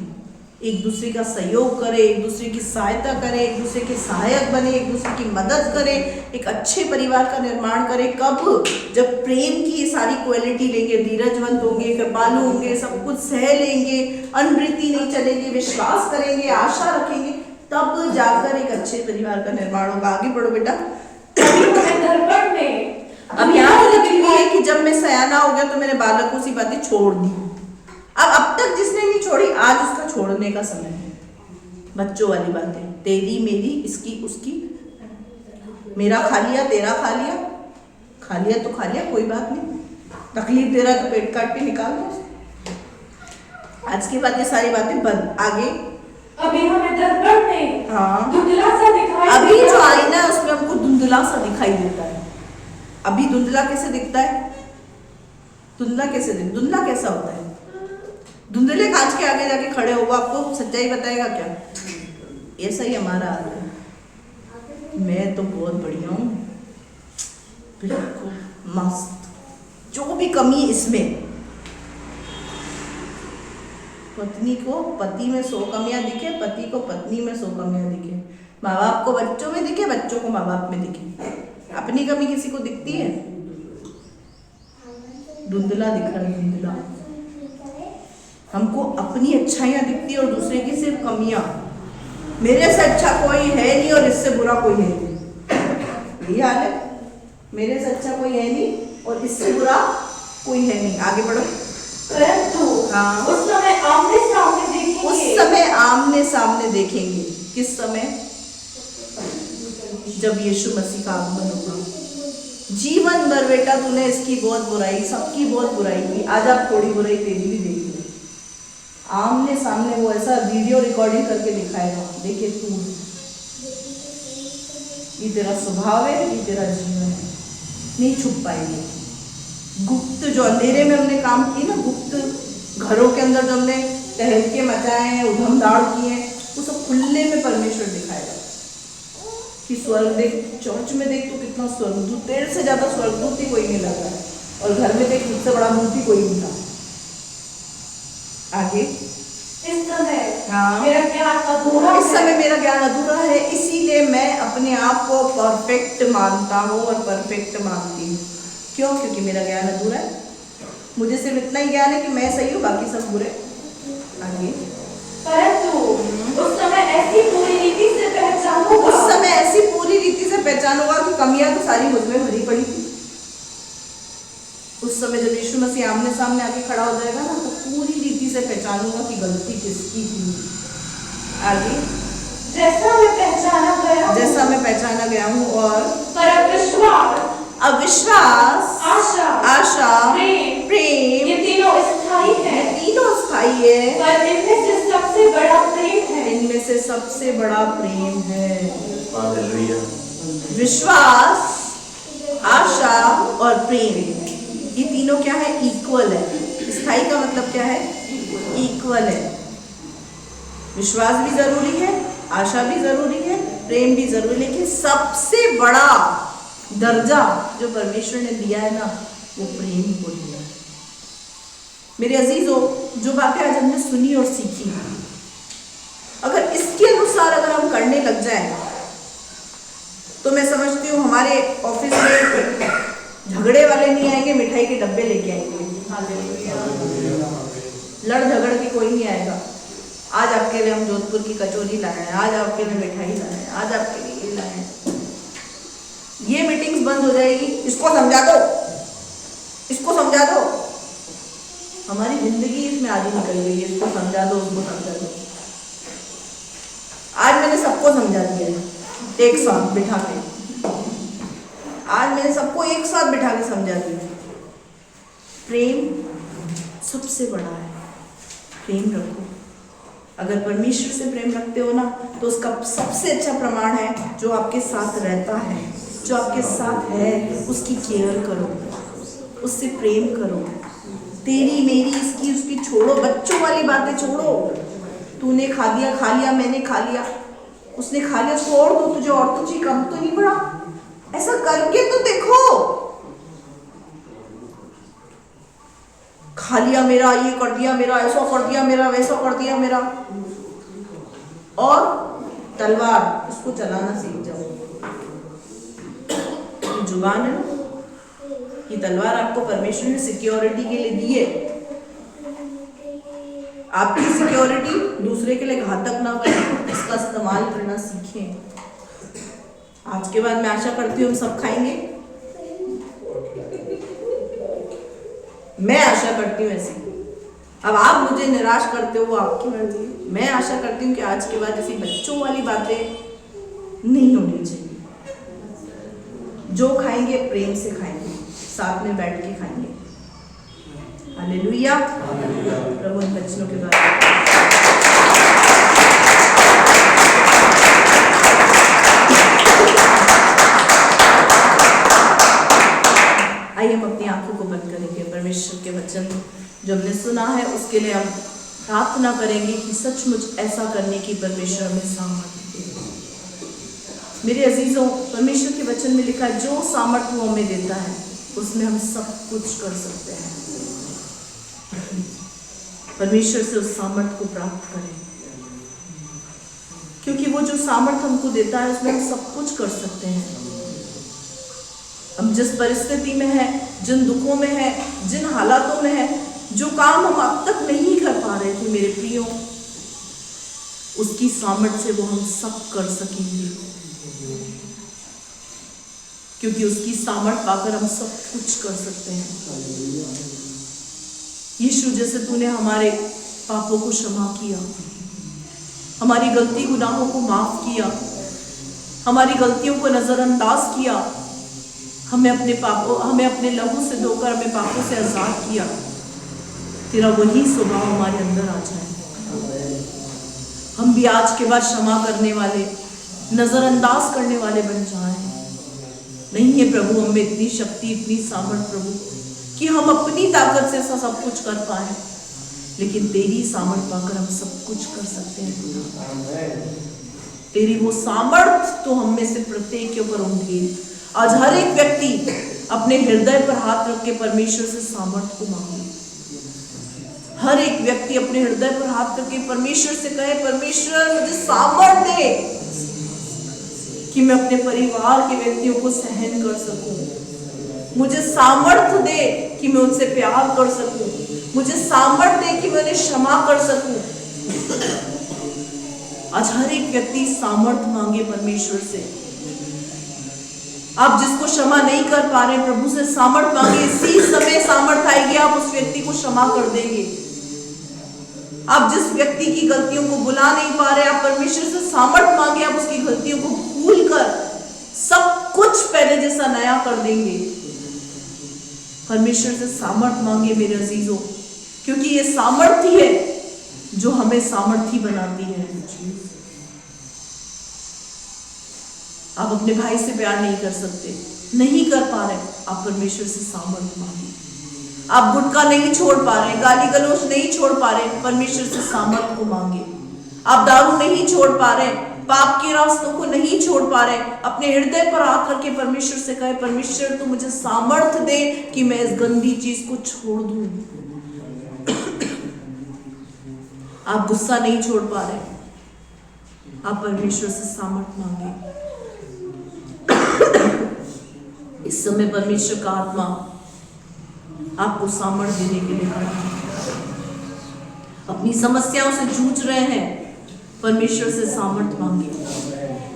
एक दूसरे का सहयोग करें, एक दूसरे की सहायता करें, एक दूसरे के सहायक बने, एक दूसरे की मदद करें, एक अच्छे परिवार का निर्माण करें। कब? जब प्रेम की ये सारी क्वालिटी लेंगे, धीरजवंत होंगे, कृपालु होंगे, सब कुछ सह लेंगे, अनवृत्ति नहीं चलेंगे, विश्वास करेंगे, आशा रखेंगे, तब जाकर एक अच्छे परिवार का निर्माण होगा। आगे बढ़ो बेटा। अब यहाँ तो लिखी हुई है कि जब मैं सयाना हो गया तो मैंने बालकों सी बातें छोड़ दी। अब तक जिसने नहीं छोड़ी, आज उसका छोड़ने का समय है। बच्चों वाली बातें, तेरी मेरी, इसकी उसकी, मेरा खा लिया, तेरा खा लिया, खा लिया तो खा लिया, कोई बात नहीं। तकलीफ दे रहा तो पेट काट के निकाल दो। आज के बाद ये सारी बातें बंद। आगे अभी हमें दर्पण में हाँ, धुंधला सा दिखाई अभी जो आईना है उसमें हमको धुंधला सा दिखाई देता है। अभी धुंधला कैसे दिखता है? धुंधला कैसे धुंधला कैसा होता है? धुंधले कांच के आगे जाके खड़े हो, वो आपको सच्चाई बताएगा क्या? ऐसा ही हमारा हाल है। मैं तो बहुत बढ़िया हूँ, बिल्कुल मस्त, जो भी कमी इसमें, पत्नी को पति में 100 कमियां दिखे, पति को पत्नी में 100 कमियां दिखे, माँ बाप को बच्चों में दिखे, बच्चों को माँ बाप में दिखे। अपनी कमी किसी को दिखती है? धुंधला दिख रहा है, धुंधला। हमको अपनी अच्छाइयाँ दिखती है और दूसरे की सिर्फ कमियाँ। मेरे से अच्छा कोई है नहीं और इससे बुरा कोई है नहीं, यही हाल है। मेरे से अच्छा कोई है नहीं और इससे बुरा कोई है नहीं। आगे बढ़ो। परंतु हाँ, उस समय आमने सामने देखेंगे। उस समय आमने सामने देखेंगे। किस समय? जब यीशु मसीह का आगमन होगा। जीवन भर बेटा तूने इसकी बहुत बुराई, सबकी बहुत बुराई की, आज आप थोड़ी बुराई तेरी भी देख लो। आमने सामने वो ऐसा वीडियो रिकॉर्डिंग करके दिखाएगा, देखिए तू ये तेरा स्वभाव है, ये तेरा जीवन है, नहीं छुप पाएंगे। गुप्त जो अंधेरे में हमने काम किए ना, गुप्त घरों के अंदर जो हमने तहलके मचाए हैं, उधम दाड़ किए हैं, वो सब खुले में परमेश्वर दिखाएगा कि स्वर्ग देख, चर्च में देख तो कितना स्वर्गदूत, तेरे से ज्यादा स्वर्गदूत ही कोई नहीं लग रहा है, और घर में देख मुझसे बड़ा दूत ही कोई नहीं था। आगे इस समय हाँ। मेरा ज्ञान अधूरा इस है। समय मेरा ज्ञान अधूरा है, इसीलिए मैं अपने आप को परफेक्ट मानता हूँ और परफेक्ट मानती हूँ। क्यों? क्योंकि मेरा ज्ञान अधूरा है। मुझे सिर्फ इतना ही ज्ञान है कि मैं सही हूँ, बाकी सब बुरे। आगे परंतु उस समय ऐसी पूरी रीति से पहचानूंगा, उस समय ऐसी पूरी रीति से पहचानूंगा कि कमियां तो सारी मुझमें भरी पड़ी थी। उस समय जब यीशु मसीह आमने सामने आके खड़ा हो जाएगा ना, तो पूरी रीति से पहचानूंगा कि गलती किसकी थी। आगे जैसा मैं पहचाना गया हूँ और पर अविश्वास, आशा, प्रेम, ये तीनों स्थायी ये हैं, तीनों स्थायी है, पर इनमें से सबसे बड़ा प्रेम है। इनमें से सबसे बड़ा प्रेम है। हालेलुया। विश्वास, आशा और प्रेम, ये तीनों क्या है? इक्वल है। स्थायी का मतलब क्या है? इक्वल है। विश्वास भी जरूरी है, आशा भी जरूरी है, प्रेम भी जरूरी है, लेकिन सबसे बड़ा दर्जा जो परमेश्वर ने दिया है ना, वो प्रेम को दिया है। मेरे अजीजों, जो बातें आज हमने सुनी और सीखी, अगर इसके अनुसार अगर हम करने लग जाएं, तो मैं समझती हूँ हमारे ऑफिस में झगड़े वाले नहीं आएंगे, मिठाई के डब्बे लेके आएंगे। लड़ झगड़ के कोई नहीं आएगा। आज आपके लिए हम जोधपुर की कचौरी लाए हैं, आज आपके लिए मिठाई लाए हैं, आज आपके लिए ये लाए हैं। ये मीटिंग्स बंद हो जाएगी, इसको समझा दो, इसको समझा दो। हमारी जिंदगी इसमें आधी निकल गई है, इसको समझा दो, उसको समझा दो। आज मैंने सबको समझा दिया है, एक साथ बिठा के। आज मैंने सबको एक साथ बिठा के समझा दिया। प्रेम सबसे बड़ा है, प्रेम रखो। अगर परमेश्वर से प्रेम रखते हो ना, तो उसका सबसे अच्छा प्रमाण है जो आपके साथ रहता है, जो आपके साथ है, उसकी केयर करो, उससे प्रेम करो। तेरी मेरी इसकी उसकी छोड़ो, बच्चों वाली बातें छोड़ो। तूने खा लिया, मैंने खा लिया, उसने खा लिया, छोड़ दो, तुझे और तो चाहिए, कम तो नहीं पड़ा। ऐसा करके तो देखो। खा लिया मेरा, ये कर दिया मेरा, ऐसा कर दिया मेरा, वैसा कर दिया मेरा। और तलवार, इसको चलाना सीख जाओ। ये जुबान है ना, ये तलवार आपको परमेश्वर ने सिक्योरिटी के लिए दी है। आपकी सिक्योरिटी दूसरे के लिए घातक ना बने, इसका इस्तेमाल करना सीखें। आज के बाद मैं आशा करती हूँ हम सब खाएंगे। मैं आशा करती हूँ ऐसी। अब आप मुझे निराश करते हो, वो आपकी मर्जी। मैं आशा करती हूँ कि आज के बाद ऐसी बच्चों वाली बातें नहीं होनी चाहिए। जो खाएंगे प्रेम से खाएंगे, साथ में बैठ के खाएंगे। हालेलुया। प्रभु इन बच्चों के बारे में आइए हम अपनी आंखों को बंद करेंगे। परमेश्वर के वचन जो हमने सुना है उसके लिए हम प्रार्थना करेंगे कि सचमुच ऐसा करने की परमेश्वर हमें सामर्थ्य दे। मेरे अजीजों, परमेश्वर के वचन में लिखा है जो सामर्थ्य वो हमें देता है उसमें हम सब कुछ कर सकते हैं। परमेश्वर से उस सामर्थ्य को प्राप्त करें, क्योंकि वो जो सामर्थ्य हमको देता है उसमें हम सब कुछ कर सकते हैं। हम जिस परिस्थिति में है, जिन दुखों में है, जिन हालातों में है, जो काम हम अब तक नहीं कर पा रहे थे मेरे प्रियो, उसकी सामर्थ्य से वो हम सब कर सकेंगे, क्योंकि उसकी सामर्थ्य पाकर हम सब कुछ कर सकते हैं। यीशु, जैसे तूने हमारे पापों को क्षमा किया, हमारी गलती गुनाहों को माफ किया, हमारी गलतियों को नजरअंदाज किया, हमें अपने लहू से धोकर हमें पापों से आजाद किया, तेरा वही स्वभाव हमारे अंदर आ जाए। हम भी आज के बाद क्षमा करने वाले, नजरअंदाज करने वाले बन जाएं। नहीं है प्रभु हम में इतनी शक्ति, इतनी सामर्थ प्रभु कि हम अपनी ताकत से ऐसा सब कुछ कर पाए, लेकिन तेरी सामर्थ पाकर हम सब कुछ कर सकते हैं खुदा। तेरी वो सामर्थ तो हम में से प्रत्येक के ऊपर उमड़ी। आज हर एक व्यक्ति अपने हृदय पर हाथ रख के परमेश्वर से सामर्थ को मांगे। हर एक व्यक्ति अपने हृदय पर हाथ रख के परमेश्वर से कहे, परमेश्वर मुझे सामर्थ दे कि मैं अपने परिवार के व्यक्तियों को सहन कर सकूं। मुझे सामर्थ दे कि मैं उनसे प्यार कर सकूं। मुझे सामर्थ दे कि मैं उन्हें क्षमा कर सकूं। आज हर एक व्यक्ति सामर्थ मांगे परमेश्वर से। आप जिसको क्षमा नहीं कर पा रहे प्रभु से सामर्थ मांगे। इसी समय सामर्थ आएगी, आप उस व्यक्ति को क्षमा कर देंगे। आप जिस व्यक्ति की गलतियों को बुला नहीं पा रहे, आप परमेश्वर से सामर्थ मांगे, आप उसकी गलतियों को भूल कर सब कुछ पहले जैसा नया कर देंगे। परमेश्वर से सामर्थ मांगे मेरे अजीजों, क्योंकि ये सामर्थ ही है जो हमें सामर्थी बनाती है। आप अपने भाई से प्यार नहीं कर सकते, नहीं कर पा रहे, आप परमेश्वर से सामर्थ मांगे। आप गुटखा नहीं छोड़ पा रहे, गाली गलौज नहीं छोड़ पा रहे, परमेश्वर से सामर्थ को मांगे। आप दारू नहीं छोड़ पा रहे, पाप के रास्तों को नहीं छोड़ पा रहे, अपने हृदय पर हाथ रख के परमेश्वर से कहे, परमेश्वर तू मुझे सामर्थ दे कि मैं इस गंदी चीज को छोड़ दूं। आप गुस्सा नहीं छोड़ पा रहे, आप परमेश्वर से सामर्थ मांगे। इस समय परमेश्वर का आत्मा आपको सामर्थ देने के लिए खड़ा है। अपनी समस्याओं से जूझ रहे हैं, परमेश्वर से सामर्थ मांगे।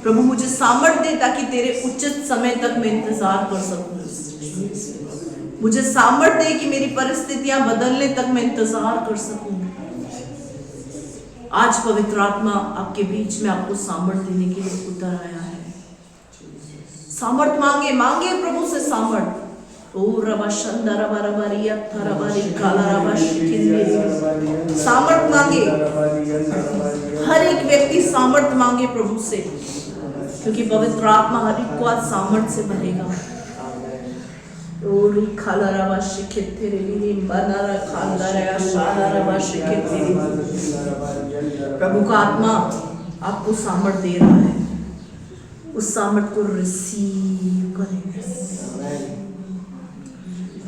प्रभु मुझे सामर्थ दे ताकि तेरे उचित समय तक मैं इंतजार कर सकूं। मुझे सामर्थ दे कि मेरी परिस्थितियां बदलने तक मैं इंतजार कर सकूं। आज पवित्र आत्मा आपके बीच में आपको सामर्थ देने के लिए उतर आया है। सामर्थ मांगे, मांगे प्रभु से सामर्थ। ओ रबा शंदा रबा रबारिया थरबारी काला रबा शिकिंदी। सामर्थ मांगे, हर एक व्यक्ति सामर्थ मांगे प्रभु से, क्योंकि पवित्र आत्मा हर एक को आज सामर्थ से भरेगा। ओ री काला रबा शिकिंदी री बनारा खांदा रे शाला रबा शिकिंदी। प्रभु का आत्मा आपको सामर्थ दे रहा है, उस सामर्थ को रिसीव करें।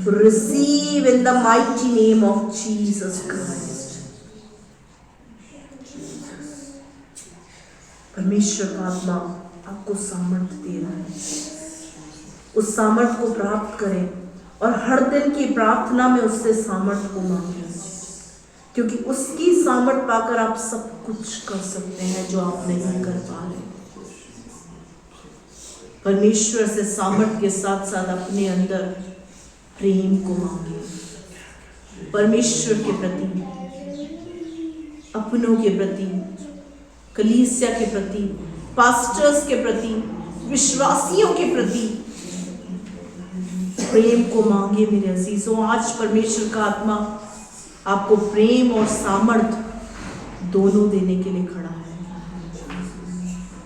Receive in the mighty name of Jesus Christ. परमेश्वर का आत्मा आपको सामर्थ दे रहा है। उस सामर्थ को प्राप्त करें और हर दिन की प्रार्थना में उससे सामर्थ को मांगें, क्योंकि उसकी सामर्थ पाकर आप सब कुछ कर सकते हैं जो आप नहीं कर पा रहे। परमेश्वर से सामर्थ के साथ साथ अपने अंदर प्रेम को मांगे। परमेश्वर के प्रति, अपनों के प्रति, कलीसिया के प्रति, पास्टर्स के प्रति, विश्वासियों के प्रति प्रेम को मांगे मेरे अजीजों। आज परमेश्वर का आत्मा आपको प्रेम और सामर्थ दोनों देने के लिए खड़ा है।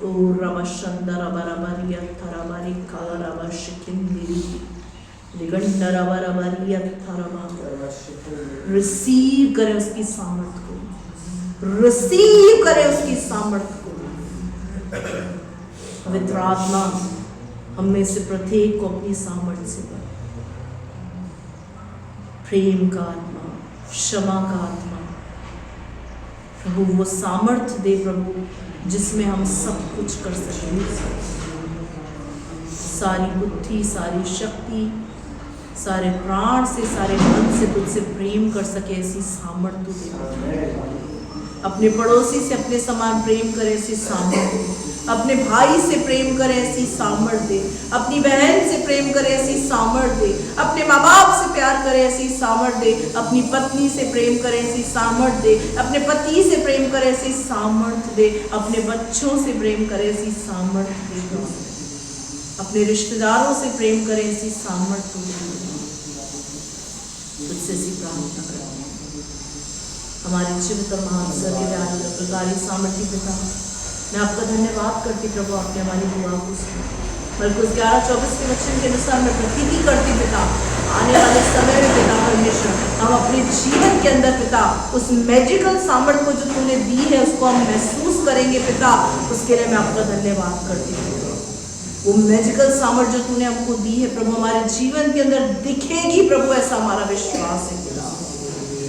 ओ रमशंदा रबरबरिया थरबारी काला रबा शिकिंदी रिगंडा रबरबरिया थरबा। रिसीव करें उसकी सामर्थ को, रिसीव करें उसकी सामर्थ को। पवित्र आत्मा हम में से प्रत्येक को अपनी सामर्थ से भरे। प्रेम का आत्मा, क्षमा का आत्मा, प्रभु वो सामर्थ दे प्रभु जिसमें हम सब कुछ कर सकें। सारी बुद्धि, सारी शक्ति, सारे प्राण से, सारे मन से तुझसे प्रेम कर सके ऐसी सामर्थ दे। अपने पड़ोसी से अपने समान प्रेम करे ऐसी सामर्थ दे। अपने भाई से प्रेम करे ऐसी सामर्थ दे। अपनी बहन से प्रेम करे ऐसी सामर्थ दे। अपने माँ बाप से प्यार करे ऐसी सामर्थ दे। अपनी पत्नी से प्रेम करे ऐसी सामर्थ दे। अपने पति से प्रेम करे ऐसी सामर्थ दे। अपने बच्चों से प्रेम करे ऐसी सामर्थ दे। अपने रिश्तेदारों से प्रेम करे ऐसी सामर्थ दे। तुझसे ऐसी प्रार्थना करते हैं हमारे जीवित महान सर्वव्यापी प्रकारी सामर्थी पिता। मैं आपका धन्यवाद करती प्रभु, आपने हमारी दुआ को सुना। मरकुस 11:24 के वचन के अनुसार मैं प्रतीति करती पिता, आने वाले समय में पिता परमेश्वर, हम अपने जीवन के अंदर पिता उस मैजिकल सामर्थ्य को जो तूने दी है उसको हम महसूस करेंगे पिता। उसके लिए मैं आपका धन्यवाद करती हूँ। वो मैजिकल सामर्थ्य जो तूने हमको दी है प्रभु, हमारे जीवन के अंदर दिखेगी प्रभु, ऐसा हमारा विश्वास है पिता।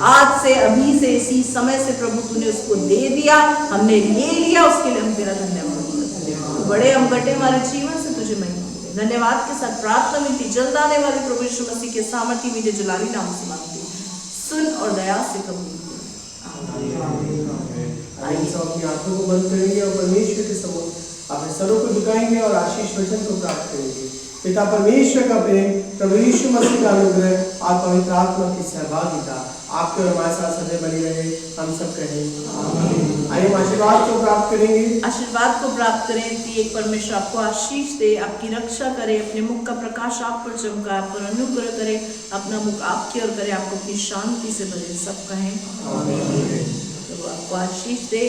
आज से, अभी से, इसी समय से प्रभु तूने उसको दे दिया, हमने ले लिया, उसके लिए हम तेरा धन्यवाद करते हैं। बड़े हम घटे हमारे जीवन से तुझे महिमा मिले। धन्यवाद के साथ प्रार्थना मिलती जल्द आने वाले प्रभु यीशु मसीह के सामर्थ्य मीठे जलाली नाम से मांगती हूँ, सुन और दया से कबूल कर। आइए सब अपनी आंखों को बंद करेंगे और परमेश्वर के समूह अपने सरों को झुकाएंगे और आशीष वचन को प्राप्त करेंगे। पिता परमेश्वर का प्रेम, प्रभु यीशु मसीह का अनुग्रह और पवित्र आत्मा की सहभागिता आपके और हमारे साथ सदैव बनी रहे। हम सब कहें आइए हम आशीर्वाद को प्राप्त करेंगे। आशीर्वाद को प्राप्त करें। एक परमेश्वर आपको आशीष दे, आपकी रक्षा करे, अपने मुख का प्रकाश आप पर चमकाए, आप पर अनुग्रह करे, अपना मुख आपकी ओर करे, आपको अपनी शांति से भरे। सब कहें आमीन। तो आपको आशीष दे।